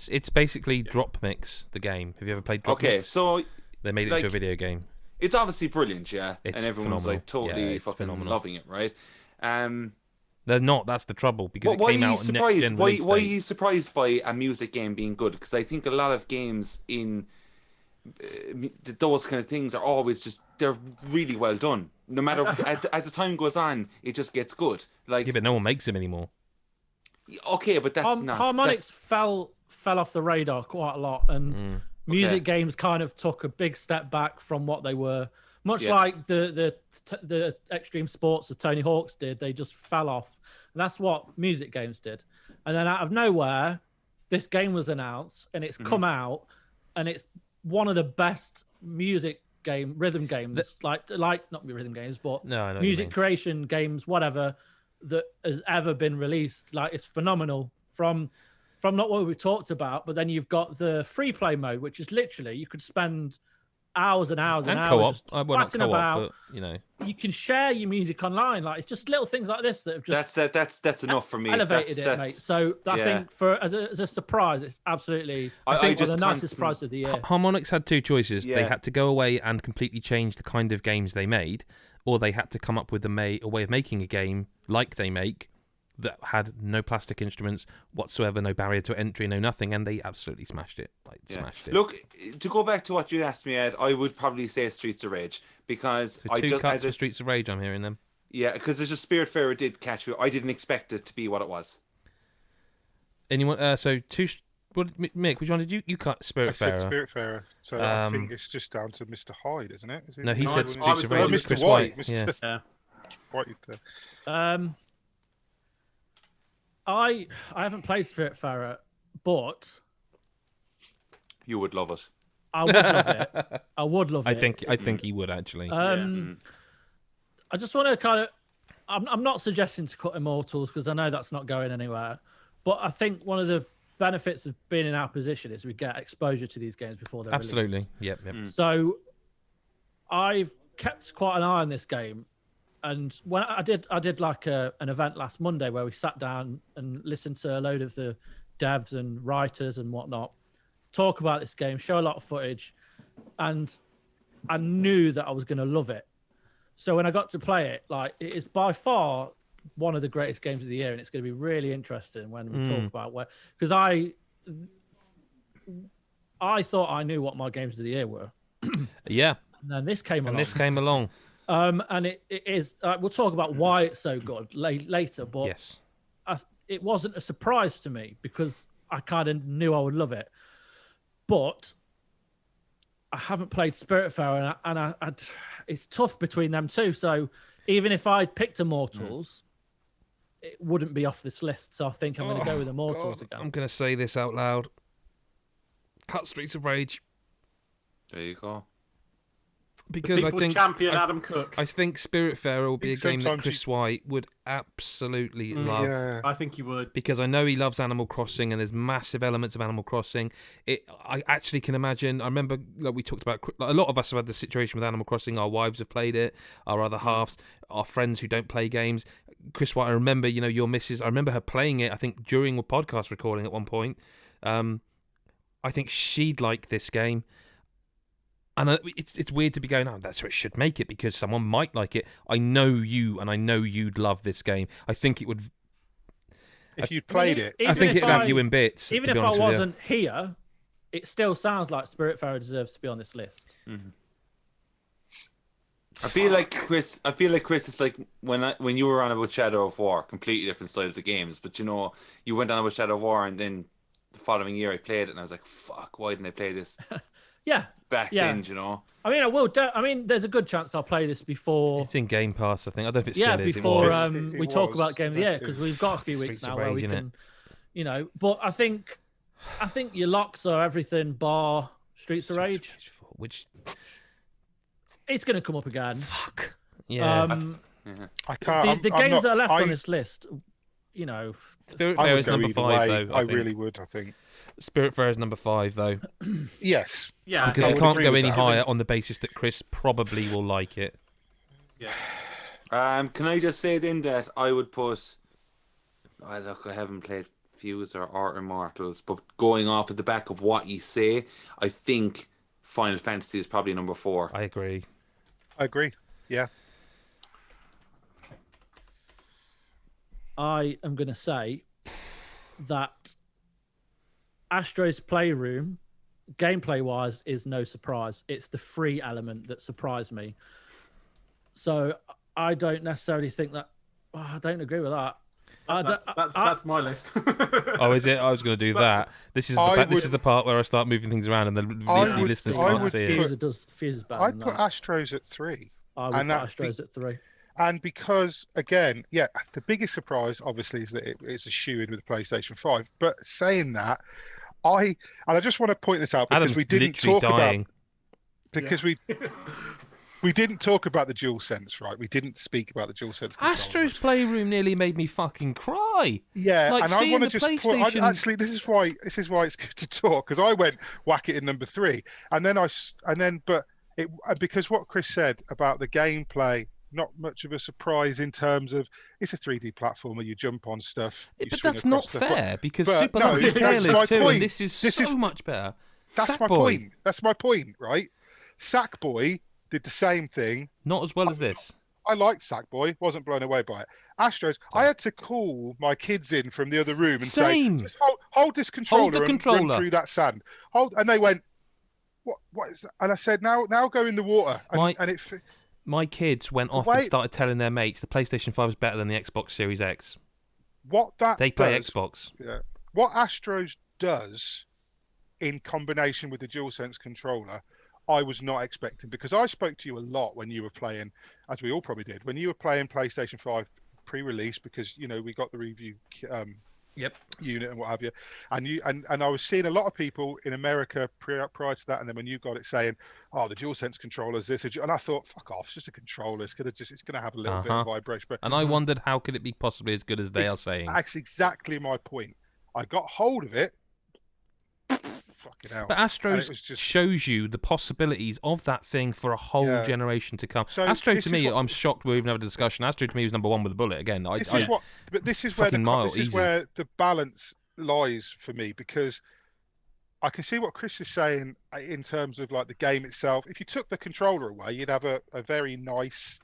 It's basically Drop Mix, the game. Have you ever played Drop Mix? Okay, so they made it into a video game. It's obviously brilliant, yeah, It's and everyone's phenomenal. like totally Yeah, fucking phenomenal. loving it, right? They're not. That's the trouble because it Why came are you out surprised? next gen Why release are date. you surprised by a music game being good? Because I think a lot of games in those kind of things are always they're really well done. No matter as the time goes on, it just gets good. Like Yeah, but no one makes them anymore. okay, but that's not Harmonix fell off the radar quite a lot, and music games kind of took a big step back from what they were. Much like the extreme sports that Tony Hawk's did, they just fell off. And that's what music games did. And then out of nowhere, this game was announced, and it's come out, and it's one of the best rhythm games, like not rhythm games, but music creation games, whatever, that has ever been released. Like, it's phenomenal from not what we talked about, but then you've got the free play mode, which is literally you could spend hours and hours and hours co-op. just Well, not batting co-op, about. but You can share your music online. Like, it's just little things like this that have just that's enough for me. Elevated it, mate. So I think as a surprise, it's absolutely I think one of the nicest surprises of the year. Harmonix had two choices. They had to go away and completely change the kind of games they made, or they had to come up with a way of making a game like they make that had no plastic instruments whatsoever, no barrier to entry, no nothing, and they absolutely smashed it. Smashed it. Look, to go back to what you asked me, Ed, I would probably say Streets of Rage because So two cuts for Streets of Rage, I'm hearing them. Yeah, because there's just Spiritfarer did catch me. I didn't expect it to be what it was. Anyone? So two. What, Mick? Which one did you cut? Spiritfarer. I said Spiritfarer. So I think it's just down to Mr. Hyde, isn't it? No, he said I Streets was of the Rage. one- Chris Mr. White. Yeah. White is there. I haven't played Spiritfarer, but You would love it. I would love it. I would love it. I think he would actually. I just want to kind of. I'm not suggesting to cut Immortals because I know that's not going anywhere. But I think one of the benefits of being in our position is we get exposure to these games before they're Absolutely. released. Yep. So I've kept quite an eye on this game. And when I did like an event last Monday where we sat down and listened to a load of the devs and writers and whatnot talk about this game, show a lot of footage, and I knew that I was going to love it. So when I got to play it, like, it is by far one of the greatest games of the year, and it's going to be really interesting when we talk about where, because I thought I knew what my games of the year were. Yeah. And then this came along. And it is. We'll talk about why it's so good later. But Yes. it wasn't a surprise to me because I kind of knew I would love it. But I haven't played Spiritfarer, and it's tough between them two. So even if I picked Immortals, it wouldn't be off this list. So I think I'm going to go with Immortals again. I'm going to say this out loud. Cut Streets of Rage. There you go. Because I think champion Adam Cook. I think Spiritfarer will be a game that sometimes Chris White would absolutely love. Yeah. I think he would. Because I know he loves Animal Crossing, and there's massive elements of Animal Crossing. I actually can imagine. I remember, like we talked about, like, a lot of us have had the situation with Animal Crossing. Our wives have played it, our other halves, our friends who don't play games. Chris White, I remember, your missus. I remember her playing it. I think during a podcast recording at one point. I think she'd like this game. And it's weird to be going, oh, that's what it should make it because someone might like it. I know you, and I know you'd love this game. I think it would. If you'd played it, I think it'd have you in bits. Even if I wasn't here, it still sounds like Spiritfarer deserves to be on this list. Mm-hmm. I feel like Chris. It's like when you were on about Shadow of War, completely different styles of games. But you went on about Shadow of War, and then the following year I played it, and I was like, "Fuck, why didn't I play this?" back then, you know. I mean, I will. I mean, there's a good chance I'll play this before. It's in Game Pass, I think. I don't know if it still is. Before It we talk was. about Game of the Year, because we've got a few weeks Streets of now where we Rage, can, you know. But I think your locks are everything bar Streets of Rage. Which It's going to come up again. fuck. Yeah. I can't. The I'm games not, that are left on this list, you know. Spiritfarer would is go number either 5, way. though. I think. really would. I think. Spiritfarer is number 5, though. Yes. Yeah, Because I you would can't agree go with any that. higher on the basis that Chris probably will like it. yeah. Can I just say then that I would put... look, I haven't played Fuse or Immortals, but going off at the back of what you say, I think Final Fantasy is probably number 4. I agree. I agree. Yeah. I am going to say that Astro's Playroom, gameplay-wise, is no surprise. It's the free element that surprised me. So I don't necessarily think that... I don't agree with that. That's my list. Oh, is it? I was going to do that. This is this is the part where I start moving things around and the listeners can't see it. Fuse is better I'd than put that. Astros at 3. I would and put that Astros at 3. And because, again, the biggest surprise, obviously, is that it's a shoe-in with the PlayStation 5. But saying that, I just want to point this out because Adam's we didn't literally talk dying. about... Because we didn't talk about the DualSense, right? We didn't speak about the DualSense controller. Astro's Playroom nearly made me fucking cry. Yeah, Like, and I seeing want to the just put... PlayStation- Actually, this is why it's good to talk, because I went whack it in number 3. Because what Chris said about the gameplay, not much of a surprise in terms of it's a 3D platformer, you jump on stuff. You But swing that's not across stuff. fair because but Super no, Lucky's that's Tale my is too, point. and this is much better. That's my Sackboy, point. That's my point, right? Sackboy did the same thing. not as well as this. I liked Sackboy, wasn't blown away by it. Astros, I had to call my kids in from the other room and Same. say, just hold this controller and controller. run through that sand. And they went, what is that? And I said, now go in the water. My kids went off and started telling their mates the PlayStation 5 is better than the Xbox Series X. They play Xbox. Yeah. What Astros does in combination with the DualSense controller, I was not expecting, because I spoke to you a lot when you were playing, as we all probably did, when you were playing PlayStation 5 pre-release, because we got the review unit and what have you, and I was seeing a lot of people in America prior to that, and then when you got it saying, oh, the DualSense controller's this, and I thought, fuck off, it's just a controller, it's gonna have a little bit of vibration. But and I wondered, how could it be possibly as good as they are saying? That's exactly my point. I got hold of it. Fucking hell. But Astros shows you the possibilities of that thing for a whole generation to come. So Astro to me, I'm shocked we're even having a discussion. Astro to me was number 1 with a bullet again. This is where the balance lies for me, because I can see what Chris is saying in terms of like the game itself. If you took the controller away, you'd have a very nice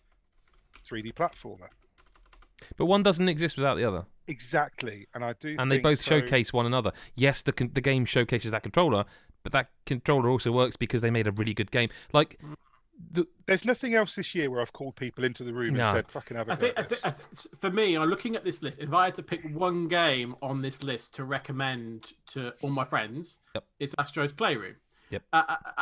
3D platformer. But one doesn't exist without the other. Exactly, and I do. And they both showcase one another. Yes, the game showcases that controller, but that controller also works because they made a really good game. Like, there's nothing else this year where I've called people into the room and said, "Fucking have a go." I think for me, I'm looking at this list. If I had to pick one game on this list to recommend to all my friends, it's Astro's Playroom. Yep.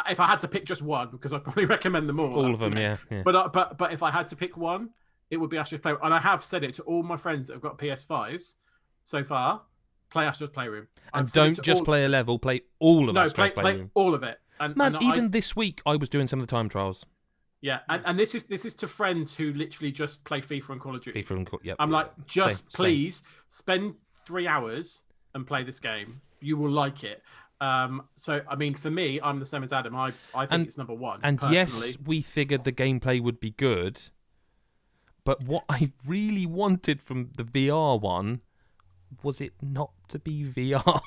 If I had to pick just one, because I'd probably recommend them all. All of them, yeah. But if I had to pick one, it would be Astro's Playroom. And I have said it to all my friends that have got PS5s so far, play Astro's Playroom. And don't just play a level, play all of Astro's Playroom. Play all of it. And even this week, I was doing some of the time trials. Yeah, and this is to friends who literally just play FIFA and Call of Duty. Yep. I'm like, please spend 3 hours and play this game. You will like it. So, I mean, for me, I'm the same as Adam. I think it's number 1. And personally. yes, we figured the gameplay would be good. But what I really wanted from the VR one was it not to be VR.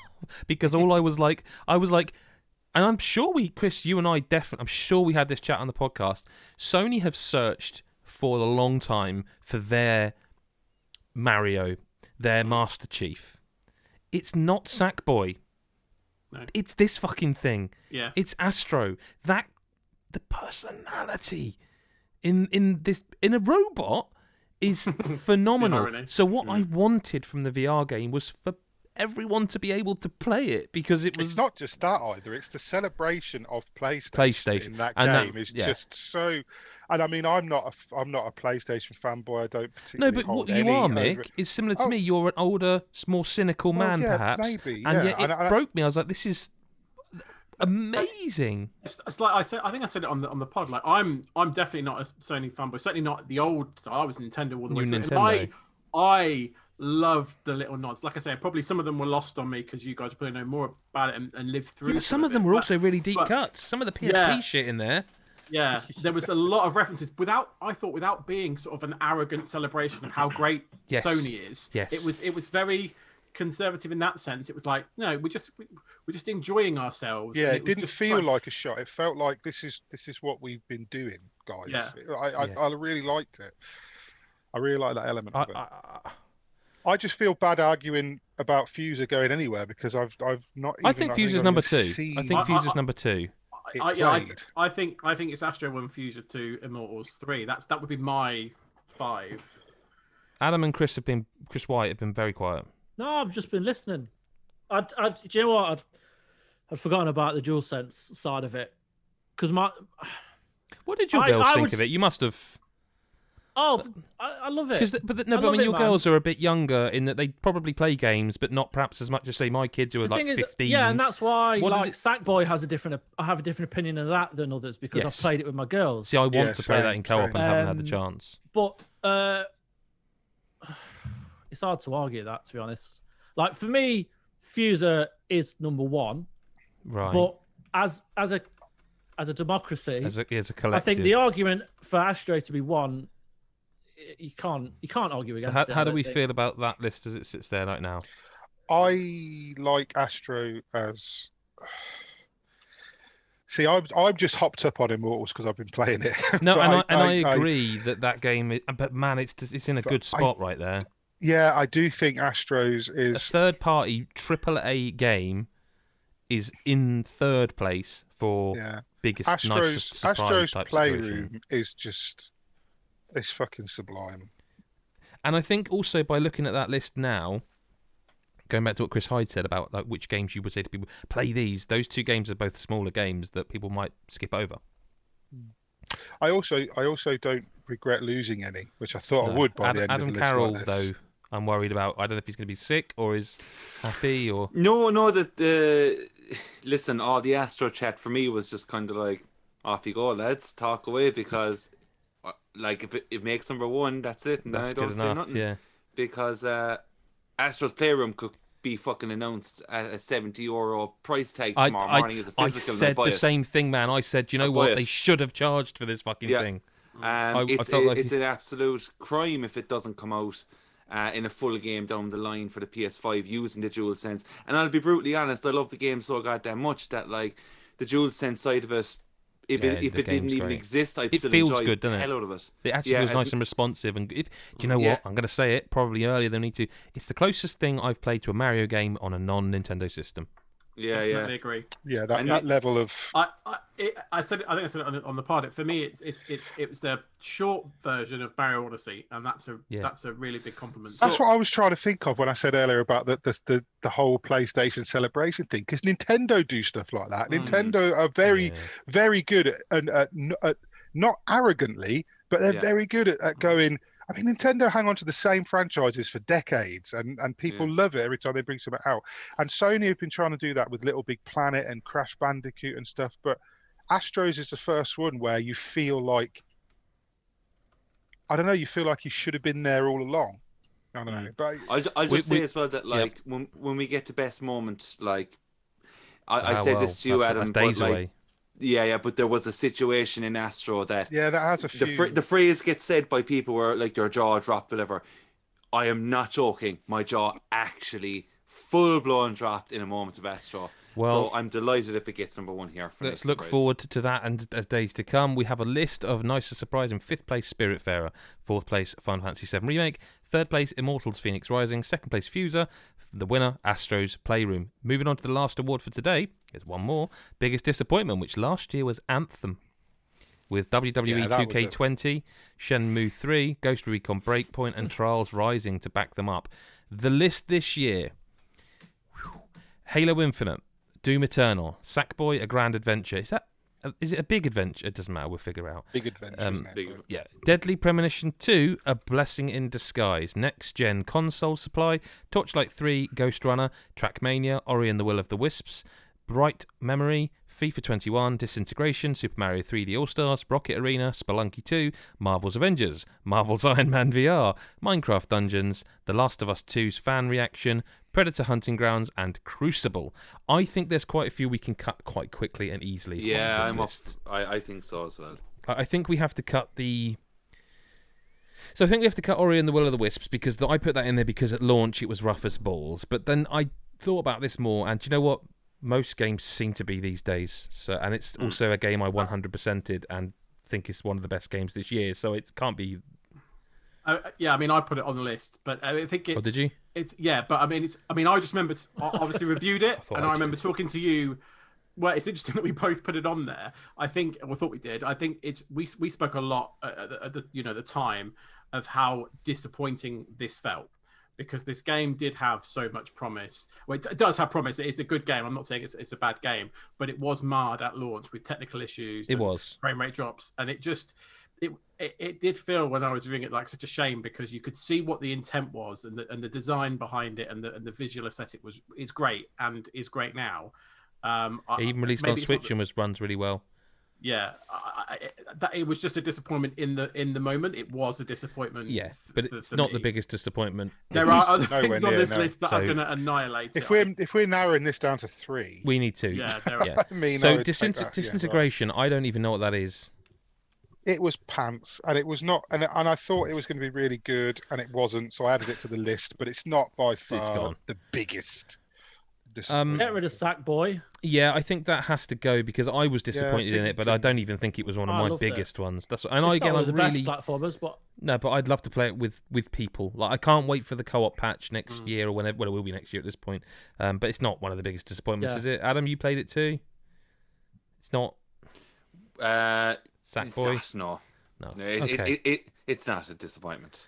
Because all I was like, and I'm sure Chris, you and I I'm sure we had this chat on the podcast. Sony have searched for a long time for their Mario, their Master Chief. It's not Sackboy. No. It's this fucking thing. Yeah. It's Astro. The personality in a robot is phenomenal. So what I wanted from the VR game was for everyone to be able to play it because it was. It's not just that either. It's the celebration of PlayStation in that game is just so. And I mean, I'm not a PlayStation fanboy. I don't particularly. No, but hold what you are, Mick, over... is similar to me. You're an older, more cynical man, perhaps. Maybe, and yet it broke me. I was like, this is amazing. It's like I said. I think I said it on the pod. Like I'm definitely not a Sony fanboy. Certainly not the old. I was Nintendo all the way through. And I loved the little nods. Like I said, probably some of them were lost on me because you guys probably know more about it and lived through. Yeah, but some of them were also really deep cuts. Some of the PSP shit in there. Yeah, there was a lot of references without being sort of an arrogant celebration of how great Sony is. Yes. It was very conservative in that sense. It was like, no, we're just enjoying ourselves. Yeah, it didn't feel like a shot. It felt like this is what we've been doing, guys. Yeah. I really liked it. I really like that element of it. I just feel bad arguing about Fuser going anywhere because I've not. I think Fuser's number 2. I think Fuser's number 2. I think it's Astro 1, Fuser 2, Immortals 3. That would be my 5. Adam and Chris White have been very quiet. No, I've just been listening. Do you know what? I'd forgotten about the DualSense side of it because What did your girls think of it? You must have. Oh, I love it. But I mean, your girls are a bit younger in that they probably play games, but not perhaps as much as say my kids who are like 15. Yeah, and that's why Sackboy has I have a different opinion of that than others because I've played it with my girls. See, I want to play that in co-op and haven't had the chance. But it's hard to argue that, to be honest. Like for me, Fuser is number 1, right? But as a democracy, as a collective, I think the argument for Astro to be 1. You can't argue against it. How do we feel about that list as it sits there right now? I like Astro as. See, I've just hopped up on Immortals because I've been playing it. No, I agree that game. But man, it's in a good spot right there. Yeah, I do think Astro's is a third-party AAA game is in third place for biggest, nicest surprise Astro's type Playroom situation. is just. It's fucking sublime. And I think also by looking at that list now, going back to what Chris Hyde said about like which games you would say to people, play these. Those 2 games are both smaller games that people might skip over. I also don't regret losing any, which I thought I would by the end Adam of the list Carroll, like though, I'm worried about. I don't know if he's going to be sick or is happy or... No, listen, all the Astro chat for me was just kind of like, off you go, lads, talk away, because... Like if it makes number 1, that's it, and I don't say nothing. Yeah. Because Astro's Playroom could be fucking announced at a €70 price tag tomorrow morning as a physical. I said the same thing, man. I said, you know what? They should have charged for this fucking thing. It's an absolute crime if it doesn't come out in a full game down the line for the PS5 using the DualSense. And I'll be brutally honest, I love the game so goddamn much that like the DualSense side of it. If it didn't even exist, I'd still enjoy good, the hell out of it. It actually feels nice and responsive. And do you know what? I'm going to say it probably earlier than I need to. It's the closest thing I've played to a Mario game on a non-Nintendo system. I agree. Yeah, that level of. I think I said it on the pod. For me, it was the short version of Mario Odyssey, and that's a really big compliment. That's what I was trying to think of when I said earlier about the whole PlayStation celebration thing, because Nintendo do stuff like that. Nintendo are very good at not arrogantly, but they're very good at going. I mean, Nintendo hang on to the same franchises for decades, and people love it every time they bring something out. And Sony have been trying to do that with Little Big Planet and Crash Bandicoot and stuff. But Astros is the first one where you feel like, I don't know, you feel like you should have been there all along. I don't know. But I'll just say as well that like when we get to best moment, like I said this to you, Adam, days but, like, away. Yeah, but there was a situation in Astro that that has a few. The phrase gets said by people where like your jaw dropped, whatever. I am not joking. My jaw actually full blown dropped in a moment of Astro. Well, so I'm delighted if it gets number 1 here. Let's look forward to that, and as days to come, we have a list of Nicest surprise. In 5th place, Spiritfarer. 4th place, Final Fantasy VII Remake. 3rd place, Immortals Phoenix Rising. 2nd place, Fuser. The winner, Astro's Playroom. Moving on to the last award for today. Here's one more. Biggest disappointment, which last year was Anthem. With WWE 2K20, Shenmue 3, Ghost Recon Breakpoint, and Trials Rising to back them up. The list this year Halo Infinite, Doom Eternal, Sackboy: A Grand Adventure. Is it a big adventure? It doesn't matter. We'll figure it out. Big adventure. Isn't it? Yeah. Deadly Premonition 2, A Blessing in Disguise. Next Gen Console Supply, Torchlight 3, Ghost Runner, Trackmania, Ori and the Will of the Wisps, Bright Memory, FIFA 21, Disintegration, Super Mario 3D All-Stars, Rocket Arena, Spelunky 2, Marvel's Avengers, Marvel's Iron Man VR, Minecraft Dungeons, The Last of Us 2's fan reaction, Predator Hunting Grounds, and Crucible. I think there's quite a few we can cut quite quickly and easily. Yeah, I think so as well. I think we have to cut the... So I think we have to cut Ori and the Will of the Wisps, because I put that in there because at launch it was rough as balls. But then I thought about this more, and do you know what? Most games seem to be these days. So, and it's also a game I 100%ed and think is one of the best games this year. So it can't be... Yeah, I mean, I put it on the list, but I think it's... Oh, did you? It's but I mean, I just remember obviously reviewed it, and I remember talking to you. Well, it's interesting that we both put it on there. I think, or thought we did. I think we spoke a lot at the time of how disappointing this felt, because this game did have so much promise. Well, it does have promise. It's a good game. I'm not saying it's a bad game, but it was marred at launch with technical issues. It was frame rate drops, and it just. It did feel when I was reading it like such a shame, because you could see what the intent was, and the design behind it, and the visual aesthetic is great, and is great now. It even released on Switch and runs really well. Yeah, it was just a disappointment in the moment. It was a disappointment. Yeah, but it's not the biggest disappointment. There are other things on this list that are going to annihilate it. If we're narrowing this down to 3, we need to. Yeah, there are. I mean, so Disintegration, I don't even know what that is. It was pants, and it was not, and I thought it was going to be really good, and it wasn't. So I added it to the list, but it's not by far the biggest. Get rid of Sackboy. Yeah, I think that has to go, because I was disappointed in it, but I don't even think it was one of my biggest ones. That's and it's again, not one I of the really best platformers, but no, but I'd love to play it with people. Like I can't wait for the co-op patch next year or whenever. Well, it will be next year at this point. But it's not one of the biggest disappointments, is it? Adam, you played it too. It's not. Sackboy. No. Okay. It's not a disappointment.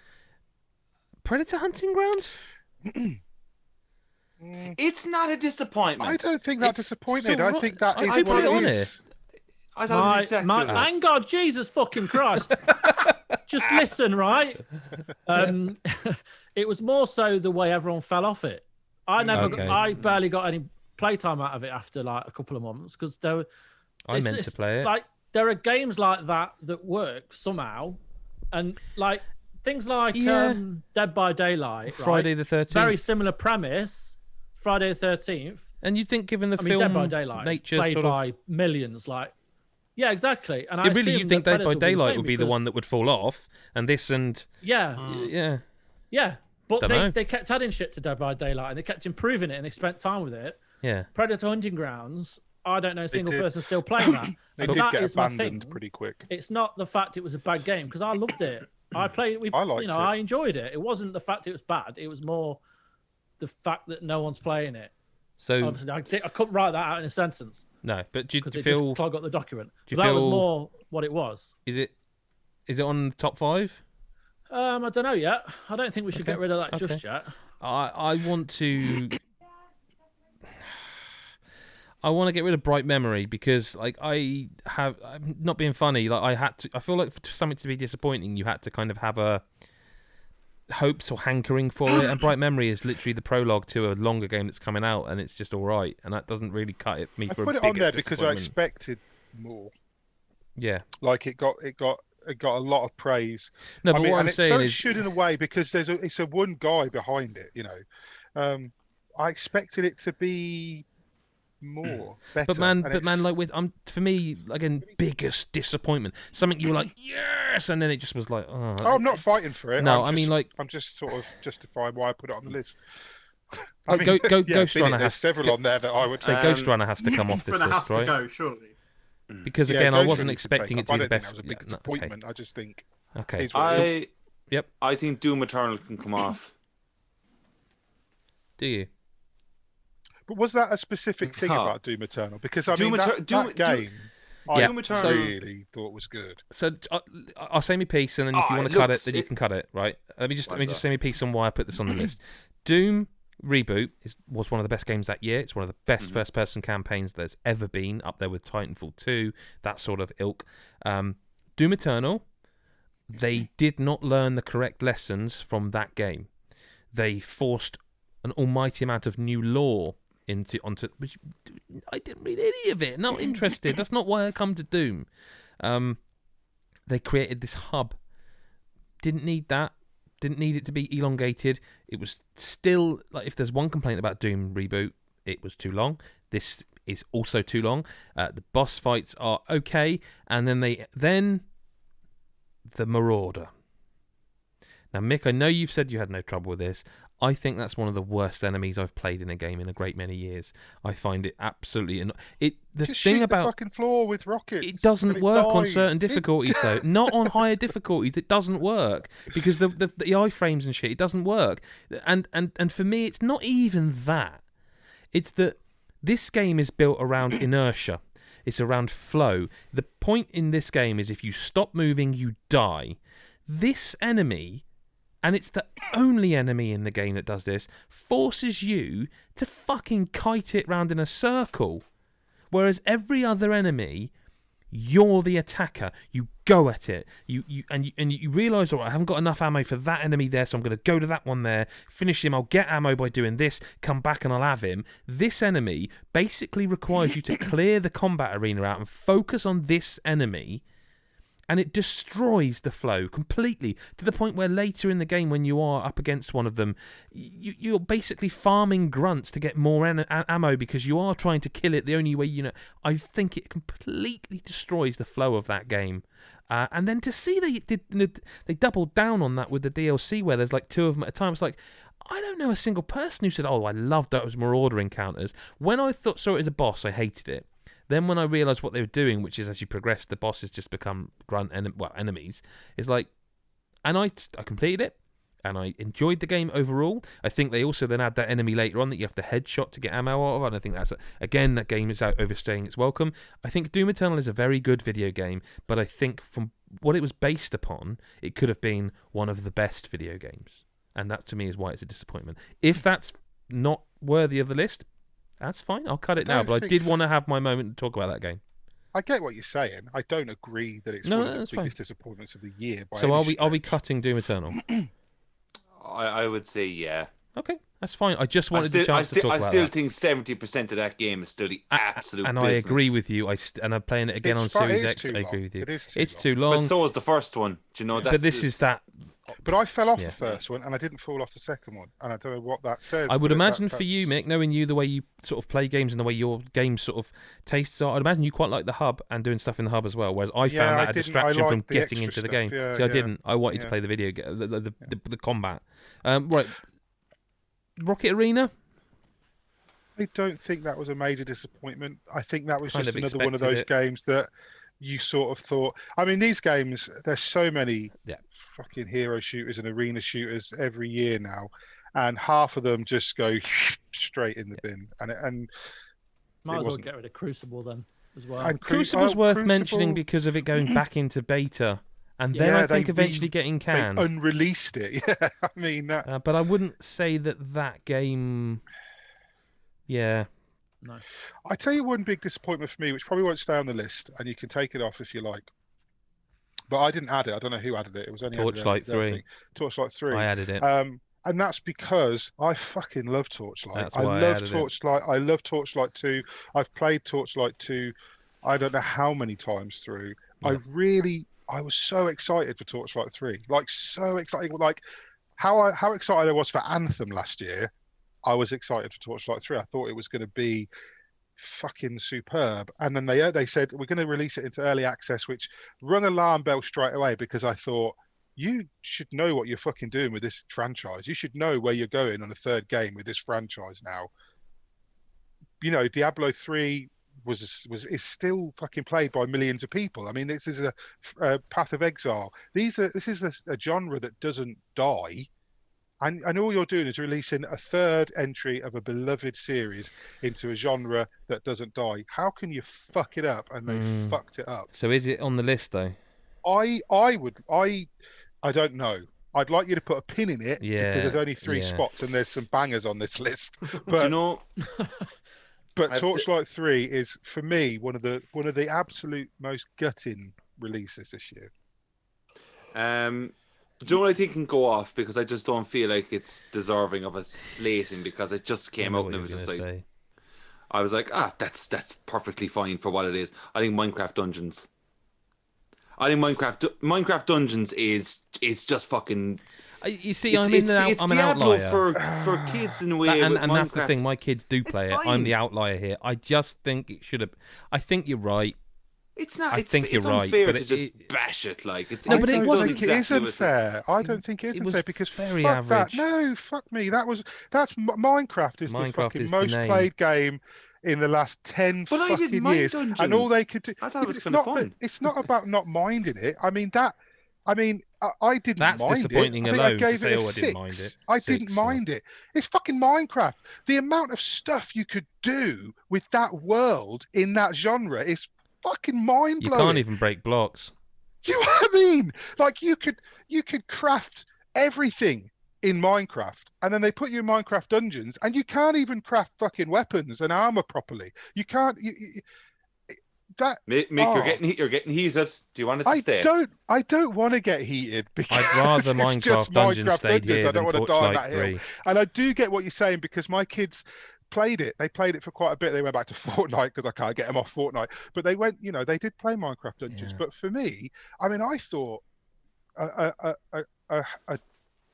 Predator Hunting Grounds. It's not a disappointment. I don't think that's disappointed. So I think that is I what put it it on is. I thought it was exactly thank God, Jesus fucking Christ. Just listen, right? It was more so the way everyone fell off it. I barely got any playtime out of it after like a couple of months, because I meant to play it. Like there are games like that work somehow, and like things like Dead by Daylight, Friday the 13th, very similar premise. Friday the 13th, and you'd think, given the film Dead by Daylight, nature played sort of... by millions, like exactly. And you'd think Dead by Daylight would be the one that would fall off, and this and yeah. But they kept adding shit to Dead by Daylight, and they kept improving it, and they spent time with it. Yeah, Predator Hunting Grounds. I don't know a single person still playing that. They did get abandoned pretty quick. It's not the fact it was a bad game, because I loved it. I played. I liked it. I enjoyed it. It wasn't the fact it was bad. It was more the fact that no one's playing it. So obviously, I couldn't write that out in a sentence. No, but do you it feel? Just clog up the document. Do you that feel... was more what it was. Is it on the top 5? I don't know yet. I don't think we should get rid of that just yet. I want to. I want to get rid of Bright Memory, because like I'm not being funny. Like I feel like for something to be disappointing, you had to kind of have a hopes or hankering for it, and Bright Memory is literally the prologue to a longer game that's coming out, and it's just all right, and that doesn't really cut it for me. I put it on there because I expected more. Yeah, like it got a lot of praise. No, but what I'm saying is, it should in a way, because it's a one guy behind it. You know, I expected it to be more better. But man, like for me, again, biggest disappointment. Something you were like, yes, and then it just was like, oh. I'm not fighting for it. No, I'm just sort of justifying why I put it on the list. Ghost Runner has several on there that I would say. Ghost Runner has to come off this list, has right? To go, surely. Because again, I wasn't expecting it to be the best. That was a big disappointment. I just think. Okay. I think Doom Eternal can come off. Do you? But was that a specific thing about Doom Eternal? Because I mean, that game, I really thought was good. So I'll say my piece, and then if you want to cut it, then you can cut it, right? Let me just say my piece on why I put this on the list. Doom Reboot was one of the best games that year. It's one of the best first-person campaigns there's ever been, up there with Titanfall 2, that sort of ilk. Doom Eternal, they did not learn the correct lessons from that game. They forced an almighty amount of new lore onto which I didn't read any of it. Not interested. That's not why I come to Doom. They created this hub. Didn't need that. Didn't need it to be elongated. It was still, like, if there's one complaint about Doom Reboot, it was too long. This is also too long. The boss fights are okay, and then the Marauder. Now, Mick, I know you've said you had no trouble with this. I think that's one of the worst enemies I've played in a game in a great many years. I find it absolutely the Just thing shoot about the fucking floor with rockets. it doesn't work on dies. certain difficulties though. Not on higher difficulties. It doesn't work because the iframes and shit. It doesn't work. And for me, it's not even that. It's that this game is built around inertia. It's around flow. The point in this game is if you stop moving, you die. This enemy, and it's the only enemy in the game that does this, forces you to fucking kite it round in a circle. Whereas every other enemy, you're the attacker. You go at it. You realise, all right, I haven't got enough ammo for that enemy there, so I'm going to go to that one there, finish him, I'll get ammo by doing this, come back and I'll have him. This enemy basically requires you to clear the combat arena out and focus on this enemy, and it destroys the flow completely to the point where later in the game, when you are up against one of them, you're basically farming grunts to get more ammo because you are trying to kill it the only way you know. I think it completely destroys the flow of that game. And then to see they doubled down on that with the DLC where there's like 2 of them at a time. It's like, I don't know a single person who said, oh, I loved those Marauder encounters. When I saw it as a boss, I hated it. Then when I realised what they were doing, which is as you progress, the bosses just become enemies. It's like, and I completed it, and I enjoyed the game overall. I think they also then add that enemy later on that you have to headshot to get ammo out of, and I think that's again, that game is out overstaying its welcome. I think Doom Eternal is a very good video game, but I think from what it was based upon, it could have been one of the best video games, and that to me is why it's a disappointment. If that's not worthy of the list, that's fine. I'll cut it now, but I did want to have my moment to talk about that game. I get what you're saying. I don't agree that it's one of the biggest disappointments of the year. So are we cutting Doom Eternal? I would say yeah. Okay, that's fine. I just wanted the chance to talk about that. I still think 70% of that game is still the absolute and business. I agree with you. And I'm playing it again on Series X. I agree with you. It's too long. But so is the first one. Do you know? But this is that. But I fell off the first one, and I didn't fall off the second one, and I don't know what that says. I would imagine for you, Mick, knowing you, the way you sort of play games and the way your game sort of tastes are, I'd imagine you quite like the hub and doing stuff in the hub as well. Whereas I found that a distraction from getting into the game. Yeah, See, I didn't. I wanted to play the video, the combat. Right, Rocket Arena. I don't think that was a major disappointment. I think that was Kind just of another one of those games that you sort of thought. I mean, these games, there's so many fucking hero shooters and arena shooters every year now, and half of them just go straight in the bin. And might as well get rid of Crucible then as well. And Crucible's worth mentioning because of it going back into beta, and then I think eventually getting canned. They unreleased it. Yeah, I mean that. But I wouldn't say that game. Yeah. No. I tell you one big disappointment for me, which probably won't stay on the list, and you can take it off if you like. But I didn't add it. I don't know who added it. It was only Torchlight 3. Torchlight 3. I added it. And that's because I fucking love Torchlight. I love Torchlight. I love Torchlight 2. I've played Torchlight 2 I don't know how many times through. Yeah. I was so excited for Torchlight 3. Like, so excited. Like, how excited I was for Anthem last year, I was excited for Torchlight 3. I thought it was going to be fucking superb. And then they said, we're going to release it into early access, which rung alarm bell straight away, because I thought, you should know what you're fucking doing with this franchise. You should know where you're going on a third game with this franchise now. You know, Diablo 3 is still fucking played by millions of people. I mean, this is a Path of Exile. This is a genre that doesn't die. And all you're doing is releasing a third entry of a beloved series into a genre that doesn't die. How can you fuck it up? And they fucked it up. So is it on the list though? I don't know. I'd like you to put a pin in it Yeah, because there's only 3 yeah. spots and there's some bangers on this list. Do But you know? but I've- Torchlight 3 is for me one of the absolute most gutting releases this year. Do you know what I think can go off, because I just don't feel like it's deserving of a slating, because it just came out and it was just like, I was like, that's perfectly fine for what it is. I think Minecraft Dungeons. I think Minecraft Dungeons is just fucking. You see, I'm it's an Diablo outlier. for kids in a way. And with that's the Minecraft. thing. My kids do play it. fine. I'm the outlier here. I just think it should have. I think you're right. It's not. I think you're right, unfair but to just bash it. Like it's. No, I but it don't wasn't think it is exactly unfair. I don't think it is was unfair because very fuck average. that. No, fuck me. Minecraft is the Minecraft fucking is the most name. played game in the last 10 But I didn't fucking mind years, Dungeons. and all they could do. I thought Yeah, it but was it's kind of not fun. it's not about not minding it. I didn't That's mind disappointing it. I think alone I to gave say, it a "Oh, I 6. didn't mind it." I 6, didn't yeah. mind it. It's fucking Minecraft. The amount of stuff you could do with that world in that genre is fucking mind You blowing. can't even break blocks. You know what I mean? Like you could craft everything in Minecraft, and then they put you in Minecraft Dungeons, and you can't even craft fucking weapons and armor properly. You can't. That Mick, you're getting heated. Do you want it to stay? I don't want to get heated because I'd rather it's just Minecraft Dungeons Minecraft stayed Dungeons. here I don't than want to die on Torchlight that 3. hill. And I do get what you're saying because my kids played it. They played it for quite a bit. They went back to Fortnite because I can't get them off Fortnite. But they went, they did play Minecraft Dungeons. Yeah. But for me, I mean, I thought an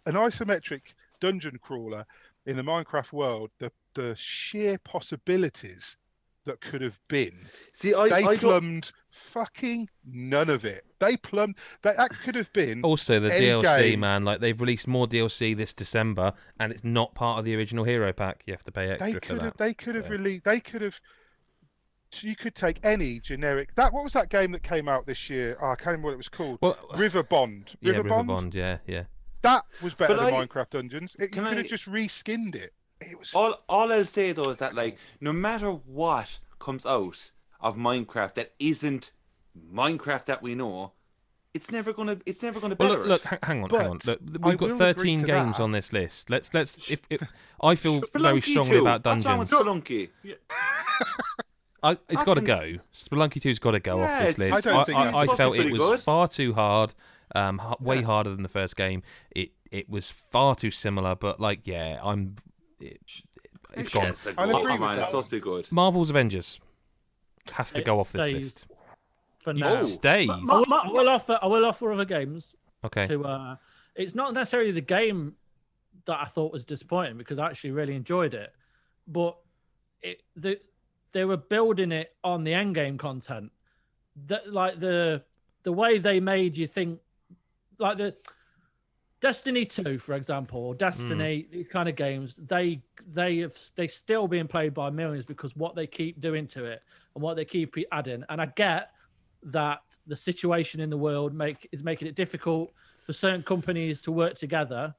isometric dungeon crawler in the Minecraft world, the sheer possibilities that could have been. See, They plumbed fucking none of it. They plumbed that could have been. Also, the any DLC, game. man, like they've released more DLC this December, and it's not part of the original Hero Pack. You have to pay extra for that. They could have released. They could have. You could take any generic. What was that game that came out this year? I can't remember what it was called. Well, River Bond. River Bond. Yeah. That was better But than I- Minecraft Dungeons. You could have just reskinned it. It was. all I'll say though is that, like, no matter what comes out of Minecraft that isn't Minecraft that we know, it's never gonna better Well, look, it. hang on. But Look, I we've got will agree 13 to games that. on this list. Let's. I feel very Spelunky strongly 2. about What's wrong with Dungeons. Spelunky? It's got to go. Spelunky 2's got to go off this Yes, list. I don't think that's I supposed to felt be it pretty was good. far too hard, way harder than the first game. It was far too similar, but it's gone. Yes, like, I'll oh, agree come with on, that it's supposed to be good. Marvel's Avengers has to It go off this stays list. for Oh. now. Stays. I will offer other games Okay. to. It's not necessarily the game that I thought was disappointing because I actually really enjoyed it, but they were building it on the end game content. That like the way they made you think, like the Destiny 2, for example, or Destiny, these kind of games, they still being played by millions because what they keep doing to it and what they keep adding. And I get that the situation in the world is making it difficult for certain companies to work together,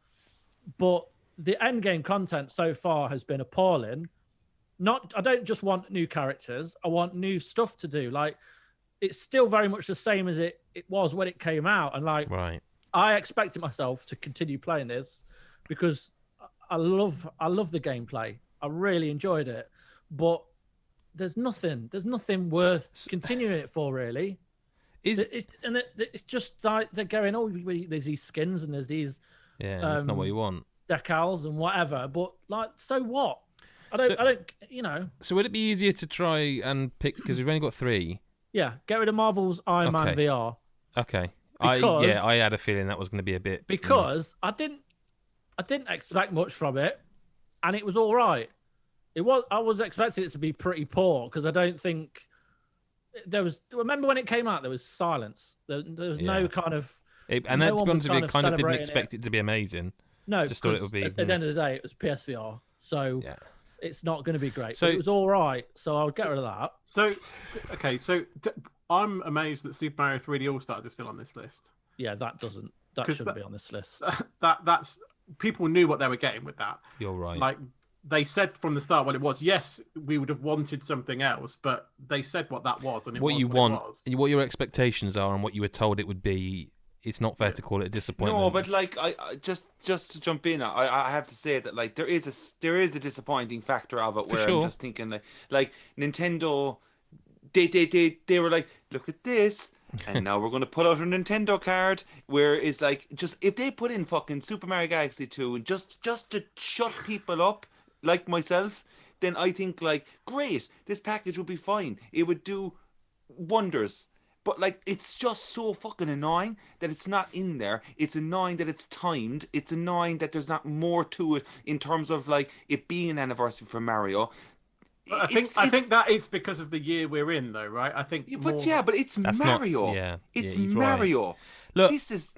but the end game content so far has been appalling. I don't just want new characters, I want new stuff to do. Like, it's still very much the same as it was when it came out, and like, Right. I expected myself to continue playing this because I love the gameplay. I really enjoyed it, but there's nothing worth continuing it for, really. It's just like they're going, there's these skins and there's these That's not what you want. decals and whatever, but like, so what? I don't. So would it be easier to try and pick, because we've only got 3? Yeah, get rid of Marvel's Iron Man Okay. VR. Okay. Because- I had a feeling that was going to be a bit Because I didn't expect much from it, and it was all right. I was expecting it to be pretty poor because I don't think there was. Remember when it came out, there was silence. There was no kind of. and no that's one going was to be kind of kind of didn't celebrating expect it to be amazing. No, Just thought it 'cause would be, At the end of the day, it was PSVR, so Yeah. it's not going to be great. So- But it was all right, so I'll get rid of that. So, okay, I'm amazed that Super Mario 3D All Stars is still on this list. Yeah, that 'Cause shouldn't be on this list. That's people knew what they were getting with that. You're right. Like they said from the start what it was. Yes, we would have wanted something else, but they said what that was, and it what was you what want, it was. what your expectations are, and what you were told it would be it's not fair to call it a disappointment. No, but like I just to jump in, I have to say that like there is a disappointing factor of it where I'm just thinking like Nintendo, they were like, look at this. And now we're going to put out a Nintendo card where it's like, just if they put in fucking Super Mario Galaxy 2 and just to shut people up like myself, then I think like, great, this package would be fine. It would do wonders. But like, it's just so fucking annoying that it's not in there. It's annoying that it's timed. It's annoying that there's not more to it in terms of like it being an anniversary for Mario. I think that is because of the year we're in, though, right? I think. But it's Mario. It's Mario. Right. Look, this is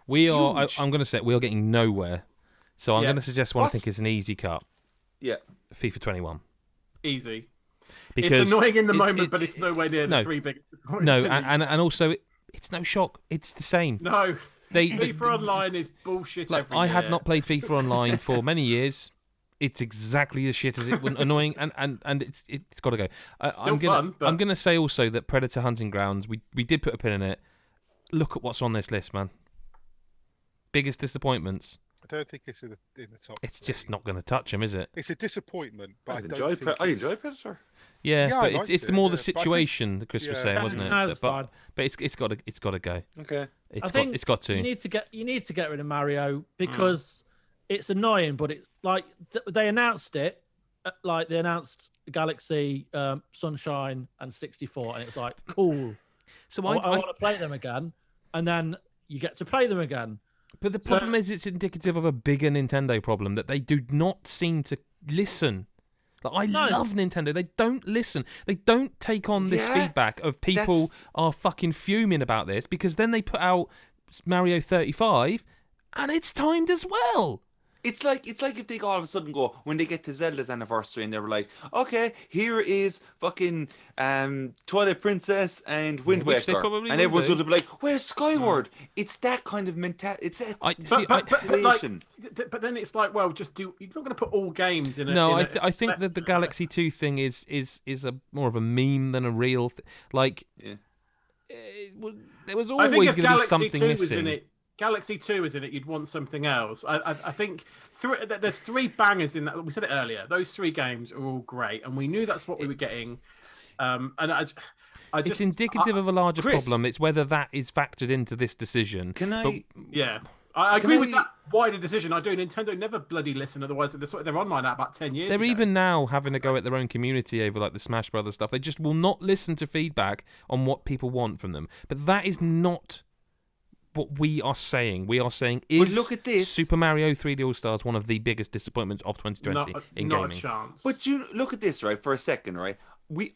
we huge. are. I'm going to say we are getting nowhere. So I'm going to suggest one I think is an easy cut. Yeah. FIFA 21. Easy. Because it's annoying in the moment, but it's nowhere near the three big. No, and also it's no shock. It's the same. No. FIFA Online is bullshit. Like, I had not played FIFA Online for many years. It's exactly as shit as it was annoying, and it's got to go. I'm gonna say also that Predator Hunting Grounds, we did put a pin in it. Look at what's on this list, man. Biggest disappointments. I don't think it's in the top. It's just not going to touch him, is it? It's a disappointment, but I enjoy Predator. Yeah, but it's more the situation that Chris was saying, wasn't it? No, but it's got to go. Okay. It's got to. You need to get rid of Mario because it's annoying, but it's like they announced it, like they announced Galaxy, Sunshine, and 64, and it's like cool. So I want to play them again, and then you get to play them again. But the problem is, it's indicative of a bigger Nintendo problem that they do not seem to listen. Like, I love Nintendo. They don't listen. They don't take on this feedback of people are fucking fuming about this, because then they put out Mario 35 and it's timed as well. It's like if they all of a sudden go, when they get to Zelda's anniversary and they were like, okay, here is fucking Twilight Princess and Wind Waker, and everyone's going to be like, where's Skyward? It's that kind of mentality. It's that but then it's like, well, just do. You're not going to put all games in. I think that the Galaxy 2 thing is a more of a meme than a real. There was always going to be something missing. Galaxy 2 is in it, you'd want something else. I think there's three bangers in that. We said it earlier. Those three games are all great, and we knew that's what we were getting. It's indicative of a larger problem. It's whether that is factored into this decision. I agree with that wider decision. I do. Nintendo never bloody listen. Otherwise, they're online at about 10 years They're ago. even now having a go at their own community over like the Smash Brothers stuff. They just will not listen to feedback on what people want from them. But that is not what we are saying. We are saying, is look at this. Super Mario 3D All-Stars one of the biggest disappointments of 2020 in gaming? Not a chance. But you look at this, right, for a second, right?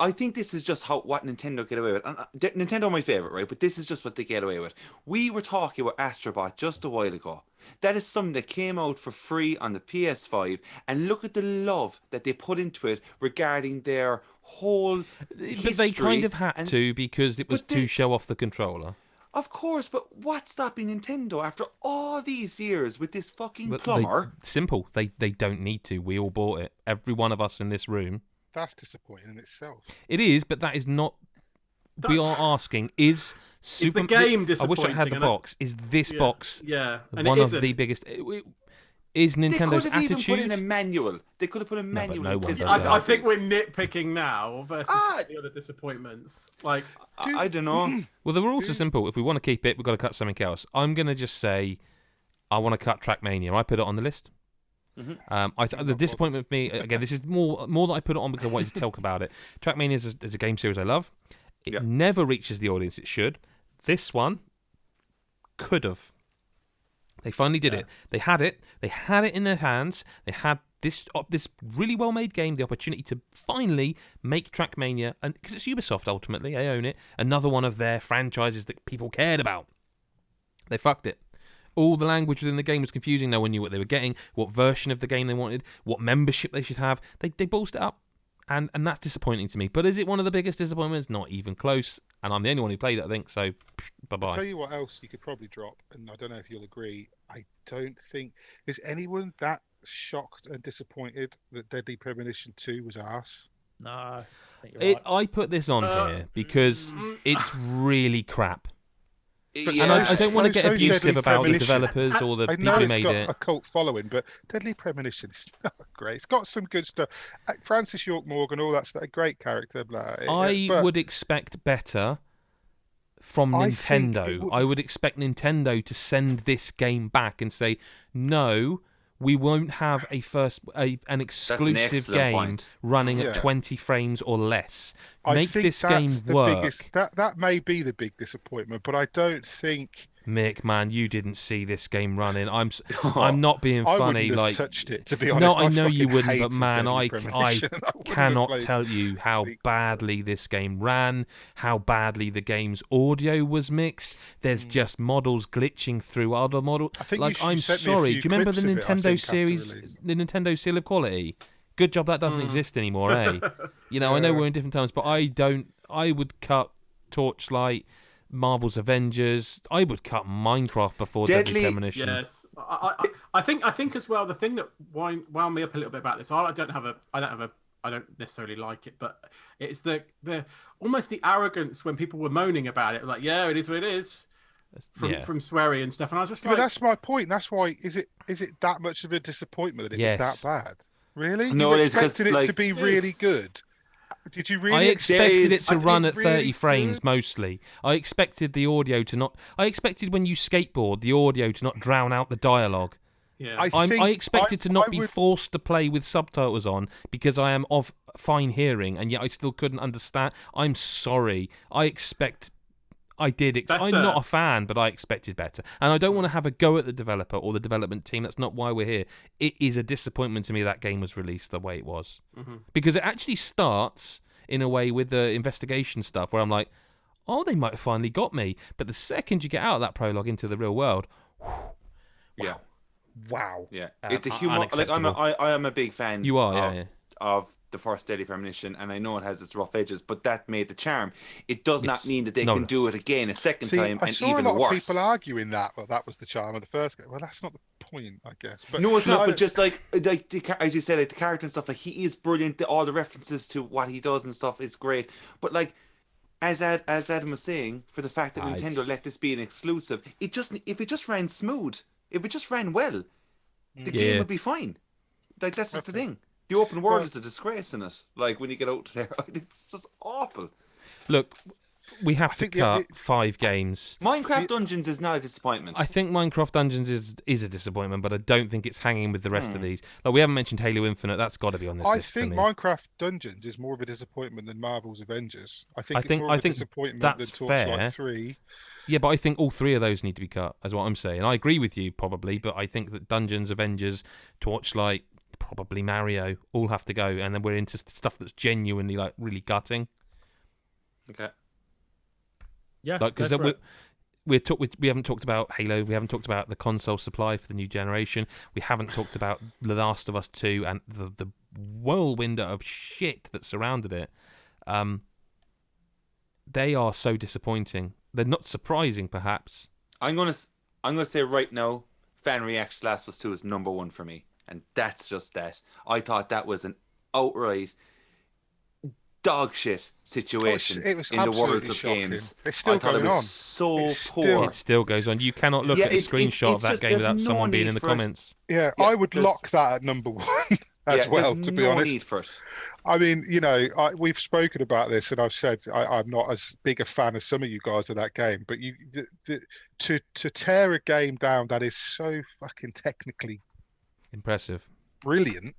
I think this is just what Nintendo get away with. And Nintendo, my favorite, right? But this is just what they get away with. We were talking about Astrobot just a while ago. That is something that came out for free on the PS5, and look at the love that they put into it regarding their whole history. But they kind of had to, because it was to show off the controller. Of course, but what's stopping Nintendo after all these years with this fucking plumber? Simple. They don't need to. We all bought it. Every one of us in this room. That's disappointing in itself. It is, but that is not. We are asking: is Super? Is the game disappointing? I wish I had the box. Is this box? Yeah, one of the biggest. Is Nintendo's they could have attitude? Even put in a manual. They could have put a manual. No one I think we're nitpicking now versus the other disappointments. Like, I don't know. Well, the rules are simple. If we want to keep it, we've got to cut something else. I'm going to just say, I want to cut Trackmania. I put it on the list. The disappointment for me, again, this is more that I put it on because I wanted to talk about it. Trackmania is a game series I love. It never reaches the audience it should. This one could have. They finally did it. They had it. They had it in their hands. They had this really well-made game, the opportunity to finally make Trackmania, and because it's Ubisoft ultimately, they own it, another one of their franchises that people cared about. They fucked it. All the language within the game was confusing. No one knew what they were getting, what version of the game they wanted, what membership they should have. They ballsed it up, and that's disappointing to me. But is it one of the biggest disappointments? Not even close. And I'm the only one who played it, I think, so bye-bye. I'll tell you what else you could probably drop, and I don't know if you'll agree. I don't think... Is anyone that shocked and disappointed that Deadly Premonition 2 was arse? No, I think you're right. I put this on here because it's really crap. But And I don't want to get so's abusive Deadly about the Premonition. developers or the I people know who it's made got it. a cult following, but Deadly Premonition is not great. It's got some good stuff. Francis York Morgan, all that stuff, a great character. I but would expect better from I think it Nintendo. would- I would expect Nintendo to send this game back and say, no, we won't have an exclusive excellent game point. running Yeah. at 20 frames or less. I Make think this game that's the work. biggest. That may be the big disappointment, but I don't think Mick, man, you didn't see this game running. I'm not being I funny. wouldn't have like, touched it, to be no, honest. I know you fucking wouldn't, but hated man, Deadly I Premonition. wouldn't have cannot played tell you how sequel. badly this game ran, how badly the game's audio was mixed. There's just models glitching through other models. I think Like, you I'm sent me a sorry. few Do you remember the clips of it, I Nintendo think, after series, release. the Nintendo Seal of Quality? Good job that doesn't exist anymore, eh? You know, I know Yeah. we're in different times, but I would cut Torchlight, Marvel's Avengers. I would cut Minecraft before Deadly Premonition. Yes, I think as well. The thing that wound me up a little bit about this, I don't necessarily like it, but it's the almost the arrogance when people were moaning about it, like, yeah, it is what it is, from Swery and stuff, and I was just But like, that's my point. That's why is it that much of a disappointment that it was that bad? Really? No, you it is, 'cause, expected it like, to be really good. Did you really? I expected it is- to run at 30 really frames good? mostly. I expected the audio to not. I expected when you skateboard, the audio to not drown out the dialogue. yeah, I expected to not be would- forced to play with subtitles on because I am of fine hearing, and yet I still couldn't understand. I'm sorry. I'm Better. not a fan, but I expected better. And I don't want to have a go at the developer or the development team. That's not why we're here. It is a disappointment to me that game was released the way it was. Because it actually starts in a way with the investigation stuff where I'm like, oh, they might have finally got me. But the second you get out of that prologue into the real world, Yeah. wow. Yeah, it's a humor. Like I am a big fan. You are, of the first Deadly Premonition, and I know it has its rough edges, but that made the charm. It does not mean that they can do it again a second time I and saw even a lot worse. of people arguing that. Well, that was the charm of the first game. Well, that's not the point, I guess. But No, it's not. I But don't- just like as you said, like the character and stuff, like he is brilliant. All the references to what he does and stuff is great. But like as Adam was saying, for the fact that Nintendo let this be an exclusive, if it just ran smooth, if it just ran well, the game would be fine. Like that's just the thing. The open world is a disgrace in it. Like when you get out there, it's just awful. Look, we have to think cut 5 games. Minecraft Dungeons is not a disappointment. I think Minecraft Dungeons is a disappointment, but I don't think it's hanging with the rest of these. Like, we haven't mentioned Halo Infinite. That's got to be on this I list think for me. Minecraft Dungeons is more of a disappointment than Marvel's Avengers. I think it's more of a disappointment than that's Torchlight fair. 3. Yeah, but I think all 3 of those need to be cut, is what I'm saying. I agree with you, probably, but I think that Dungeons, Avengers, Torchlight, probably Mario, all have to go, and then we're into stuff that's genuinely, like, really gutting. Okay. Yeah, Like, because go for it. we haven't talked about Halo, we haven't talked about the console supply for the new generation, we haven't talked about The Last of Us 2 and the whirlwind of shit that surrounded it. They are so disappointing. They're not surprising, perhaps. I'm gonna say right now, fan reaction to Last of Us 2 is number 1 for me, and that's just that. I thought that was an outright dog shit situation It was in the absolutely worlds of shocking. games. It's still I thought going it was on. so It's poor. still- It still goes on. You cannot look Yeah, at a it's screenshot of that just- game there's without no someone being need in the for it. comments. Yeah, Yeah, I would there's- lock that at number 1 as well, there's to be no honest. need for it. I mean, you know, we've spoken about this, and I've said I'm not as big a fan as some of you guys of that game. But to tear a game down that is so fucking technically Impressive. brilliant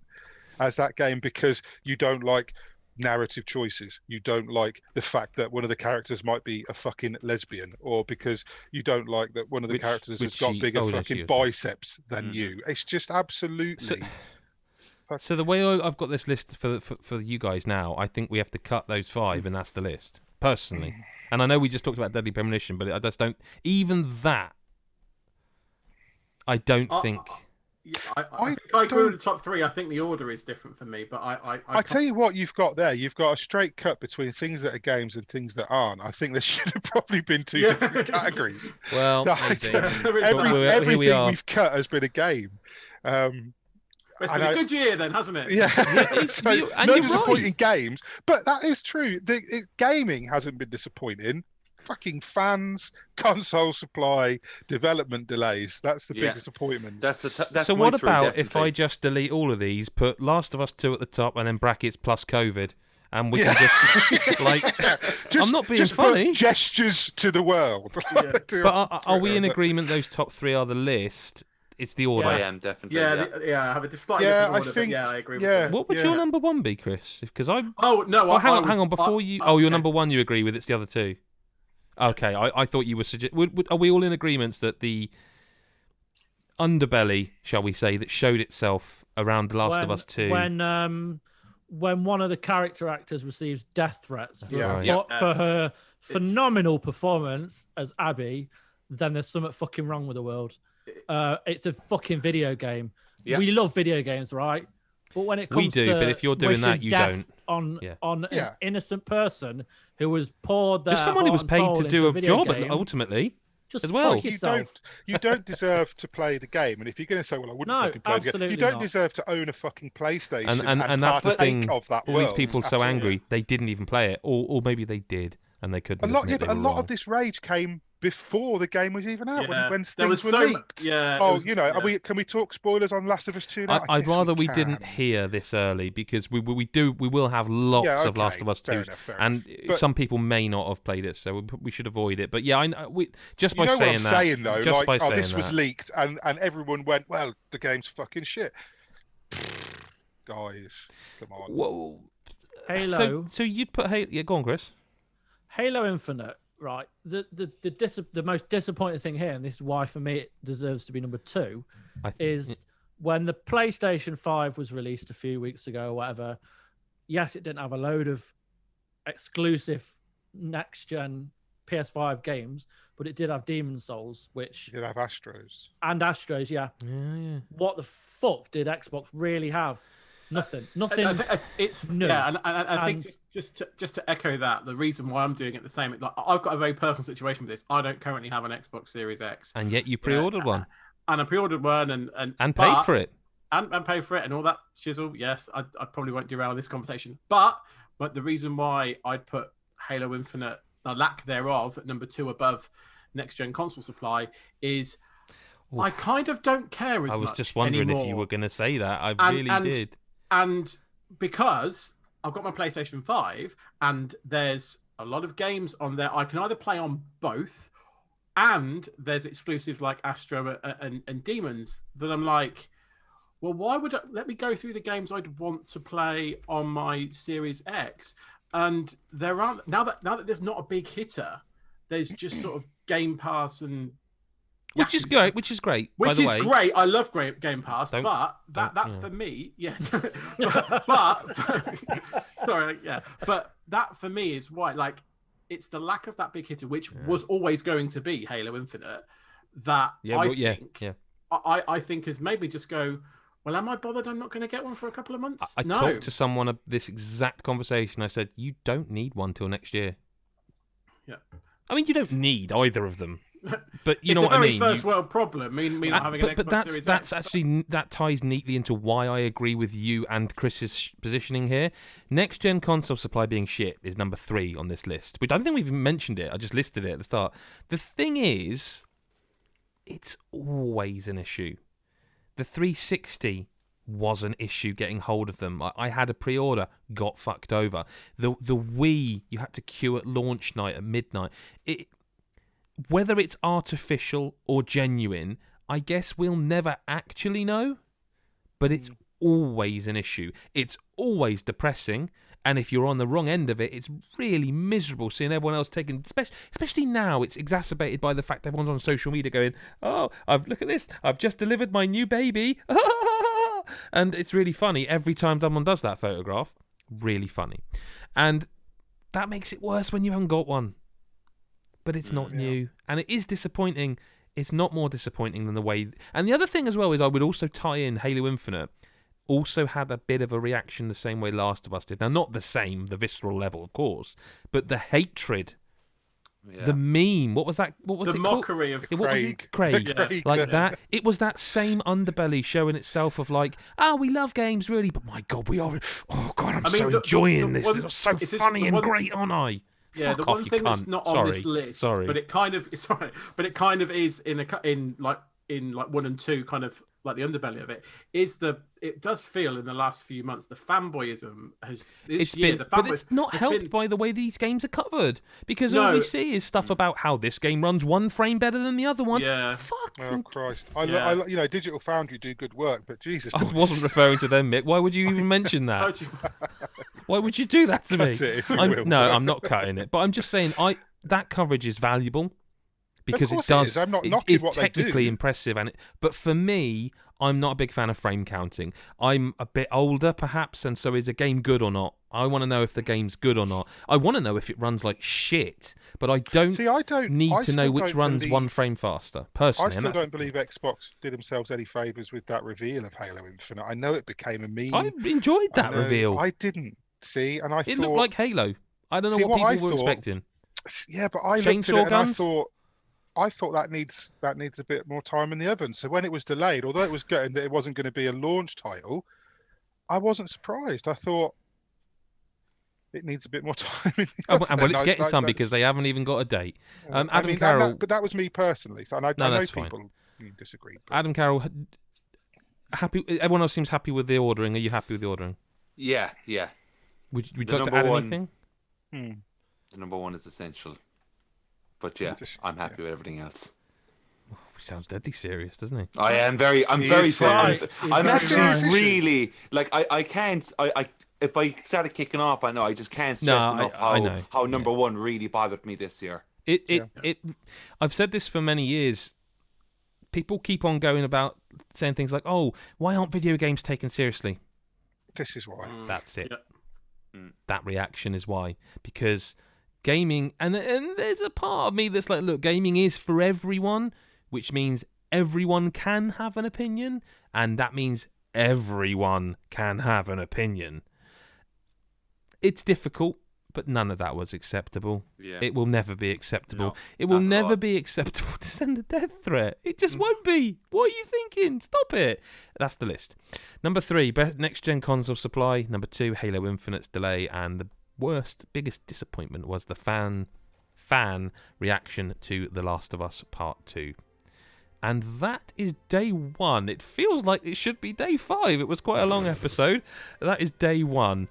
as that game, because you don't like narrative choices, you don't like the fact that one of the characters might be a fucking lesbian, or because you don't like that one of the characters has got bigger fucking biceps than you. It's just absolutely. So the way I've got this list for you guys now, I think we have to cut those 5, and that's the list, personally. And I know we just talked about Deadly Premonition, but I just don't. Even that, I don't think. Yeah, I think I agree with the top 3. I think the order is different for me, but I tell you what, you've got there. You've got a straight cut between things that are games and things that aren't. I think there should have probably been 2 different categories. Well, maybe. Everything we are. we've cut has been a game. It's been a good year then, hasn't it? Yeah, so and no you're disappointing games, but that is true. Gaming hasn't been disappointing fucking fans, console supply, development delays. That's the big Yeah. disappointment. That's So my what three, about if definitely. I just delete all of these, put Last of Us 2 at the top, and then brackets plus COVID, and we can just like. I'm not being just funny. Gestures to the world. But are we in agreement? Those top three are the list. It's the order. I am definitely. I have a slightly Yeah, different I order, think- but yeah, I agree yeah. with that. What would your number one be, Chris? Because I. Oh no! Oh, hang on. Before you. Oh, your number one you agree with. It's the other two. Okay, I thought you were are we all in agreement that the underbelly, shall we say, that showed itself around The Last of Us 2? When one of the character actors receives death threats for, Yeah. for her phenomenal performance as Abby, then there's something fucking wrong with the world. It's a fucking video game. Yeah. We love video games, right? But when it comes We do, to but if you're doing that, wishing you death don't. on Yeah. an innocent person who was poured their Just someone who was heart and paid soul to do into a video job, game, ultimately. just as well. fuck yourself. You don't deserve to play the game, and if you're going to say, "Well, I wouldn't No, fucking play the game," absolutely you don't not. deserve to own a fucking PlayStation And that's the partake thing. of that All world. these people so at all. angry they didn't even play it, or maybe they did and they couldn't. A lot, admit but they a were lot wrong. of this rage came before the game was even out. Yeah. When There was things were so leaked. yeah. Oh, it was- you know, yeah. can we talk spoilers on Last of Us 2 now? I'd guess rather we can. didn't hear this early because we will have lots Yeah, of okay, Last of Us fair 2s, enough, fair and enough. But- some people may not have played it, so we should avoid it. But yeah, I know, just You by know what saying I'm that, saying though, just like, by oh, saying this was that. leaked, and everyone went, well, the game's fucking shit. Guys, come on. Whoa. Halo. So you'd put Halo? Yeah, go on, Chris. Halo Infinite, right? The most disappointing thing here, and this is why for me it deserves to be number two, is when the PlayStation 5 was released a few weeks ago or whatever. Yes, it didn't have a load of exclusive next-gen PS5 games, but it did have Demon's Souls, which You did have Astros. and Astros, yeah. Yeah. What the fuck did Xbox really have? Nothing. Nothing. It's new. Yeah, and I think And- just to echo that, the reason why I'm doing it the same, like I've got a very personal situation with this. I don't currently have an Xbox Series X, And yet you pre-ordered one and I pre-ordered one and paid for it. and paid for it and all that shizzle. Yes, I probably won't derail this conversation, but the reason why I'd put Halo Infinite, the lack thereof, at number 2 above next gen console supply is I kind of don't care as much. I was just wondering anymore. if you were going to say that. I really did. And because I've got my PlayStation 5 and there's a lot of games on there I can either play on both, and there's exclusives like Astro and Demons, that I'm like, well, why would let me go through the games I'd want to play on my Series X? And there aren't now that there's not a big hitter, there's just sort of Game Pass and Which is great. By the way, great. I love Game Pass, Don't- but that yeah. for me, yeah. but sorry, yeah. But that for me is why, like, it's the lack of that big hitter, which was always going to be Halo Infinite. That I think has made me just go, well, am I bothered? I'm not going to get one for a couple of months. I No. talked to someone of this exact conversation. I said, you don't need one till next year. Yeah. I mean, you don't need either of them. But you It's know what I a very mean. first world problem. Me not having an Xbox Series that's X. actually that ties neatly into why I agree with you and Chris's positioning here. Next gen console supply being shit is number 3 on this list. Which I don't think we've even mentioned it. I just listed it at the start. The thing is, it's always an issue. The 360 was an issue getting hold of them. I had a pre-order, got fucked over. The Wii, you had to queue at launch night at midnight. Whether it's artificial or genuine, I guess we'll never actually know, but it's always an issue. It's always depressing, and if you're on the wrong end of it, it's really miserable seeing everyone else taking, especially now, it's exacerbated by the fact everyone's on social media going, oh, look at this, I've just delivered my new baby, and it's really funny every time someone does that photograph, really funny, and that makes it worse when you haven't got one. But it's not new, and it is disappointing. It's not more disappointing than the way. And the other thing as well is I would also tie in Halo Infinite. Also had a bit of a reaction the same way Last of Us did. Now, not the same, the visceral level, of course, but the hatred, the meme. What was that? What was the it mockery called? of What was it? Craig. Craig. Like that. It was that same underbelly showing itself of like, we love games really, but my God, we are. Oh God, I'm so enjoying this. It's so funny and great, aren't I? Yeah, Fuck the off, one you thing that's cunt. not on this list, Sorry. but it kind of is in 1 and 2, kind of like the underbelly of it is it does feel in the last few months the fanboyism has but it's not helped by the way these games are covered, because all we see is stuff about how this game runs 1 frame better than the other one. Yeah. Fucking Christ! Yeah. Digital Foundry do good work, but Jesus, I wasn't referring to them, Mick. Why would you even mention that? Why would you do that to me? Cut it if you will. No, I'm not cutting it. But I'm just saying, that coverage is valuable because Of course it does. It is. I'm not knocking it's what they technically do. impressive, but for me, I'm not a big fan of frame counting. I'm a bit older, perhaps, and so is a game good or not? I want to know if the game's good or not. I want to know if it runs like shit, but I don't need to know which runs 1 frame faster, personally. I still don't believe Xbox did themselves any favours with that reveal of Halo Infinite. I know it became a meme. I enjoyed that reveal. I didn't see, and it looked like Halo. I don't know what people were expecting. Yeah, but I looked at it and I thought that needs a bit more time in the oven. So when it was delayed, although it was getting that it wasn't going to be a launch title, I wasn't surprised. I thought it needs a bit more time in the oven. Well, it's getting some because they haven't even got a date. Adam Carroll, but that was me personally. So I know people disagree. But... Adam Carroll, happy. Everyone else seems happy with the ordering. Are you happy with the ordering? Yeah. Would you like to add anything? The number 1 is essential. But yeah, I'm happy with everything else. Oh, he sounds deadly serious, doesn't he? I'm very serious. I'm actually really like I can't. If I started kicking off, I just can't stress enough how number 1 really bothered me this year. I've said this for many years. People keep on going about saying things like, "Oh, why aren't video games taken seriously?" This is why. That's it. Yeah. That reaction is why, because gaming, and there's a part of me that's like, look, gaming is for everyone, which means everyone can have an opinion, and that means everyone can have an opinion. It's difficult, but none of that was acceptable. Yeah. It will never be acceptable. No, it will never be acceptable to send a death threat. It just won't be. What are you thinking? Stop it. That's the list. Number 3, next-gen console supply. Number 2, Halo Infinite's delay, and the biggest disappointment was the fan reaction to The Last of Us Part 2. And that is day 1. It feels like it should be day 5. It was quite a long episode. That is day 1.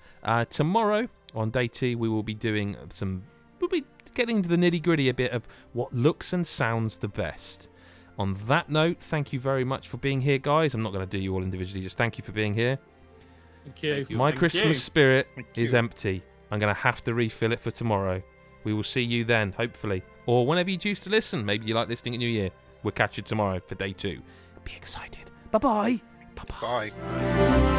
Tomorrow, on day 2, we will be doing we'll be getting into the nitty-gritty a bit of what looks and sounds the best. On that note, thank you very much for being here, guys. I'm not going to do you all individually, just thank you for being here. Thank you. My Christmas spirit is empty. I'm going to have to refill it for tomorrow. We will see you then, hopefully. Or whenever you choose to listen. Maybe you like listening at New Year. We'll catch you tomorrow for day 2. Be excited. Bye-bye. Bye-bye. Bye.